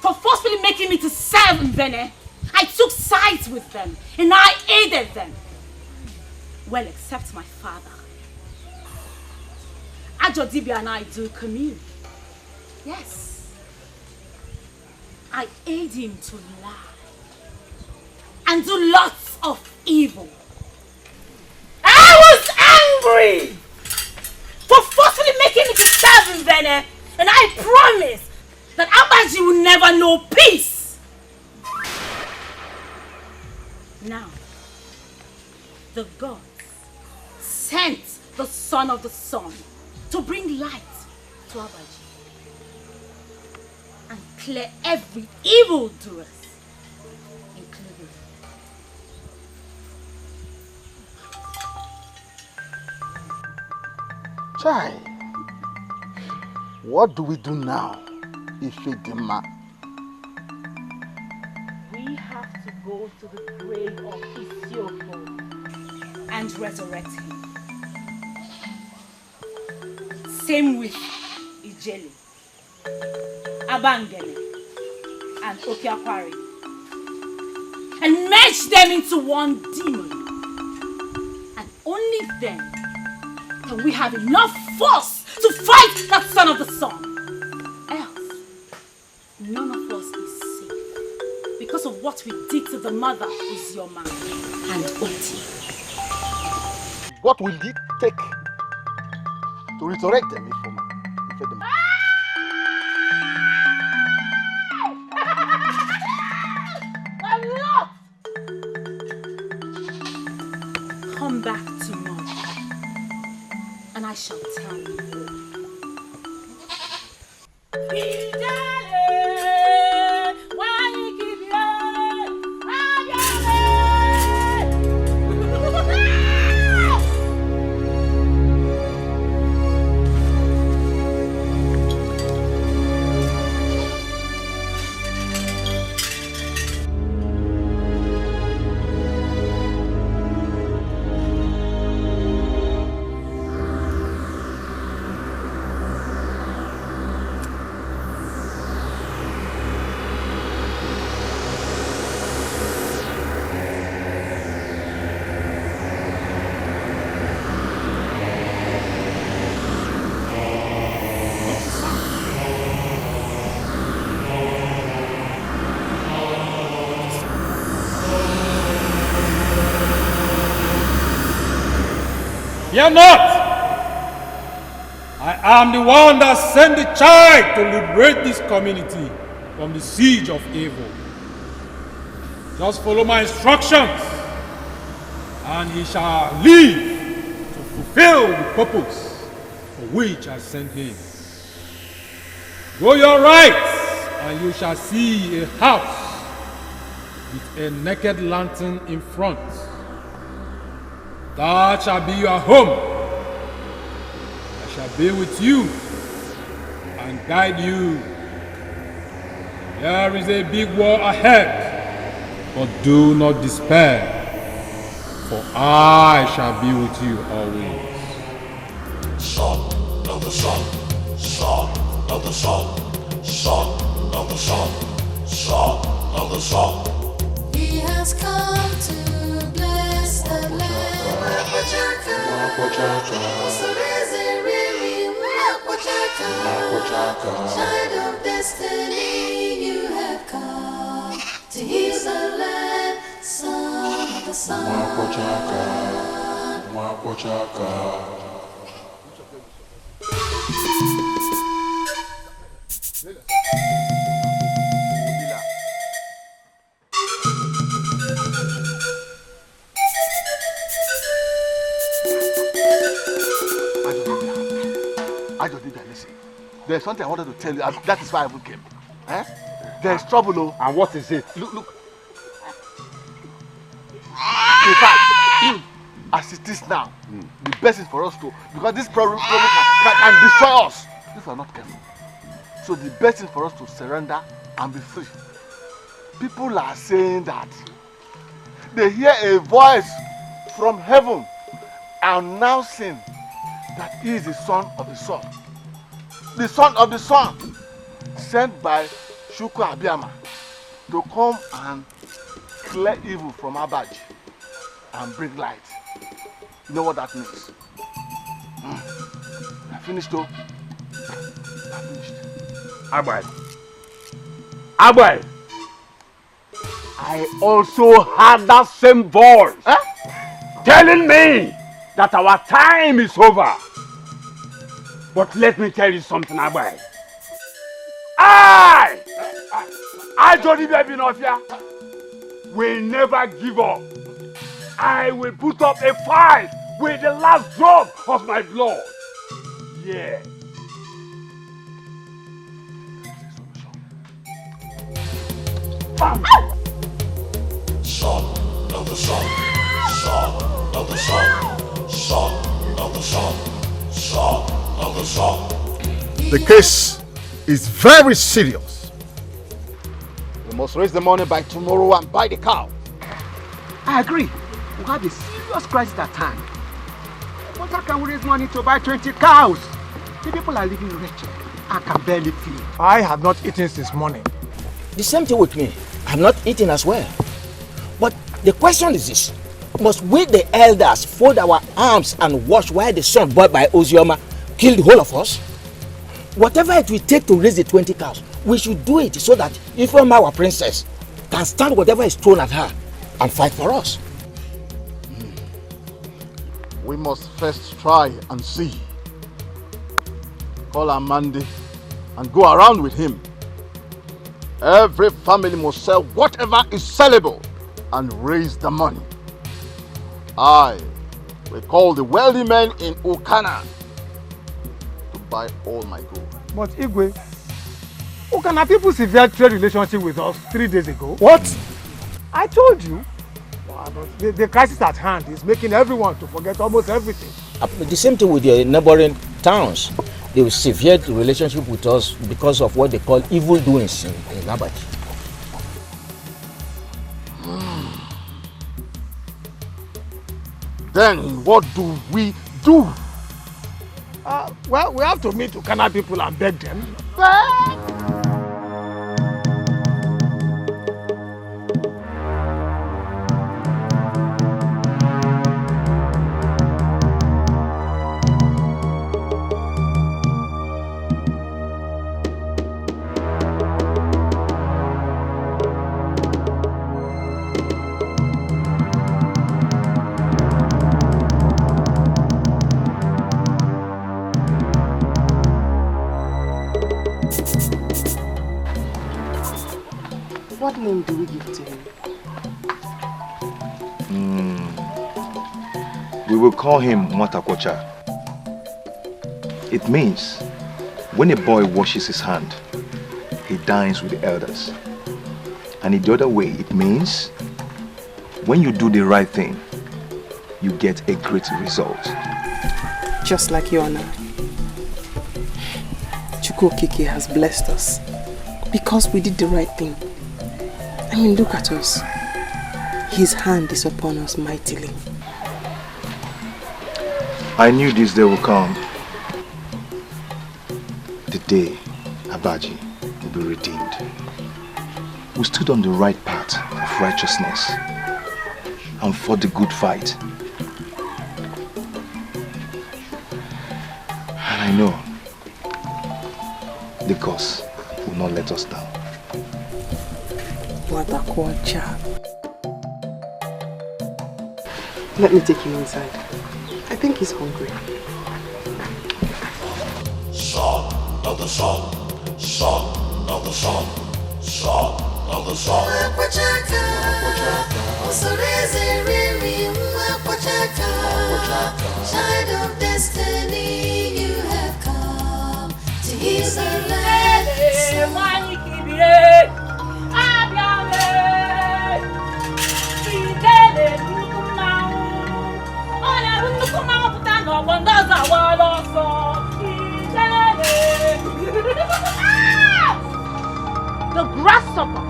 for forcefully making me to serve Mvene, I took sides with them and I aided them. Well, except my father. Ajodibia and I do commune. Yes. I aid him to lie and do lots of evil. I was angry for forcefully making me to serve Mvene, and I promise that Abaji will never know peace. Now, the gods sent the son of the sun to bring light to Abaji and clear every evildoer, including. Chai, what do we do now, Ifedema? We have to go to the grave of Isioko and resurrect him. Same with Ijeli, Abangele, and Okiakwari, and merge them into one demon. And only then can we have enough force to fight that son of the sun. Else, none of us is safe because of what we did to the mother Uzioma and Oti. What will it take to resurrect them, Ifedema? A lot! Come back tomorrow, and I shall tell you all. Fear not! I am the one that sent the child to liberate this community from the siege of evil. Just follow my instructions, and he shall live to fulfill the purpose for which I sent him. Go your right, and you shall see a house with a naked lantern in front. That shall be your home. I shall be with you and guide you. There is a big war ahead, but do not despair, for I shall be with you always. Son of the sun, son of the sun, son of the sun, son of the sun. He has come to bless the land. Child of destiny, you have come to heal the land. Son of the sun. Ajodibia, listen. There's something I wanted to tell you, and that is why I even came. Eh? There's trouble, oh. And what is it? Look. In fact, as it is now, the best is for us to, because this problem can destroy us if we are not careful. So the best is for us to surrender and be free. People are saying that they hear a voice from heaven announcing that he is the son of the sun. The son of the sun, sent by Shuku Abiyama to come and clear evil from Abaji and bring light. You know what that means? I finished though. I finished. Abai. I also had that same voice telling me that our time is over. But let me tell you something, Abai. I Johnny Baby Nofia, will never give up. I will put up a fight with the last drop of my blood. Yeah. Son of the sun, son of the sun, son of the sun, son of the sun. The case is very serious. We must raise the money by tomorrow and buy the cow. I agree. We have a serious crisis at hand. But how can we raise money to buy 20 cows? The people are living wretched. I can barely feed. I have not eaten since morning. The same thing with me. I have not eaten as well. But the question is this. Must we the elders fold our arms and watch while the son bought by Ozioma kill the whole of us? Whatever it will take to raise the 20 cows, we should do it so that Ifeoma, our princess, can stand whatever is thrown at her and fight for us. We must first try and see. Call Amandi and go around with him. Every family must sell whatever is sellable and raise the money. I will call the wealthy men in Ukana to buy all my gold. But Igwe, Ukana people severed trade relationship with us 3 days ago. What? I told you. The crisis at hand is making everyone to forget almost everything. The same thing with the neighboring towns. They will sever the relationship with us because of what they call evil doings in Abaji. Then what do we do? Well, we have to meet Ukana people and beg them. name do we give to him? We will call him Mwatakwacha. It means when a boy washes his hand, he dines with the elders. And in the other way, it means when you do the right thing, you get a great result. Just like you and I. Chukwokike has blessed us because we did the right thing. I mean, look at us. His hand is upon us mightily. I knew this day would come. The day Abaji will be redeemed. We stood on the right path of righteousness and fought the good fight. And I know the gods will not let us down. Let me take him inside. I think he's hungry. Son of the sun, son of the sun, son of the sun. Child of destiny, you have come to heal the land. The grasshopper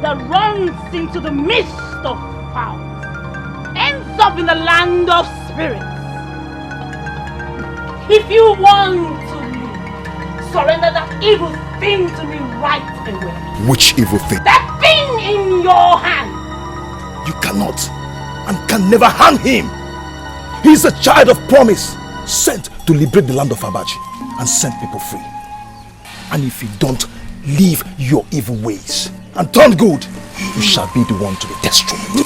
that runs into the midst of fowls ends up in the land of spirits. If you want to surrender that evil thing to me right away. Which evil thing? That thing in your hand. You cannot and can never harm him. He is a child of promise, sent to liberate the land of Abaji and set people free. And if you don't leave your evil ways and turn good, you shall be the one to be destroyed.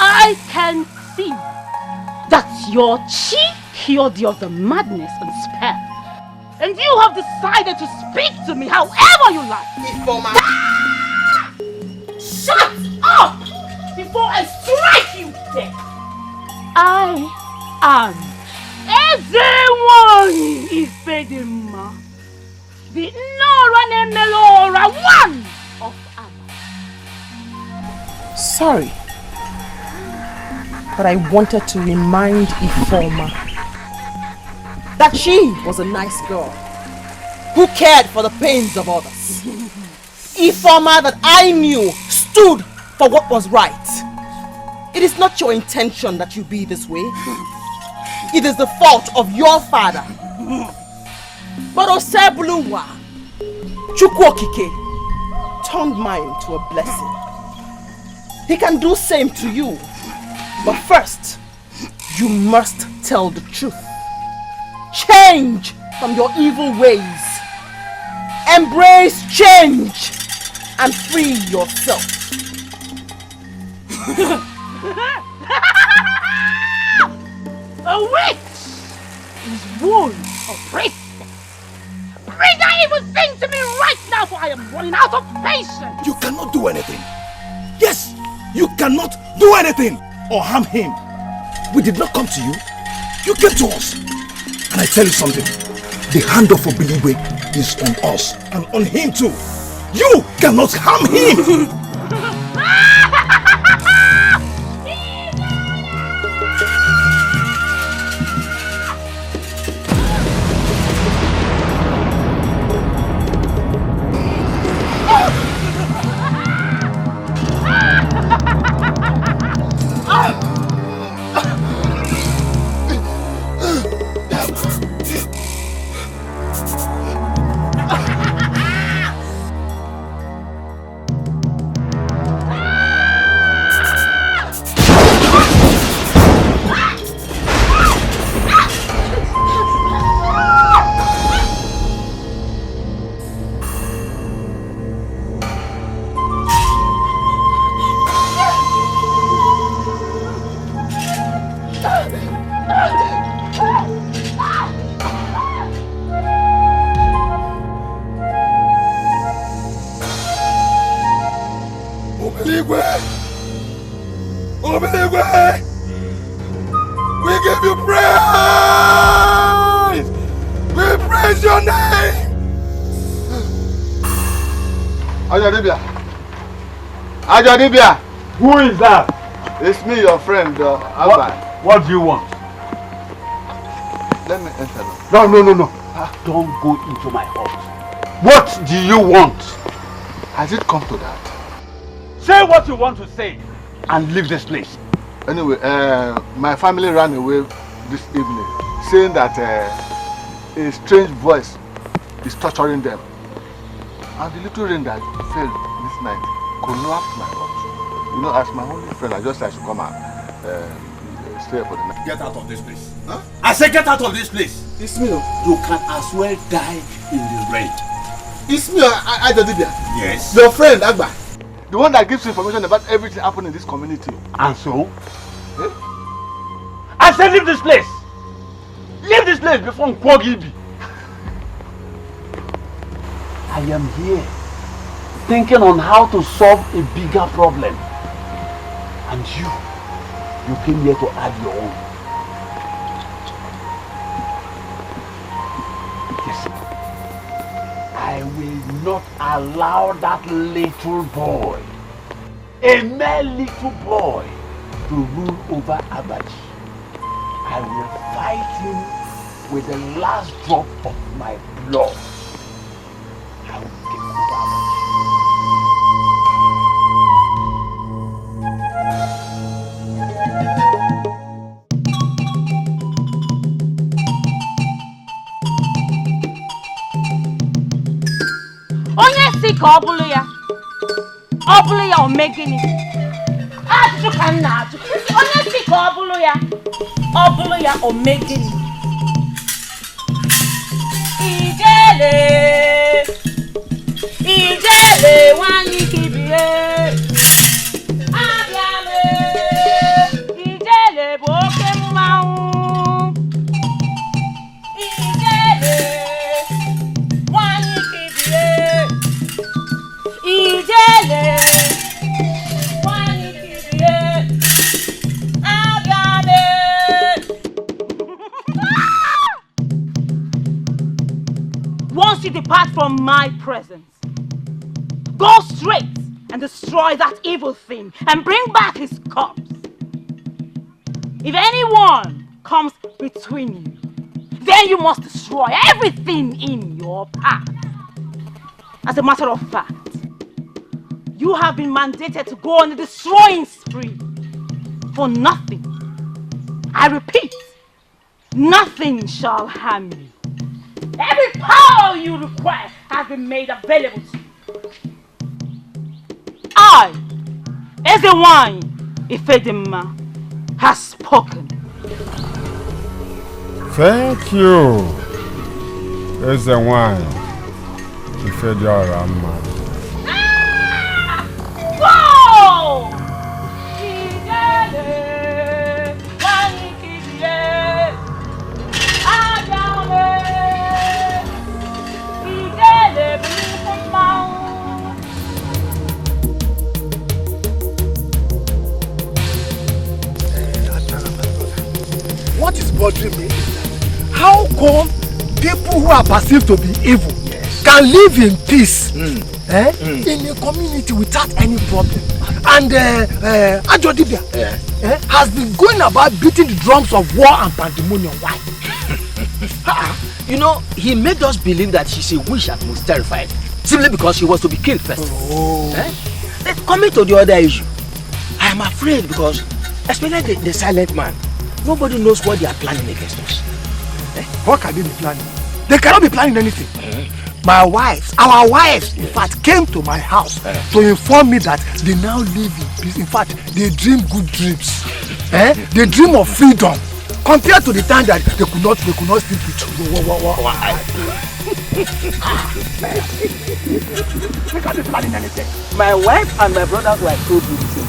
I can see that your chief cured you of the madness and spell. And you have decided to speak to me however you like. Shut up before I strike you dead. I am Ezewani Ifedima, the Nora Nemelora one of Abba. Sorry, but I wanted to remind Ifoma that she was a nice girl who cared for the pains of others. Ifoma that I knew stood for what was right. It is not your intention that you be this way. It is the fault of your father. But Osebuluwa, Chukwokike, turned mine to a blessing. He can do same to you. But first, you must tell the truth. Change from your evil ways. Embrace change and free yourself. A witch is wound of priestess. Bring that evil thing to me right now, for I am running out of patience. You cannot do anything. Yes, you cannot do anything or harm him. We did not come to you. You came to us. And I tell you something. The hand of Obiligwe is on us and on him too. You cannot harm him. Obiligwe! We give you praise! We praise your name! Ajadibia! Who is that? It's me, your friend, Abba. What do you want? Let me enter. No. Don't go into my house. What do you want? Has it come to that? Say what you want to say and leave this place. Anyway, my family ran away this evening, saying that a strange voice is torturing them. And the little rain that fell this night collapsed my house. You know, as my only friend, I just said I should come and stay for the night. Get out of this place. Huh? I said get out of this place. It's me. You can as well die in the rain. It's me, Ajadibia. Yes. Your friend, Agba. The one that gives information about everything happening in this community. And so? Eh? I said leave this place. Leave this place before Nkwogibi. I am here thinking on how to solve a bigger problem. And you came here to add your own. Listen, I will not allow that little boy, a mere little boy, to rule over Abaji. I will fight him with the last drop of my blood. I will take over Abaji. Onye si ka ọ bụrụ ya o mee gịnị? Ajụjụ ka m na-ajụ. Onye si ka ọ bụrụ ya o mee gịnị? Ijele nwanyị kibie. Abịale, ijele bụ oke mmanwụ. Ijele nwanyị kibie. Ijele nwanyị kibie. Abịale. Once you depart from my presence, go straight and destroy that evil thing and bring back his corpse. If anyone comes between you, then you must destroy everything in your path. As a matter of fact, you have been mandated to go on a destroying spree for nothing. I repeat, nothing shall harm you. Every power you require has been made available to you. I, as the wine, Ifedima, has spoken. Thank you. As the wine, Ifedima. Whoa! What is bothering me is that how come people who are perceived to be evil can live in peace in a community without any problem? And Ajodibia has been going about beating the drums of war and pandemonium. Why? You know, he made us believe that she's a witch and was terrified simply because she was to be killed first. Coming to the other issue, I am afraid because, especially the silent man, nobody knows what they are planning against us. What can they be planning? They cannot be planning anything. My wives, our wives, in fact, came to my house to inform me that they now live in peace. In fact, they dream good dreams. They dream of freedom compared to the time that they could not sleep with you. They can't be planning anything. My wife and my brothers were told me the same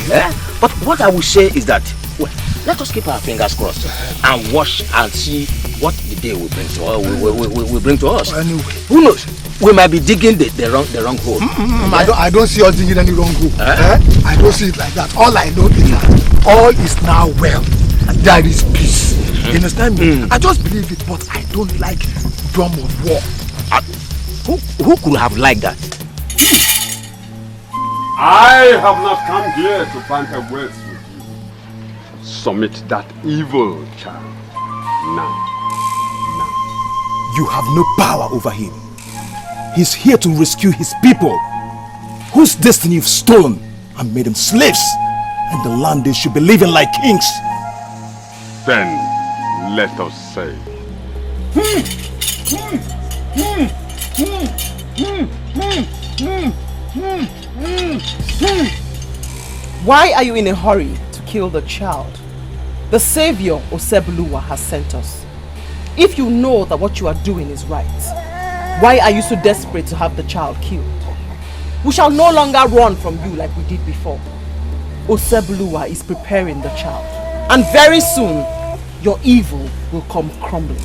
thing. But what I will say is that, well, let us keep our fingers crossed and watch and see what the day will bring to us. Will bring to us. Anyway. Who knows? we might be digging the wrong hole. I don't see us digging any wrong hole. I don't see it like that. All I know is that all is now well. There is peace. You understand me? I just believe it, but I don't like drum of war. Who could have liked that? I have not come here to banter words with you. Submit that evil child. Now. You have no power over him. He's here to rescue his people, whose destiny you've stolen and made them slaves, and the land they should be living like kings. Then let us say. Why are you in a hurry to kill the child? The savior Osebuluwa has sent us. If you know that what you are doing is right, why are you so desperate to have the child killed? We shall no longer run from you like we did before. Osebuluwa is preparing the child, and very soon your evil will come crumbling.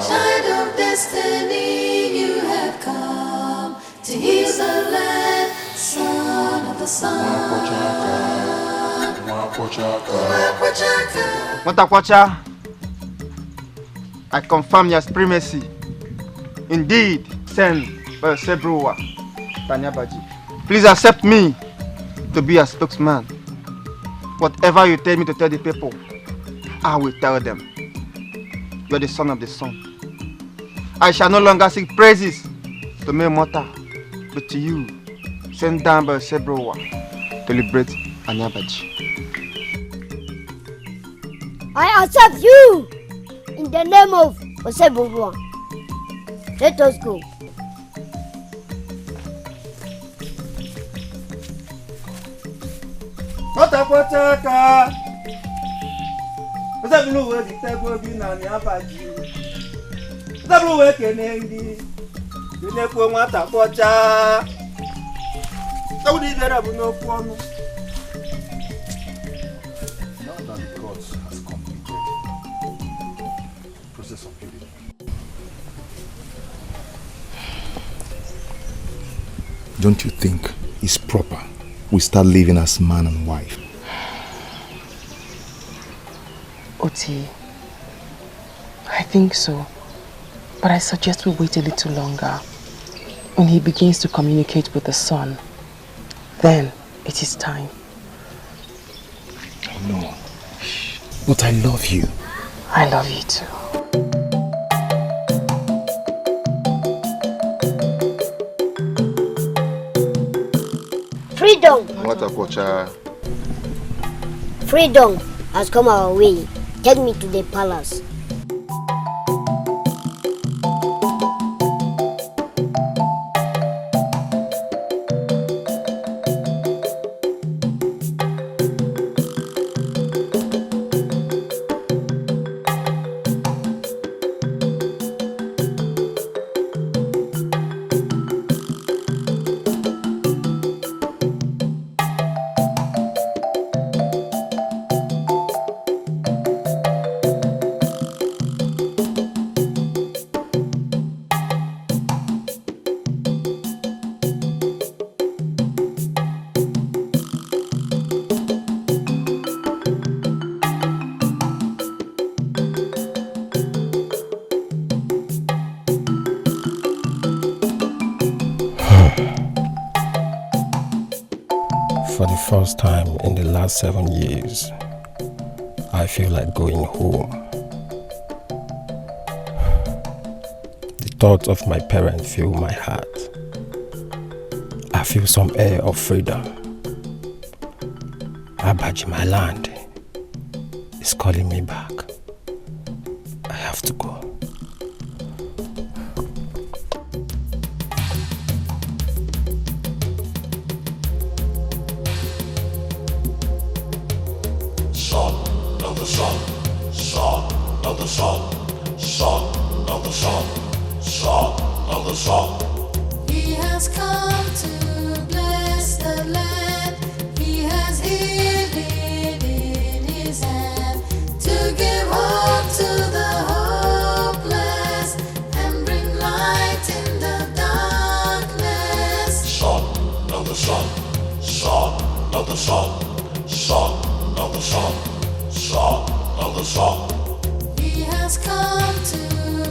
Child of destiny, you have come to heal the land, son of the sun. Mwatakwacha, I confirm your supremacy. Indeed, send Sebruwa Tanyabaji. Please accept me to be a spokesman. Whatever you tell me to tell the people, I will tell them. You are the son of the sun. I shall no longer seek praises to mere mortal, but to you, sent down by Sebrowa to liberate Anyabaji. I accept you in the name of Osebuluwa. Let us go. Mwatakwacha, Osebuluwa ditegwo bi na Anyabaji. Osebuluwa ekene ndi. Dunekwo Mwatakwacha. Saudi bera bu n'okwu ọnụ. Now that the gods has completed process of building. Don't you think it's proper we start living as man and wife? Oti, I think so. But I suggest we wait a little longer. When he begins to communicate with the sun, then it is time. Oh no. But I love you. I love you too. Freedom! Mwatakwacha. Freedom has come our way. Take me to the palace. For the first time in the last 7 years, I feel like going home. The thoughts of my parents fill my heart. I feel some air of freedom. Abaji, my land, is calling me back. I have to go. sun, son of the sun, son of the sun, son of the sun. He has come to bless the land. He has healed it in his hand to give hope to the hopeless and bring light in the darkness. Son of the sun, son of the sun, son of the sun, son of the sun. He has come to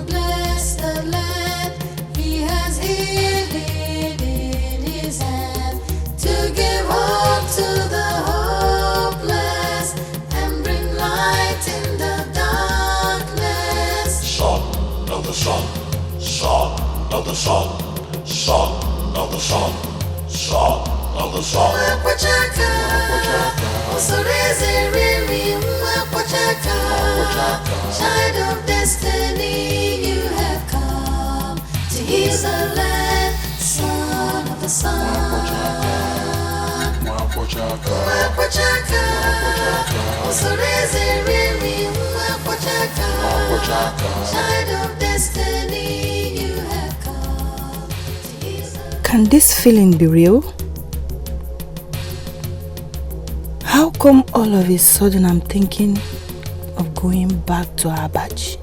bless the land. He has healed it in his hand to give hope to the hopeless and bring light in the darkness. Son of the sun, son of the sun, son of the sun, son of the sun. Mwapachaka, usureze riri, mwapachaka, child of destiny, you have come to heal the land, son of the sun. Mwapachaka, usureze riri, mwapachaka, child of destiny, you have come to heal the land. Can this feeling be real? How come all of a sudden I'm thinking of going back to Abaji?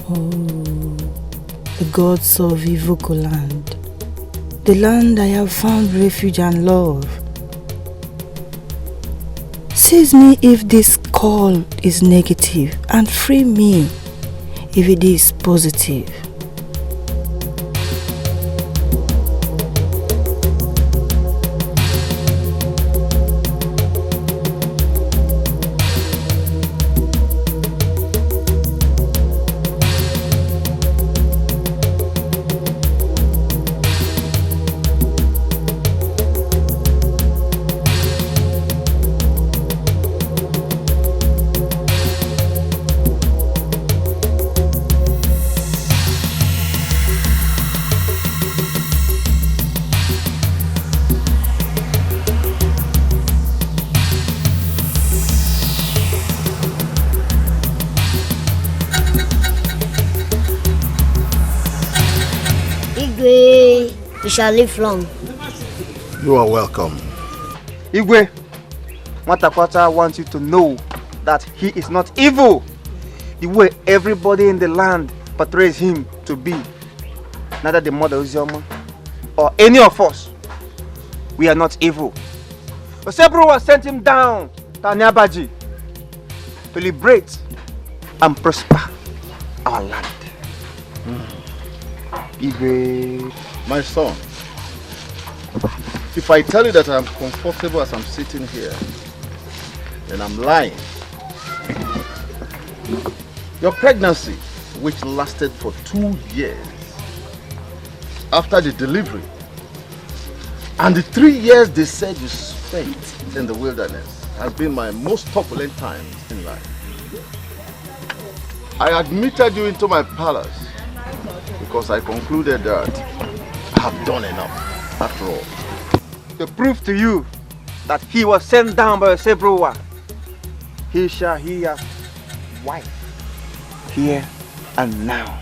Oh, the gods of Ivuko land, the land I have found refuge and love. Seize me if this call is negative and free me if it is positive. You shall live long. You are welcome. Igwe, Mwatakwata wants you to know that he is not evil. The way everybody in the land portrays him to be. Neither the mother Uzioma or any of us. We are not evil. Osebro sent him down to Anyabaji to liberate and prosper our land. Igwe, my son, if I tell you that I'm comfortable as I'm sitting here, then I'm lying. Your pregnancy, which lasted for 2 years, after the delivery, and the 3 years they said you spent in the wilderness, has been my most turbulent times in life. I admitted you into my palace because I concluded that I have done enough after all. To prove to you that he was sent down by Osebrowa, he shall hear wife here and now.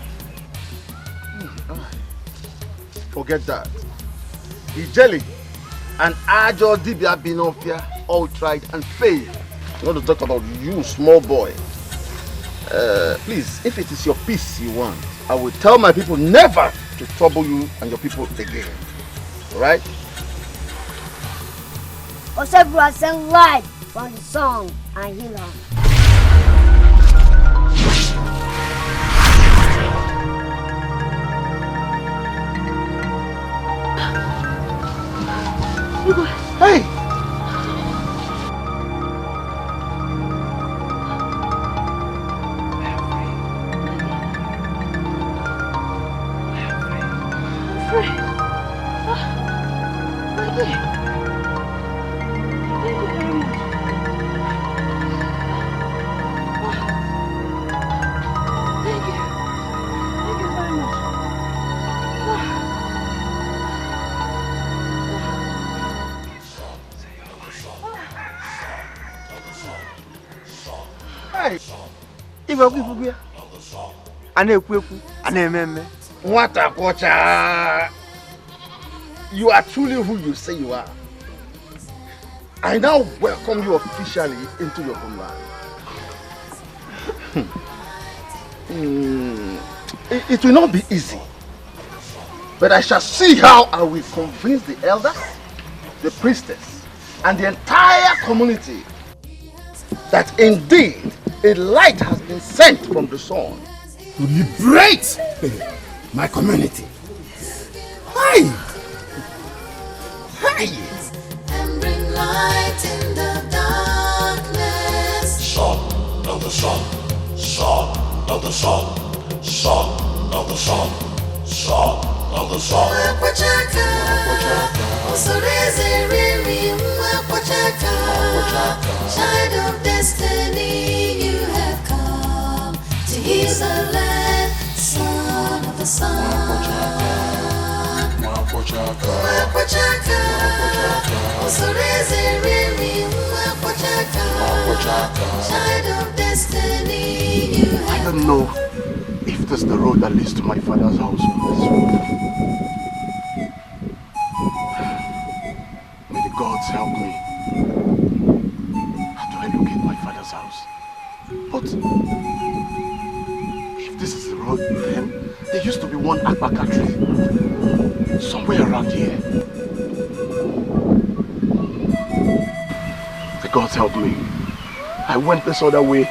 Forget that. Ijeli and Ajo Dibia Binofia all tried and failed. I want to talk about you, small boy. Please, if it is your peace you want, I will tell my people never to trouble you and your people again. Alright? Osebro sang live from the song and heal her. Hey! You are truly who you say you are. I now welcome you officially into your homeland. It will not be easy, but I shall see how I will convince the elders, the priestess, and the entire community that indeed a light has been sent from the sun to liberate my community. Hi! Hi! And bring light in the darkness. Son of the sun, son of the sun, son of the sun, son of the sun. Mwapachaka, Osoreze Riri, Mwapachaka, child of destiny, you have come to heal the land, son of the sun. Mwapachaka, Osoreze Riri, Mwapachaka, child of destiny, you have I don't know if this is the road that leads to my father's house. May the gods help me. How do I locate my father's house? But if this is the road, then there used to be one akbaka tree somewhere around here. The gods help me. I went this other way.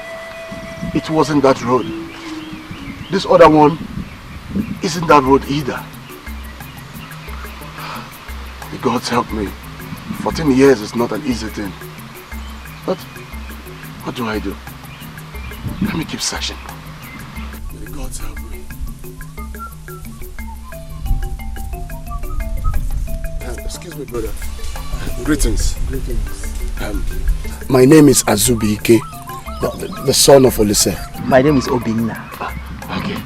It wasn't that road. This other one isn't that road either. The gods help me. 14 years is not an easy thing. But what do I do? Let me keep searching. May the gods help me. Excuse me, brother. Greetings. Greetings. My name is Azubi Ike, the son of Olise. My name is Obinna. Okay.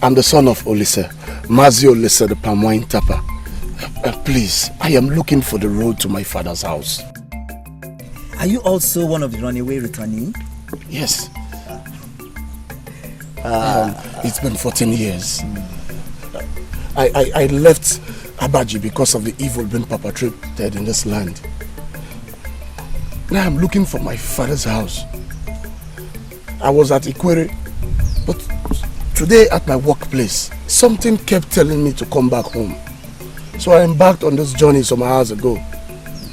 I'm the son of Olise, Mazi Olise, the palm wine tapper. Please, I am looking for the road to my father's house. Are you also one of the runaway returnee? Yes. It's been 14 years. I left Abaji because of the evil being perpetrated in this land. Now I'm looking for my father's house. I was at Ikwere, but today at my workplace, something kept telling me to come back home. So I embarked on this journey some hours ago.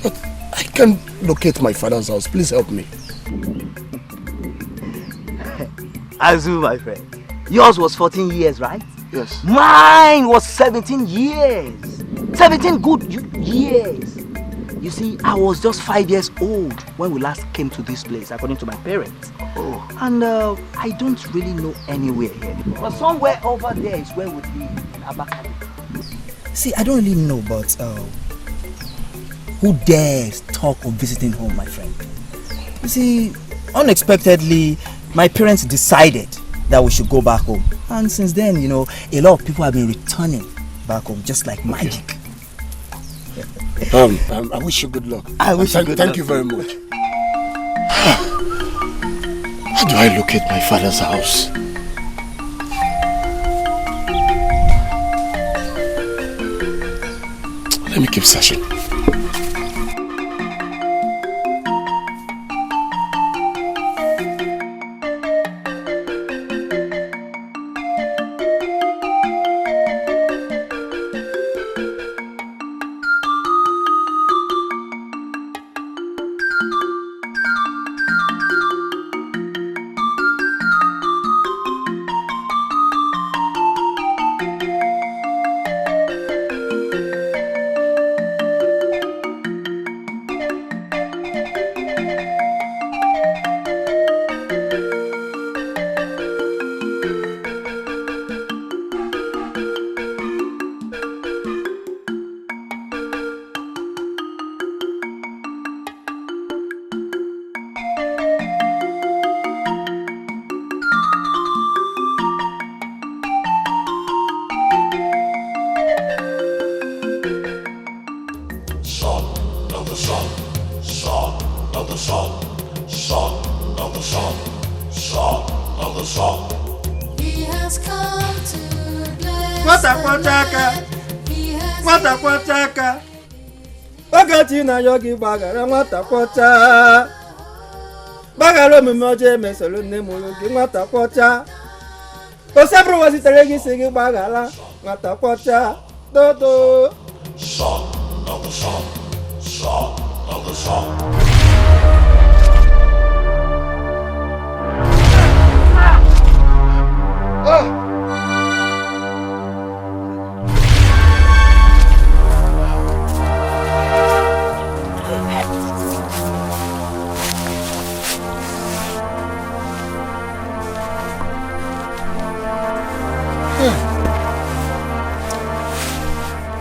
But I can't locate my father's house. Please help me. Azu, my friend. Yours was 14 years, right? Yes. Mine was 17 years. 17 good years. You see, I was just 5 years old when we last came to this place, according to my parents. Oh. And I don't really know anywhere here. But somewhere over there is where we'll be in Abakali. See, I don't really know, but who dares talk of visiting home, my friend? You see, unexpectedly, my parents decided that we should go back home. And since then, you know, a lot of people have been returning back home, just like magic. I wish you good luck. I wish you good luck. Thank you very much. How do I locate my father's house? Let me keep searching. of the sun. He has come to bless Nwata the kwọchaka, land. He has nwata kwọchaka. Ogechi na ayọ gị gbaghara nwata kwọcha. Gbaghara omume ọjọọ emesoro nne m gị nwata kwọcha. Osebụrụ zitere gị si gị gbaghara nwata kwọcha. Dodo. Son of the sun, son of the sun.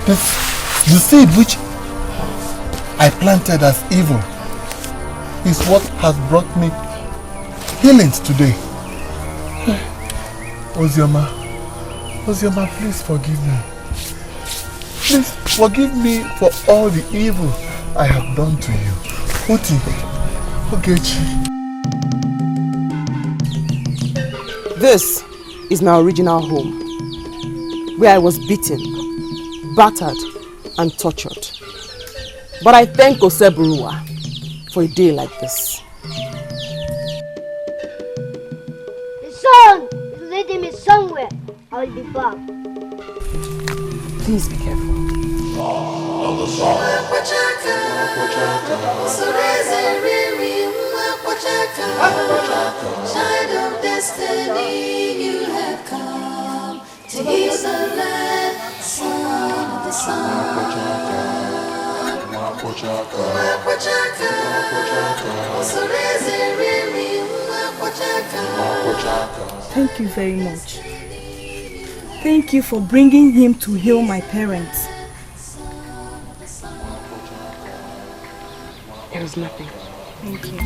The seed which I planted as evil is what has brought me healings today. Ozioma, please forgive me. Please forgive me for all the evil I have done to you. Oti, Ogechi. This is my original home, where I was beaten, battered, and tortured. But I thank Oseburuwa for a day like this. The sun is leading me somewhere. I'll be back. Please be careful. Of the sun. Child of destiny, you have come to heal the land, son of the sun. Thank you very much. Thank you for bringing him to heal my parents. It was nothing. Thank you.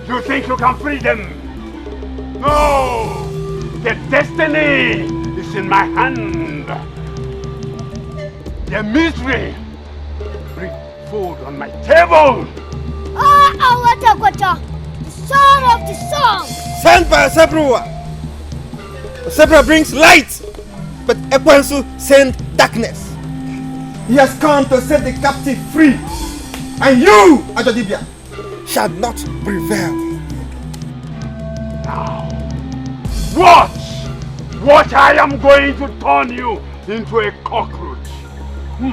You think you can free them? No! Their destiny is in my hand. Their misery bring food on my table. The son of the sun. Sent by Oseburuwa. Oseburuwa brings light, but Ekwensu sends darkness. He has come to set the captive free, and you, Ajodibia, shall not prevail. Now, watch! Watch, I am going to turn you into a cockroach. Hey!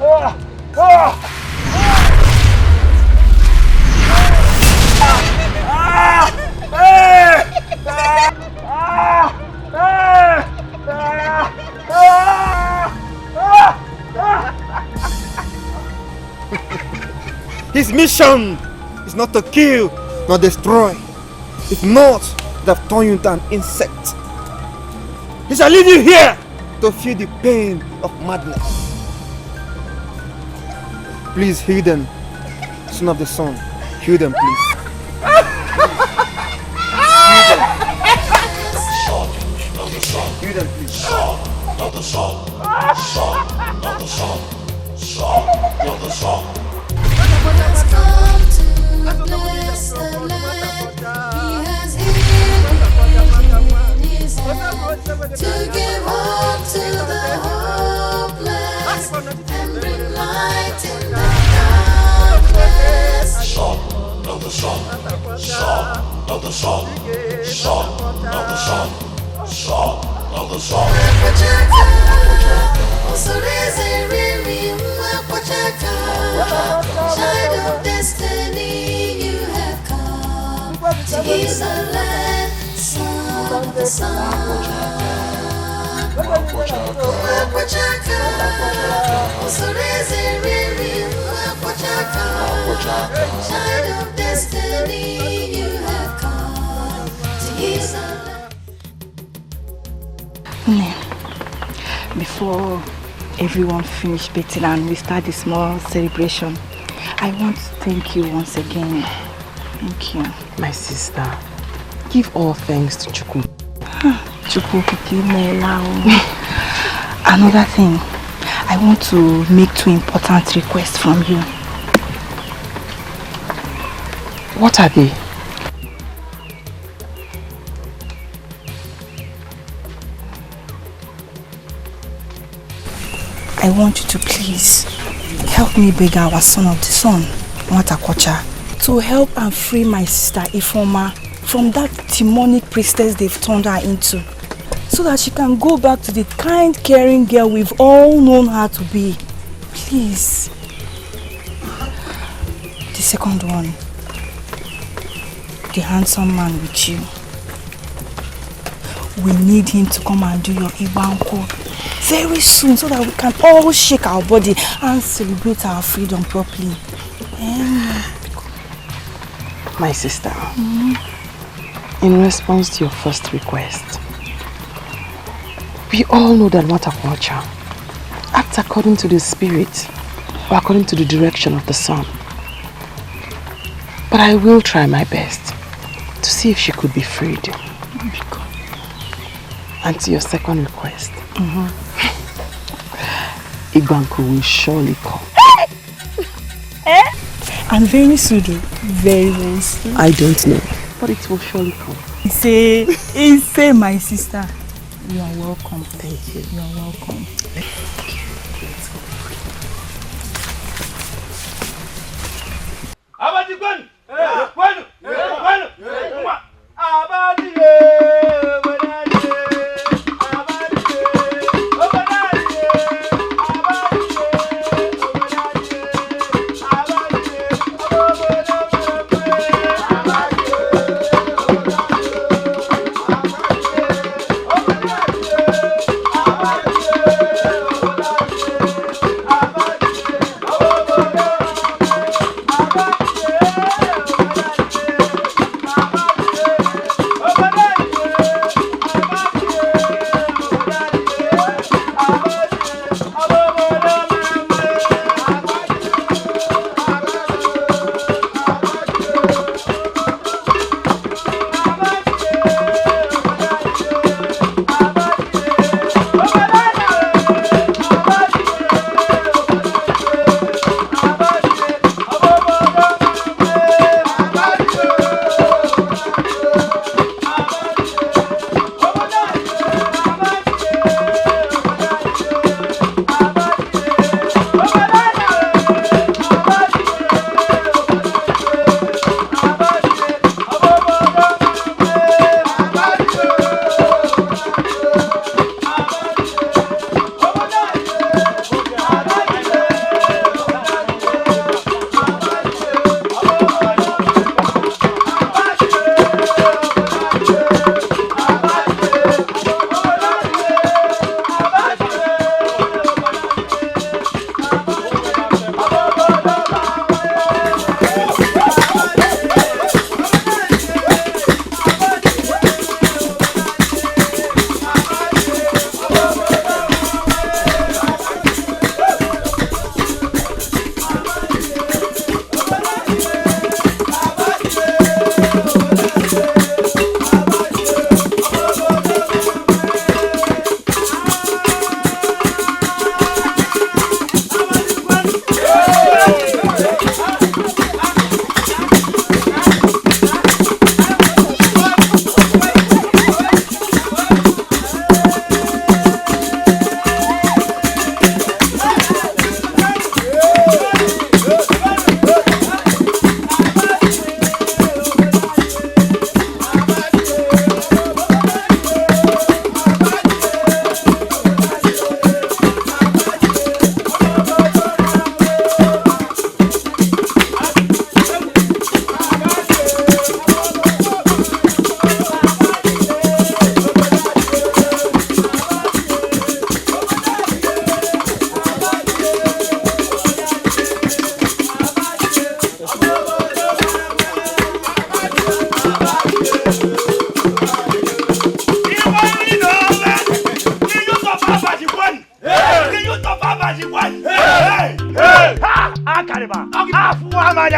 Ah! Ah! Ah! Hey! Ah! Hey! His mission is not to kill nor destroy. If not, they have turned you into an insect. He shall leave you here to feel the pain of madness. Please heal them, son of the sun. Heal them, please. Heal them, please. Son of the sun. Son of the sun. Son of the sun. Has come to bless the land. He has healed his hand to give hope to the hopeless and bring light in the darkness. Son of the sun. Son of the sun. Son of the sun. Son of the sun. Child of destiny, you have come to heal the land, son of the sun. Child of destiny, you have come to heal the land. Before everyone finish bathing and we start the small celebration, I want to thank you once again. Thank you. My sister, give all thanks to Chukwu. Another thing, I want to make 2 important requests from you. What are they? I want you to please help me beg our son of the sun, Nwatakocha, to help and free my sister Ifoma from that demonic priestess they've turned her into, so that she can go back to the kind, caring girl we've all known her to be. Please. The second one, the handsome man with you. We need him to come and do your Ibanko very soon, so that we can all shake our body and celebrate our freedom properly. My sister, in response to your first request, we all know that Nwatakocha acts according to the spirit or according to the direction of the sun. But I will try my best to see if she could be freed. And to your second request, Igbanku will surely come. And very soon, very, very soon. I don't know, but it will surely come. Say, my sister, you are welcome. Thank you. You are welcome.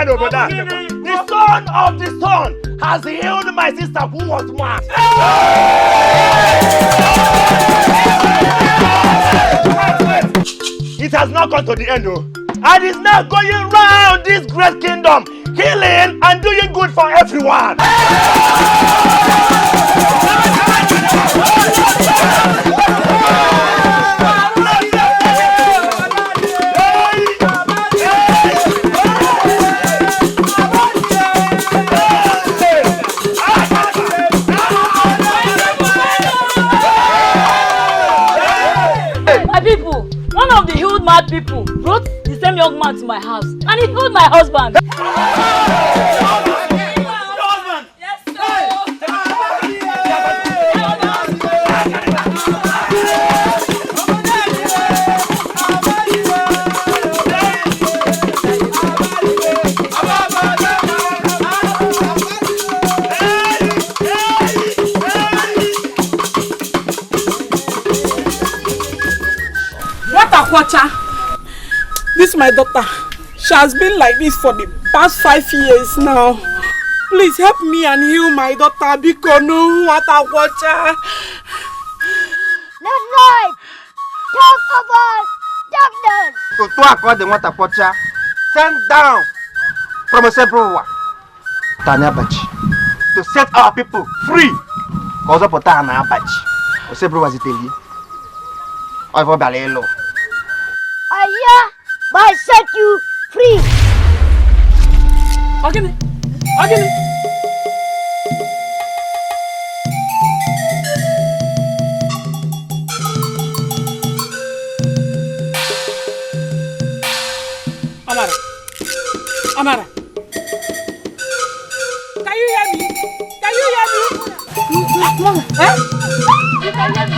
The son of the son has healed my sister who was mad. It has not gone to the end, though. And it's now going round this great kingdom, healing and doing good for everyone. My people, one of the healed mad people brought the same young man to my house and he healed my husband. This is my daughter. She has been like this for the past 5 years now. Please help me and heal my daughter because no water watcher. Let's ride! Talk about darkness! To talk about the water watcher, send down from a several Tanyabachi to set our people free. Cause up Tanyabachi. O several was it you? I will balelo. I set you free. Again. Amara. Can you hear me? Mama, eh? You can hear me.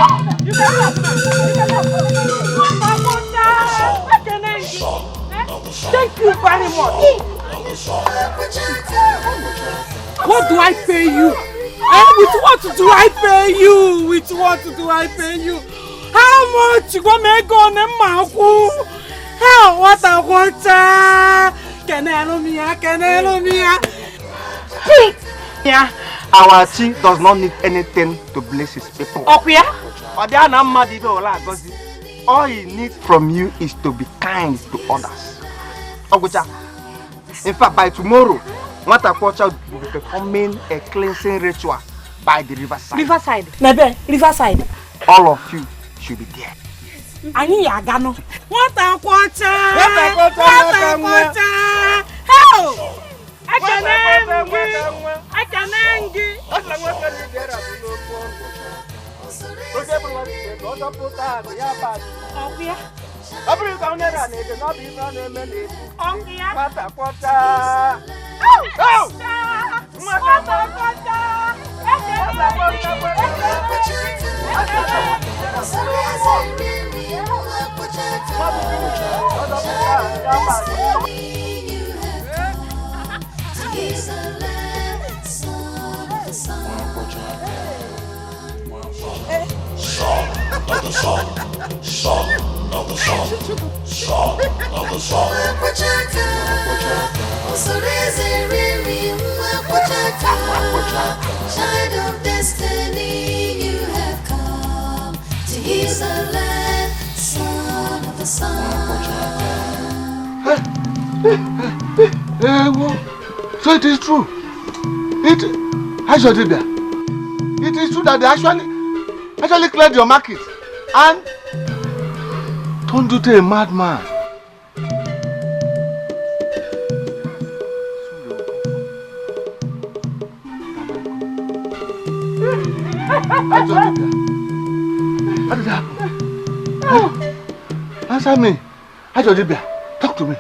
Thank you very much. What do I pay you? With what do I pay you? How much you gonna make on them? What a water! Can I Yeah, our chief does not need anything to bless his people. All he needs from you is to be kind to others. In fact, by tomorrow, Waterquarter will be performing a cleansing ritual by the riverside. Nnebe, riverside. All of you should be there. Ani yagano. Waterquarter. Help! I can Child of destiny, you have come to heal the land, son of the sun. So it is true. It is true that they actually cleared your market and turned you to a madman. How did that happen? Answer me. Ajodibia, talk to me.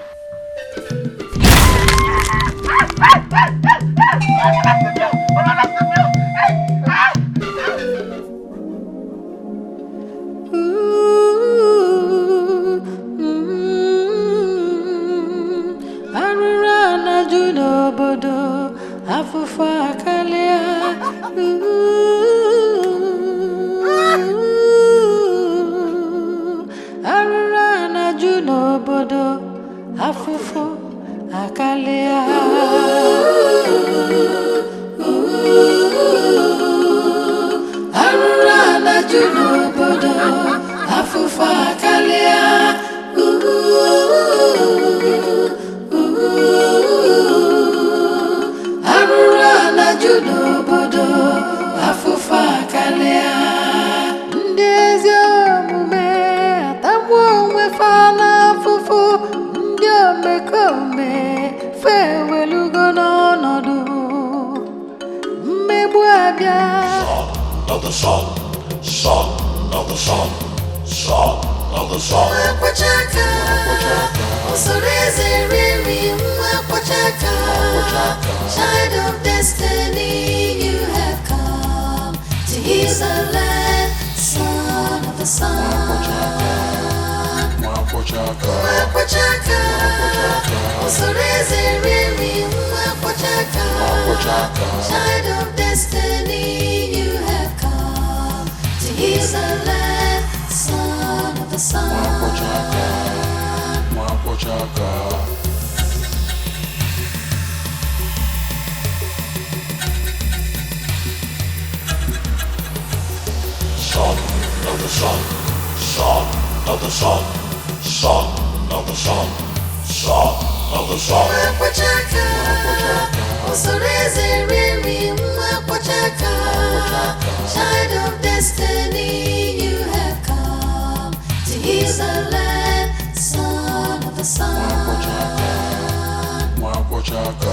na-ajụ n'obodo afụfụ akarịa arụrụ a na-ajụ n'obodo afụfụ akarịa ndị ezi omume atagbuo onwe fa n'afụfụ ndị omekome fe ewelugo n'ọnọdụ mmegbu abịa. Of the sun, son of the sun, son of the sun. Mwapachaka, usoreze riri mwapachaka. Child of destiny, you have come to heal the land, son of the sun. Mwapachaka, usoreze riri mwapachaka. Child of destiny, you have come to heal the land, son of the sun. Son of the sun, son of the sun, son of the sun, son of the sun. Mwapachaka, usoreze riri mwapachaka. Child of destiny, you have come to heal the land, son of the sun. Mwapachaka,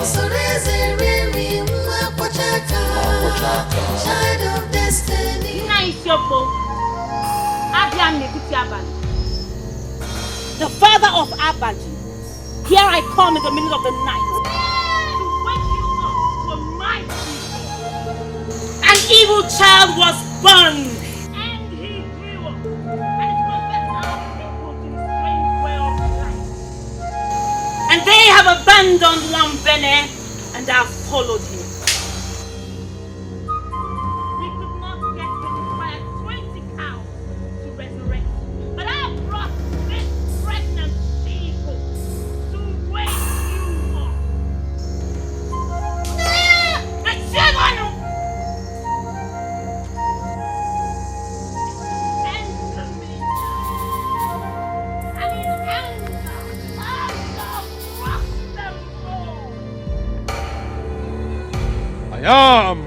usoreze riri mwapachaka. Child of destiny. Nice, Yopo. The father of Abaji. Here I come in the middle of the night to wake you up to my people. An evil child was born, and he grew up, and it converted our people to the strange way of life. And they have abandoned Lambene and have followed him. We could not get him to fire 20 cows to resurrect, but I brought this pregnant people to wake you up. The children enter me, and in anger I shall crush them all. I am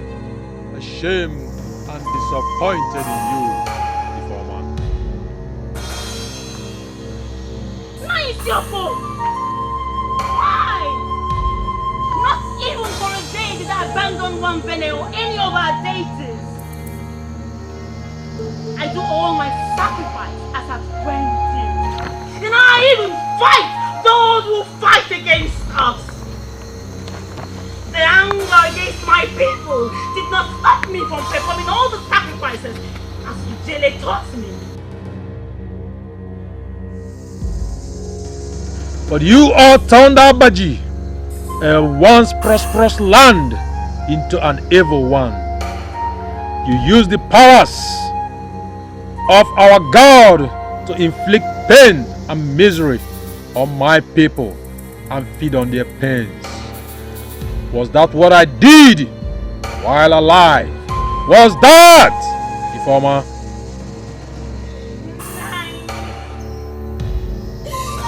ashamed and disappointed in you, Ifeoma. Nice, Yopo! Why? Not even for a day did I abandon one Bene or any of our deities. I do all my sacrifice as a friend did. And I even fight those who fight against us. The anger against my people did not stop me from performing all the sacrifices as Ijele taught me. But you all turned Abaji, a once prosperous land, into an evil one. You used the powers of our God to inflict pain and misery on my people and feed on their pains. Was that what I did while alive? Was that, Ifeoma?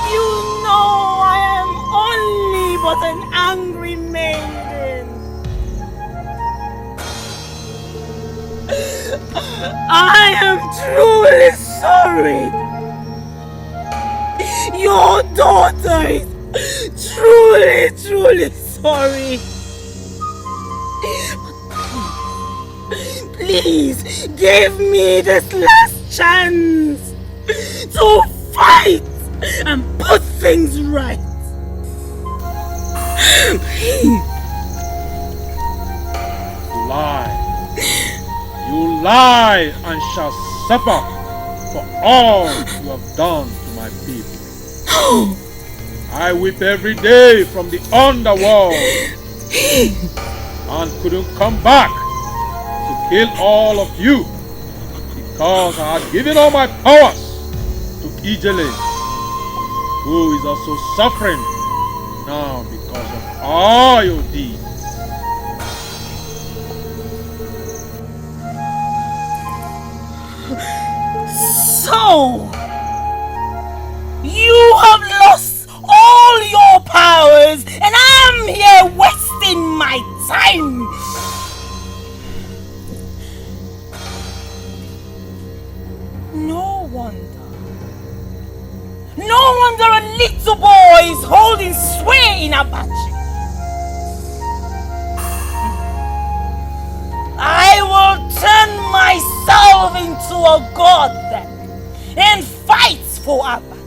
You know I am only but an angry maiden. I am truly sorry. Your daughter is truly sorry. Please give me this last chance to fight and put things right. Lie. You lie and shall suffer for all you have done to my people. I weep every day from the underworld and couldn't come back to kill all of you because I had given all my powers to Ijele, who is also suffering now because of all your deeds. You have lost all your powers and I'm here wasting my time. No wonder a little boy is holding sway in Abachi. I will turn myself into a god then and fight for Abachi.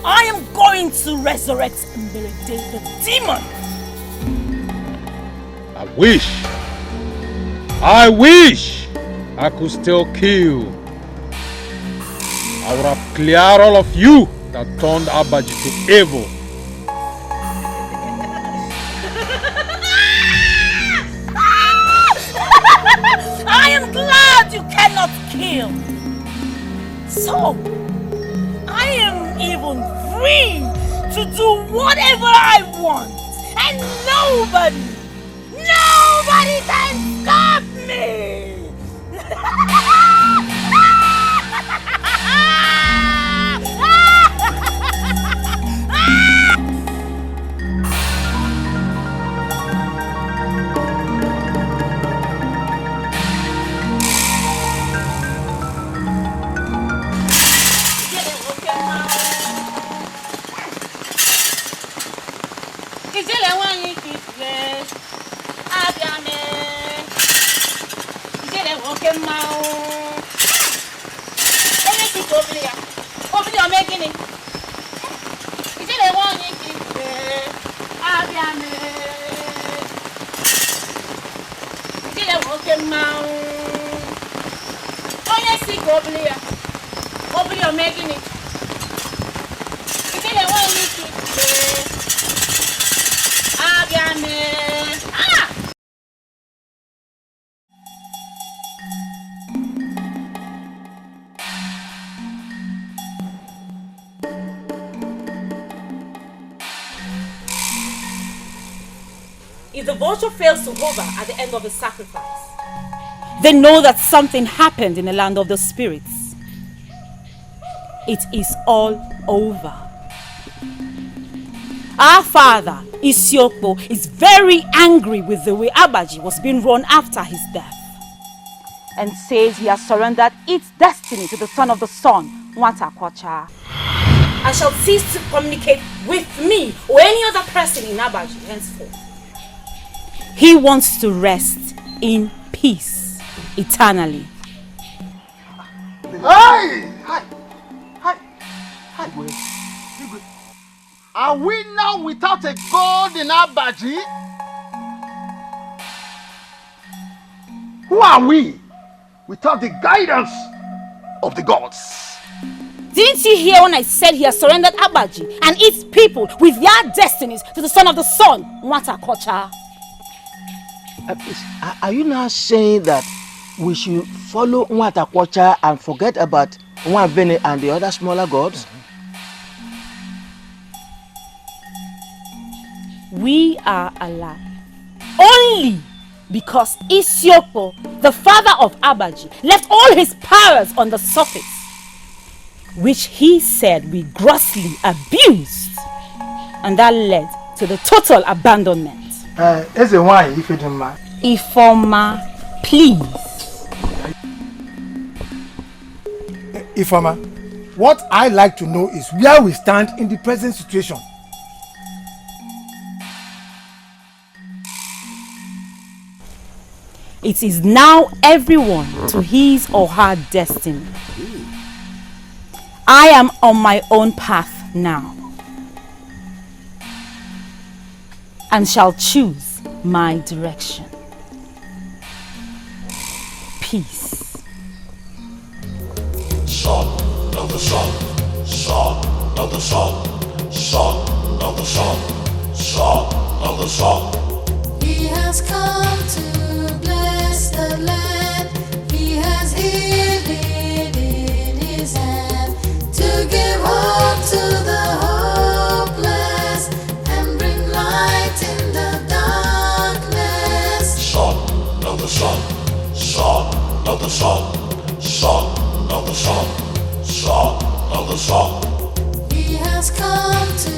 I am going to resurrect Nnebe the demon. I wish I could still kill. I would have cleared all of you that turned Abaji to evil. I am glad you cannot kill. So, I am even free to do whatever I want. And nobody can stop me. If the vulture fails to hover at the end of the sacrifice, they know that something happened in the land of the spirits. It is all over. Our father, Isiokpo, is very angry with the way Abaji was being run after his death, and says he has surrendered its destiny to the son of the sun, Nwata Kwacha, and shall cease to communicate with me or any other person in Abaji henceforth. He wants to rest in peace eternally. Hi! Are we now without a god in Abaji? Who are we without the guidance of the gods? Didn't you hear when I said he has surrendered Abaji and its people with their destinies to the son of the sun, Nwata Kwacha? Are you now saying that we should follow Nwata Kwacha and forget about Nwanvene and the other smaller gods? We are alive only because Isiokpo, the father of Abaji, left all his powers on the surface, which he said we grossly abused, and that led to the total abandonment. Ifoma, please. Ifoma, what I like to know is where we stand in the present situation. It is now everyone to his or her destiny. I am on my own path now, and shall choose my direction. Peace. Son of the sun, son of the sun, son of the sun, son of the sun. He has come to bless the land. He has healed in his hand to give hope to the hopeless and bring light in the darkness. Son of the sun, son of the sun, son of the sun, son of the the sun. He has come to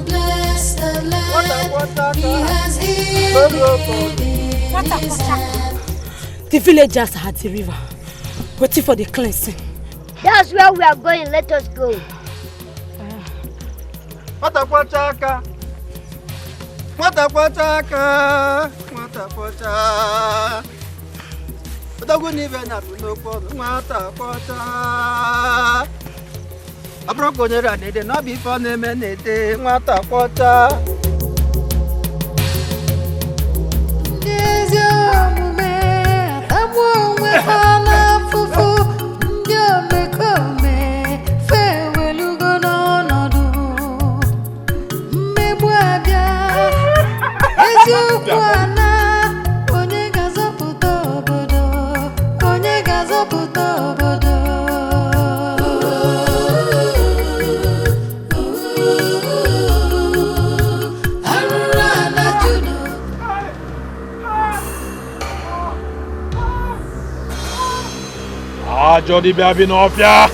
bless the land. He has healed in his hand. The villagers are at the river, waiting for the cleansing. That's where we are going. Let us go. Nwata Odogu nibe na funokwo nwata kwata. Abroko nyera nede no bi fo na eme nede nwata kwata. Ndezi omume atamu onwe ha n'afụfụ ndị omekome fewelugo n'ọnọdụ mmegbu abịa eziokwu ana onye ga-azọpụta obodo onye ga-azọpụta obodo. Arụrụ anajudo Jody Babinofia.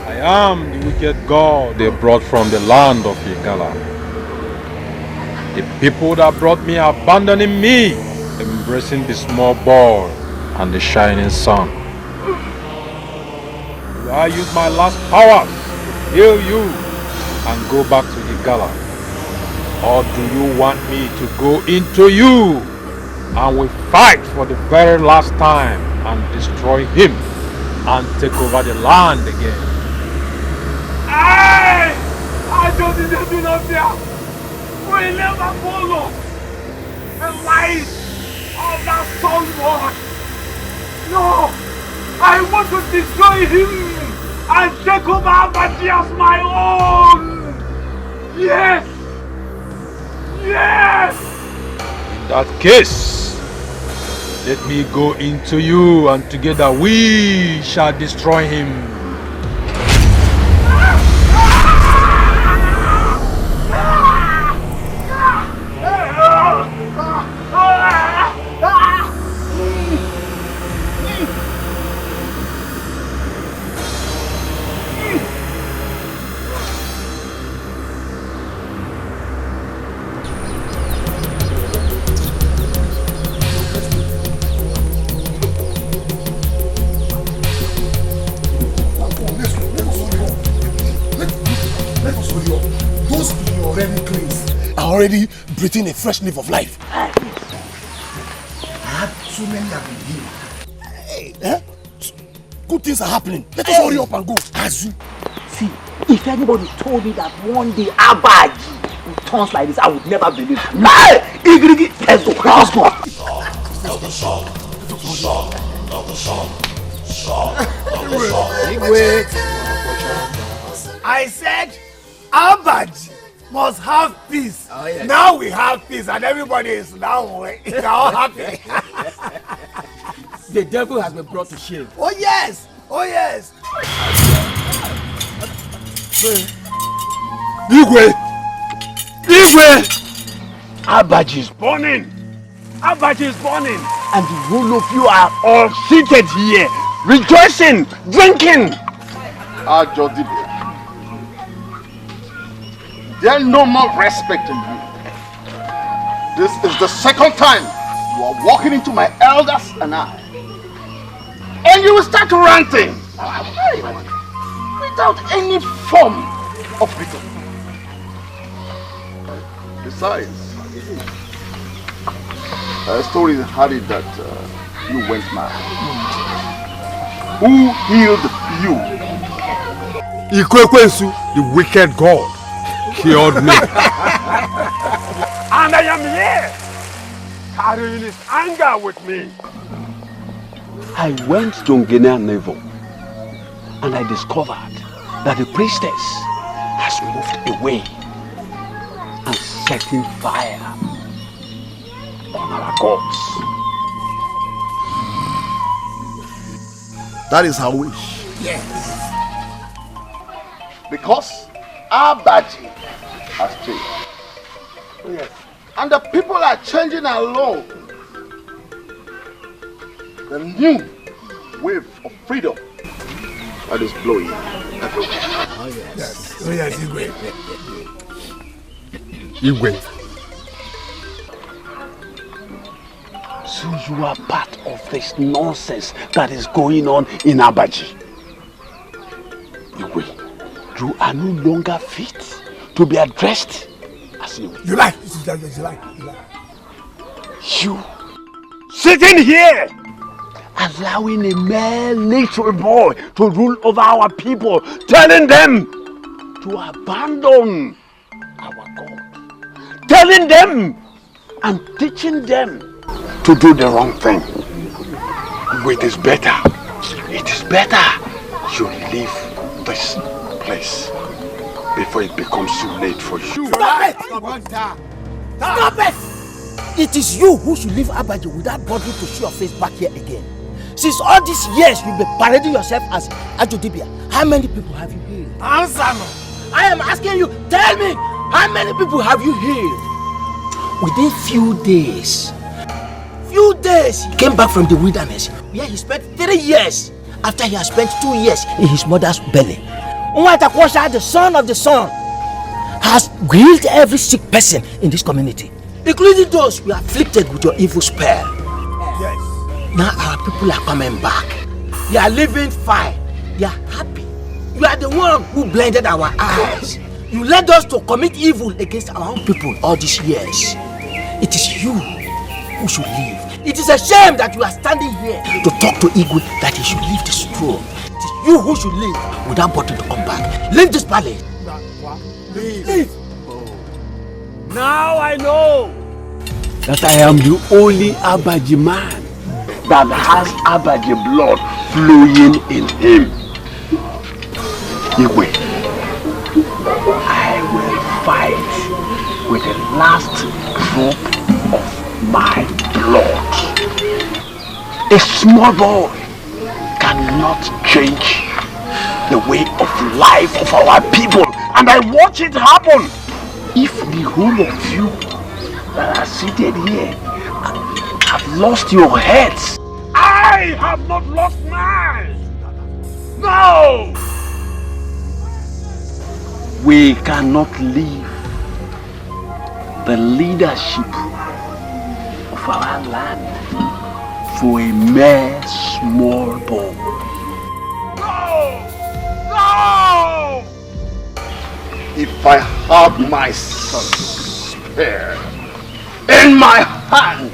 I am the wicked God they brought from the land of Igala. The people that brought me abandoning me, embracing the small boy and the shining sun. Will I use my last powers to heal you and go back to Igala? Or do you want me to go into you and we fight for the very last time and destroy him and take over the land again? I don't need to do nothing. We never follow the lies of that someone. No, I want to destroy him and take over Abaji as my own. Yes, yes. In that case, let me go into you and together we shall destroy him. Already breathing a fresh leaf of life. I had so many here. Good things are happening. Let us hurry up and go. Azu. See, if anybody told me that one day Abaji would turn like this, I would never believe. Hey! Igirigi, let's go. Let's go. Of the sun, son of the sun, son of the sun. I said Abaji must have peace. Oh, yes. Now we have peace and everybody is now all happy. The devil has been brought to shame. Oh yes! Oh yes! Igwe! Igwe! Abaji is Burning! Abaji is burning! And the whole of you are all seated here, rejoicing, drinking. Ajodibe, there's no more respect in you. This is the second time you are walking into my elders and I. And you will start ranting without any form of reason. Besides, stories had it that you went mad. Who healed you? Ikwekwensu, the wicked God, cured me. And I am here, carrying his anger with me. I went to Nnebe and I discovered that the priestess has moved away and setting fire on our gods. That is her wish. Yes. Because Abaji has changed. Oh, yes. And the people are changing along. The new wave of freedom that is blowing everywhere. Oh yes. Oh yes, Igwe. Igwe. So you are part of this nonsense that is going on in Abaji. Igwe, you are no longer fit to be addressed as Igwe. You lie. You lie. You sitting here allowing a mere little boy to rule over our people, telling them to abandon our God, telling them and teaching them to do the wrong thing. It is better you leave this place before it becomes too late for you. Stop it! It is you who should leave Abaji without bothering to show your face back here again. Since all these years you've been parading yourself as Ajodibia, how many people have you healed? Answer me! I am asking you, tell me, how many people have you healed? Within few days, he came back from the wilderness where he spent 3 years after he had spent 2 years in his mother's belly. Nwatakwosha, the son of the sun, has healed every sick person in this community, including those who are afflicted with your evil spell. Yes. Now our people are coming back. They are living fine. They are happy. You are the one who blinded our eyes. You led us to commit evil against our own people all these years. It is you who should leave. It is a shame that you are standing here to talk to Igwe that he should leave this throne. It is you who should leave without bothering to come back. Leave this palace. Leave. Now I know that I am the only Abaji man that has Abaji blood flowing in him. Igwe, I will fight with the last drop of my blood. A small boy cannot change the way of life of our people, and I watch it happen. If the whole of you that are seated here have lost your heads, I have not lost mine. No! We cannot leave the leadership of our land for a mere small boy. No! If I had my spear in my hand,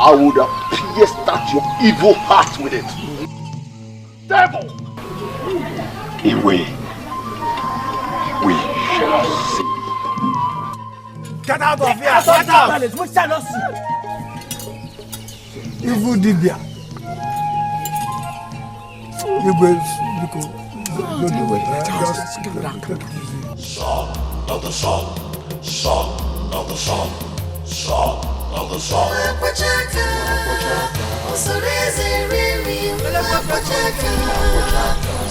I would have pierced at your evil heart with it. Devil! Anyway, we shall see. Get out of here! Get out! We shall not see. Evil Dibia. Son of the sun, son of the sun, son of the sun.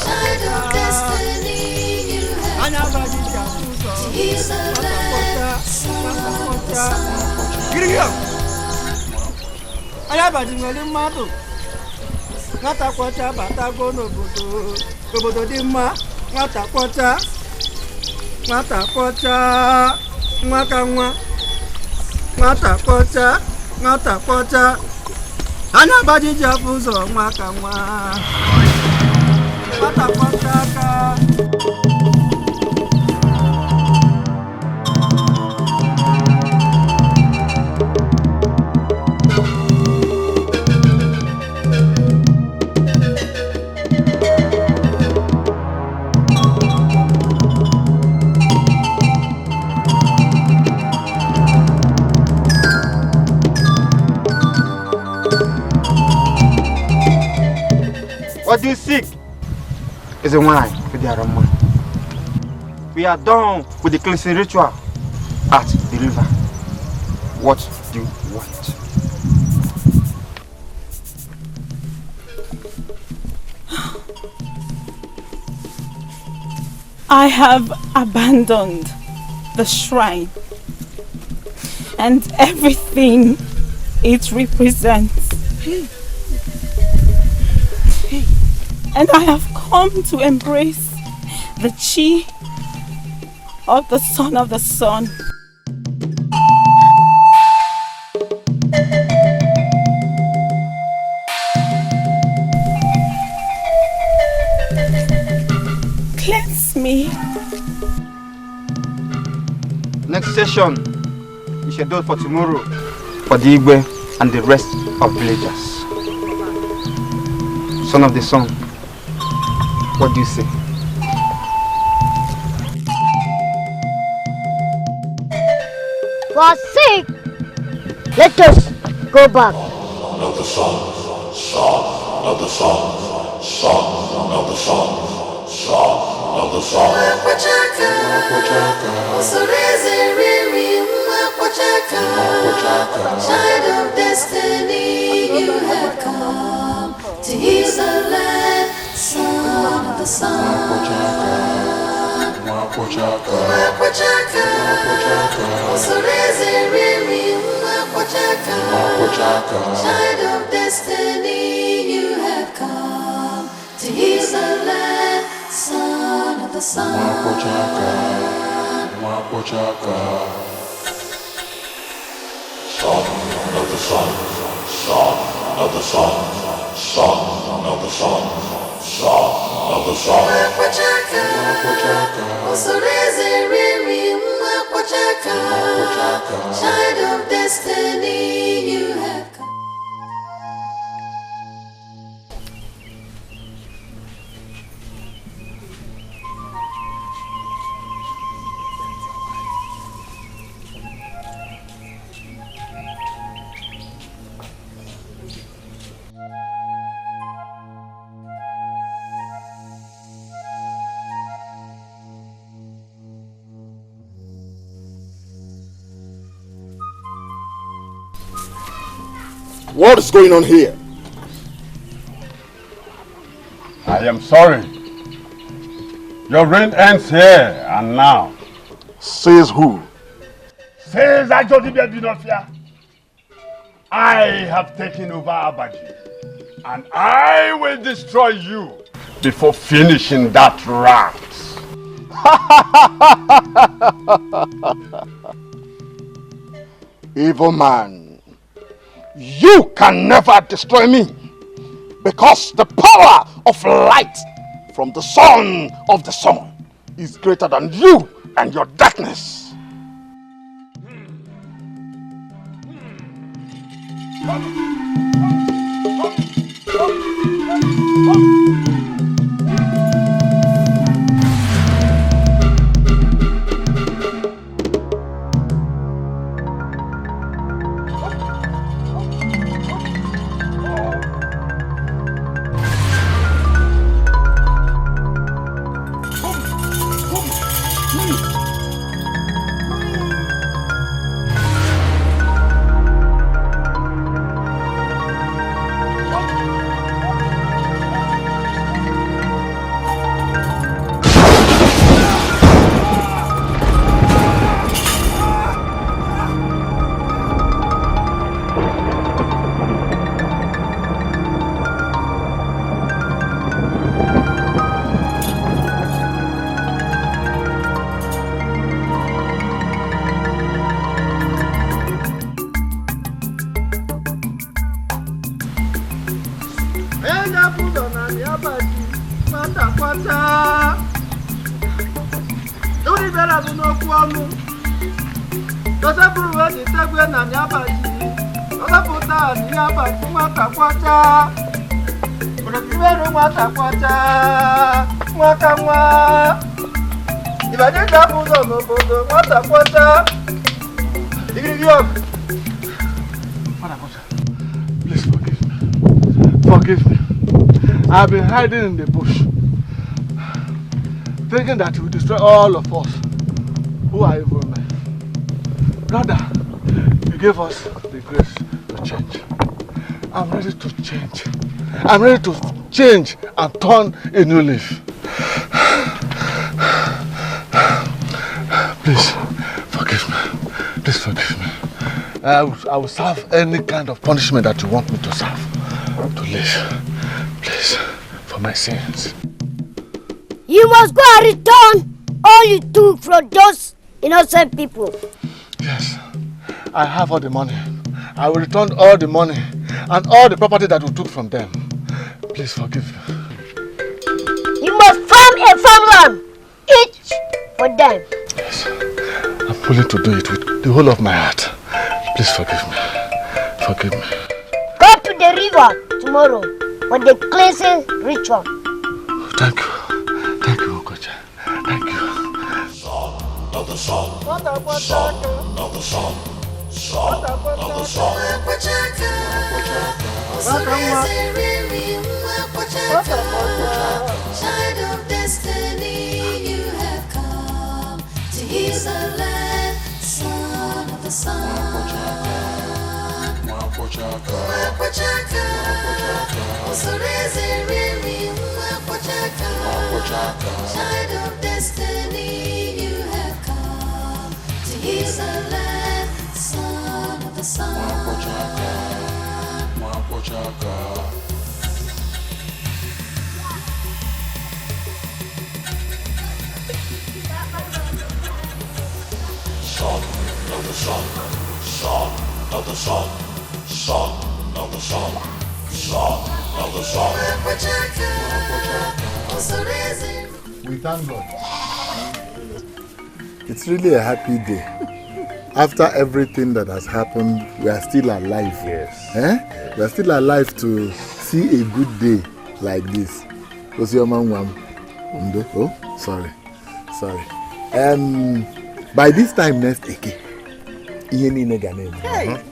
Child of destiny, you have He's the land, son of the sun. Ayabaji nwere mmadụ nwata kwọcha batago n'obodo dị mma. Nwata kwọcha nwa ka nwa. Nwata kwọcha anya Abaji ji afụ ụzọ nwa ka nwa. Nwata kwọcha aka. What do you seek? Is a wine with the aroma. We are done with the cleansing ritual at the river. What do you want? I have abandoned the shrine and everything it represents. And I have come to embrace the chi of the Son of the Sun. Cleanse me. Next session is scheduled for tomorrow for the Igwe and the rest of villagers. Son of the Sun, what do you say? For sake, let us go back. Son of the sun, son of the sun, son of the sun, son of the sun. Child of destiny, you have come to heal the land, son of the sun. Child of destiny, you have come to heal the land, son of the sun. Son of the sun, son of the sun, son of the sun, son of the sun. Child of destiny, you have come. What is going on here? I am sorry. Your reign ends here and now. Says who? Says Ajodibia Dinofia. I have taken over Abaji, and I will destroy you before finishing that rat. Evil man. You can never destroy me, because the power of light from the Son of the Sun is greater than you and your darkness. Please forgive me. Forgive me. I've been hiding in the bush, thinking that it will destroy all of us who are evil men. Brother, you gave us the grace to change. I'm ready to change. I'm ready to change and turn a new leaf. Please, forgive me. Please forgive me. I will serve any kind of punishment that you want me to serve. To live. Please, for my sins. You must go and return all you took from those innocent people. Yes, I have all the money. I will return all the money and all the property that we took from them. Please forgive me. You must farm a farmland, each for them. Yes, I'm willing to do it with the whole of my heart. Please forgive me. Forgive me. Go to the river tomorrow for the cleansing ritual. Thank you. Thank you, Okocha. Thank you. Son of the sun. Son of the sun. Son of the sun. Child of destiny, you have come to heal the land. Son of the sun. Child of destiny, you have come to heal the land. Son of the sun. Son of the sun. Son of the sun. Son of the sun. Son of the sun. We thank God. It's really a happy day. After everything that has happened, we are still alive. Yes. Eh? We are still alive to see a good day like this. Oh, sorry. By this time next week,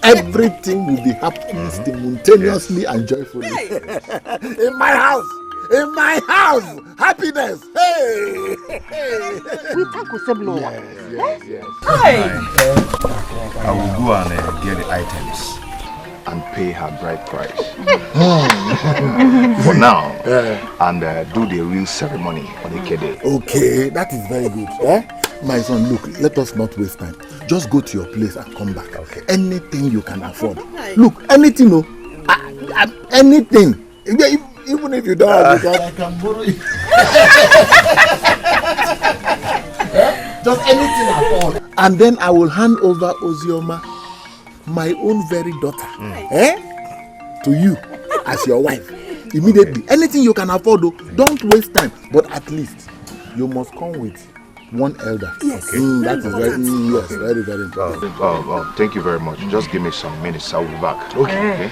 everything will be happening simultaneously and joyfully. In my house! In my house! Happiness! Hey! We thank Oseblo. Yes. I will go and get the items and pay her bride price for now, and do the real ceremony on the Kede. Okay, that is very good. Eh? My son, look, let us not waste time. Just go to your place and come back. Okay. Anything you can afford. Look, anything, no. Anything. Even if you don't have it, I can borrow it. Just anything at all. And then I will hand over Ozioma, my own very daughter, to you as your wife. Immediately. Anything you can afford, though, don't waste time. But at least you must come with one elder. Yes. Okay. That is very, very, very important. Thank you very much. Just give me some minutes. I'll be back. Okay.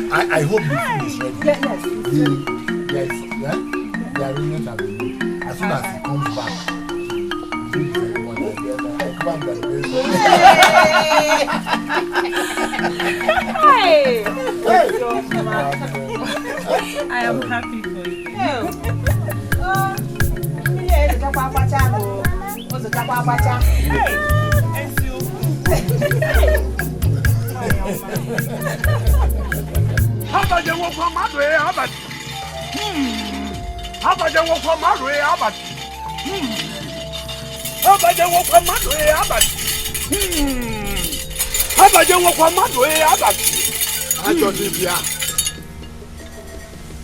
I hope the food is ready. Yes. The arrangement have been made. As soon as he comes back, I am happy for you.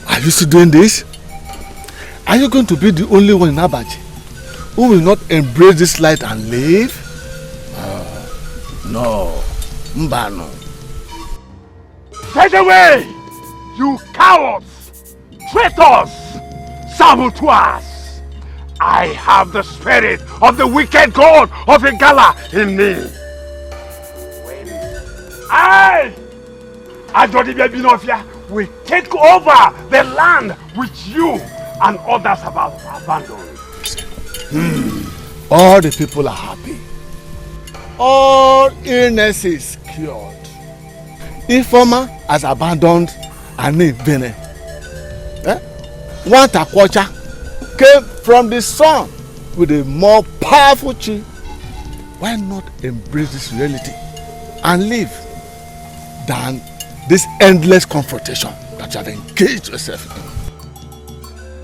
Are you still doing this? Are you going to be the only one in Abaji who will not embrace this light and live? No. Mbano. Take away, you cowards, traitors, saboteurs. I have the spirit of the wicked god of Igala in me. I, Adodibia Binofia, will take over the land which you and others have abandoned. All the people are happy. All illnesses cured. Ifoma has abandoned Nnebe. One Takwacha came from the sun with a more powerful chi. Why not embrace this reality and live than this endless confrontation that you have engaged yourself in?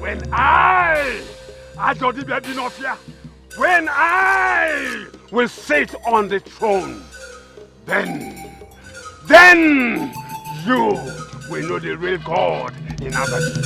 When I, Adodibia Binofia, when I will sit on the throne, Then you will know the real God in Abaji.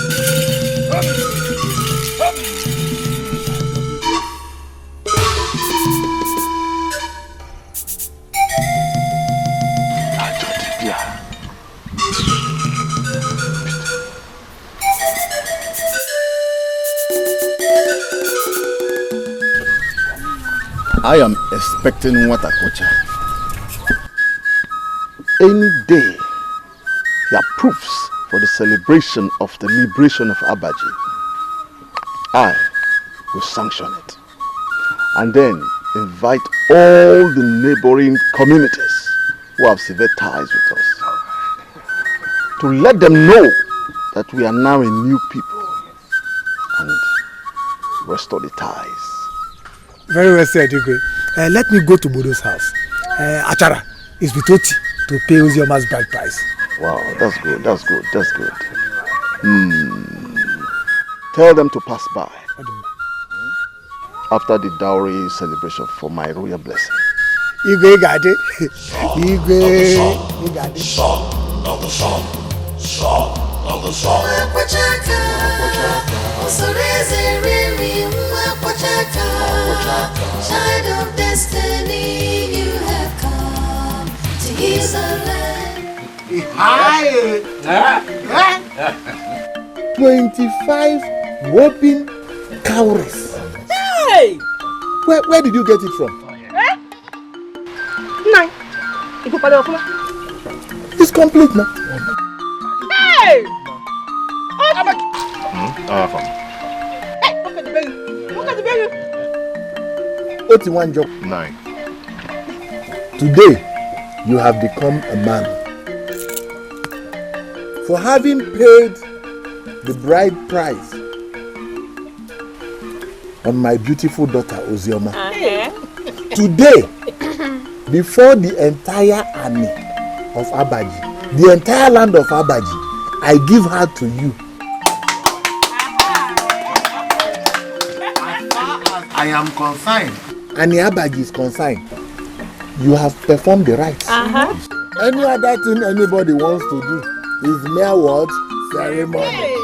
I am expecting Nwatakocha. Any day he approves for the celebration of the liberation of Abaji, I will sanction it. And then invite all the neighboring communities who have severed ties with us to let them know that we are now a new people and restore the ties. Very well said, Igwe. Let me go to Bodo's house. Achara is with Oti to pay Uzioma's bride price. Wow, that's good, that's good, that's good. Tell them to pass by after the dowry celebration for my royal blessing. Igwe got it. Igwe got it. Son of the sun, son of the sun. Child of destiny, you have come to heal the land. 25 whopping cowries. Hey! Where did you get it from? Nine. It's complete now. Hey! Hey, look at the baby. Look at the baby. What's in one job? 9. Today, you have become a man. For having paid the bride price on my beautiful daughter Ozioma. Today, before the entire army of Abaji, the entire land of Abaji, I give her to you. I am consigned. And the Abaji is consigned. You have performed the rites. Any other thing anybody wants to do is mere word ceremony.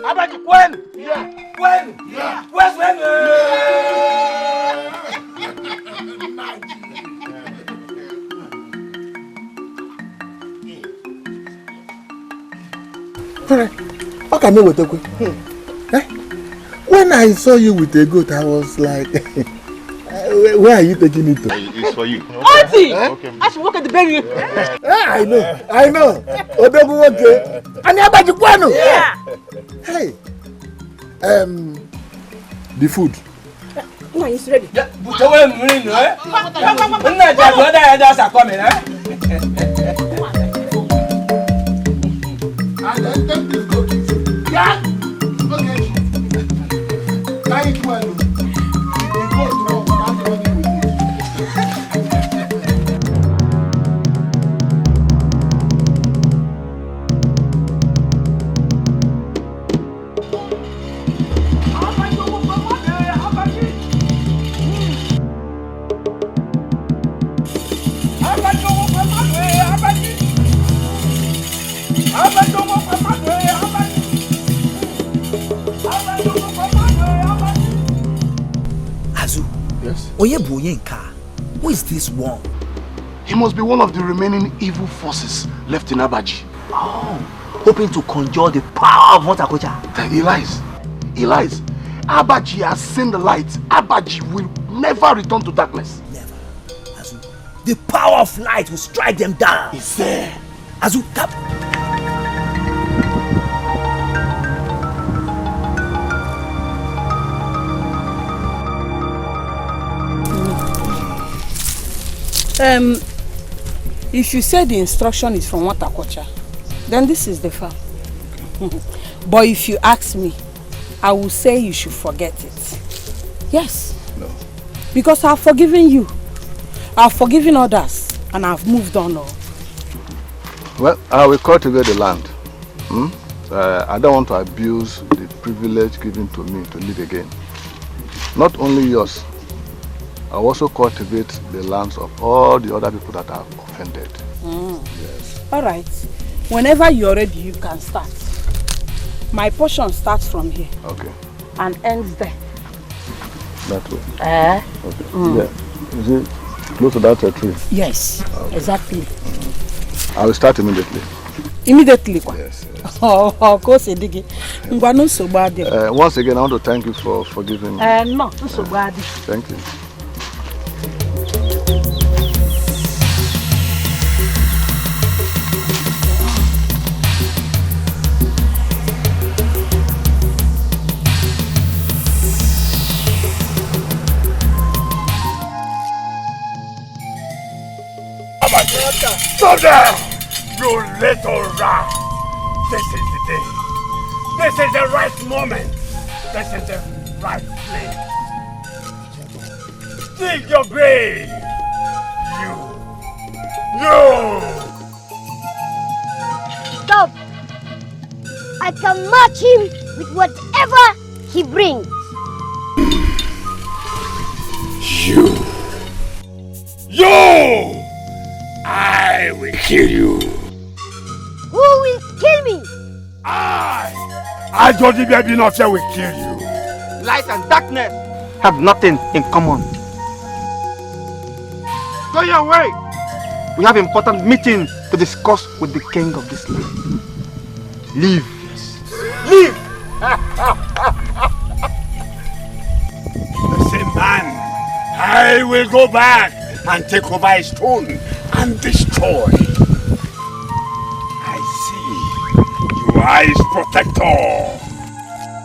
Abaji, when? Yeah. When? Yeah. Where's when? How can you with a quick? When I saw you with a goat, I was like, where are you taking it to? It's for you. Auntie! Okay. I should work at the bakery. I know. Odogu okay. And Abaji Kwano. Yeah. Hey. The food. No, it's ready. Yeah, but when we know, eh? When I just go there, just a coming, eh? And then take this goat. Yeah. Okay. Carry it well. Who is this one? He must be one of the remaining evil forces left in Abaji. Oh, hoping to conjure the power of Nwatakocha. He lies. He lies. Abaji has seen the light. Abaji will never return to darkness. Never. Azu, the power of light will strike them down. It's there. Azu, tap. If you say the instruction is from Nwatakocha, then this is the farm. But if you ask me, I will say you should forget it. Yes. No. Because I've forgiven you. I've forgiven others. And I've moved on. Well, I will cultivate the land. I don't want to abuse the privilege given to me to live again. Not only yours, I also cultivate the lands of all the other people that I've offended. Yes. All right. Whenever you're ready, you can start. My portion starts from here. Okay. And ends there. That way. Eh? Okay. Yeah. Is it close to that tree? Yes. Okay. Exactly. I will start immediately. Immediately? Yes. Oh, of course, Edigi. Once again, I want to thank you for forgiving me. No, so bad. Thank you. Stop there! You little rat! This is the day. This is the right moment. This is the right place. Dig your grave! You! Stop! I can match him with whatever he brings. You! I will kill you. Who will kill me? I told you baby not here will kill you. Light and darkness have nothing in common. Go your way. We have important meetings to discuss with the king of this land. Leave. Leave! Listen, man. I will go back and take over his throne and destroy. I see. You are his protector.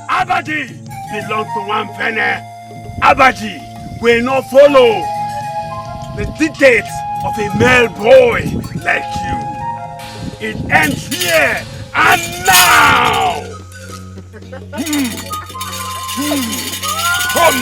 Abaji belongs to one penny. Abaji will not follow the dictates of a male boy like you. It ends here and now. Come.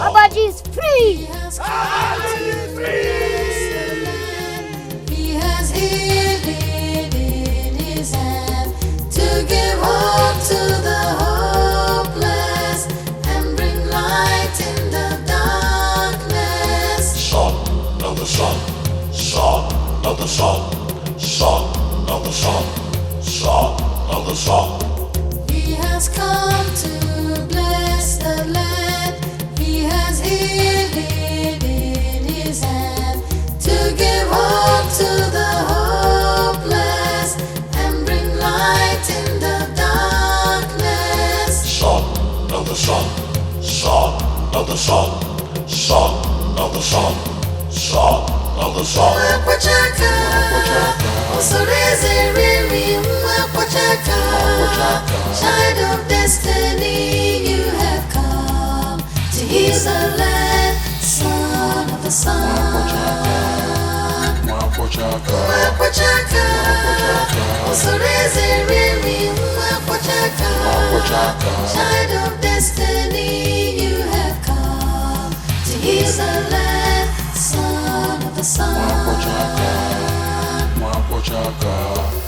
Abaji is free! He has healed it in his hand to give hope to the hopeless and bring light in the darkness. Son of the sun, son of the sun, son of the sun, son of the sun. He has come to bless the land. He has healed it in his hand to give hope to the hopeless and bring light in the darkness. Son of the sun, son of the sun, son of the sun, son of the sun. Mwapachaka, Osoreze Riri, Mwapachaka, child of destiny, you have come to heal the land, son of the sun. Mwapachaka, Osoreze Riri, Mwapachaka, child of destiny, you have come to heal the land, son of the sun. Mwapachaka.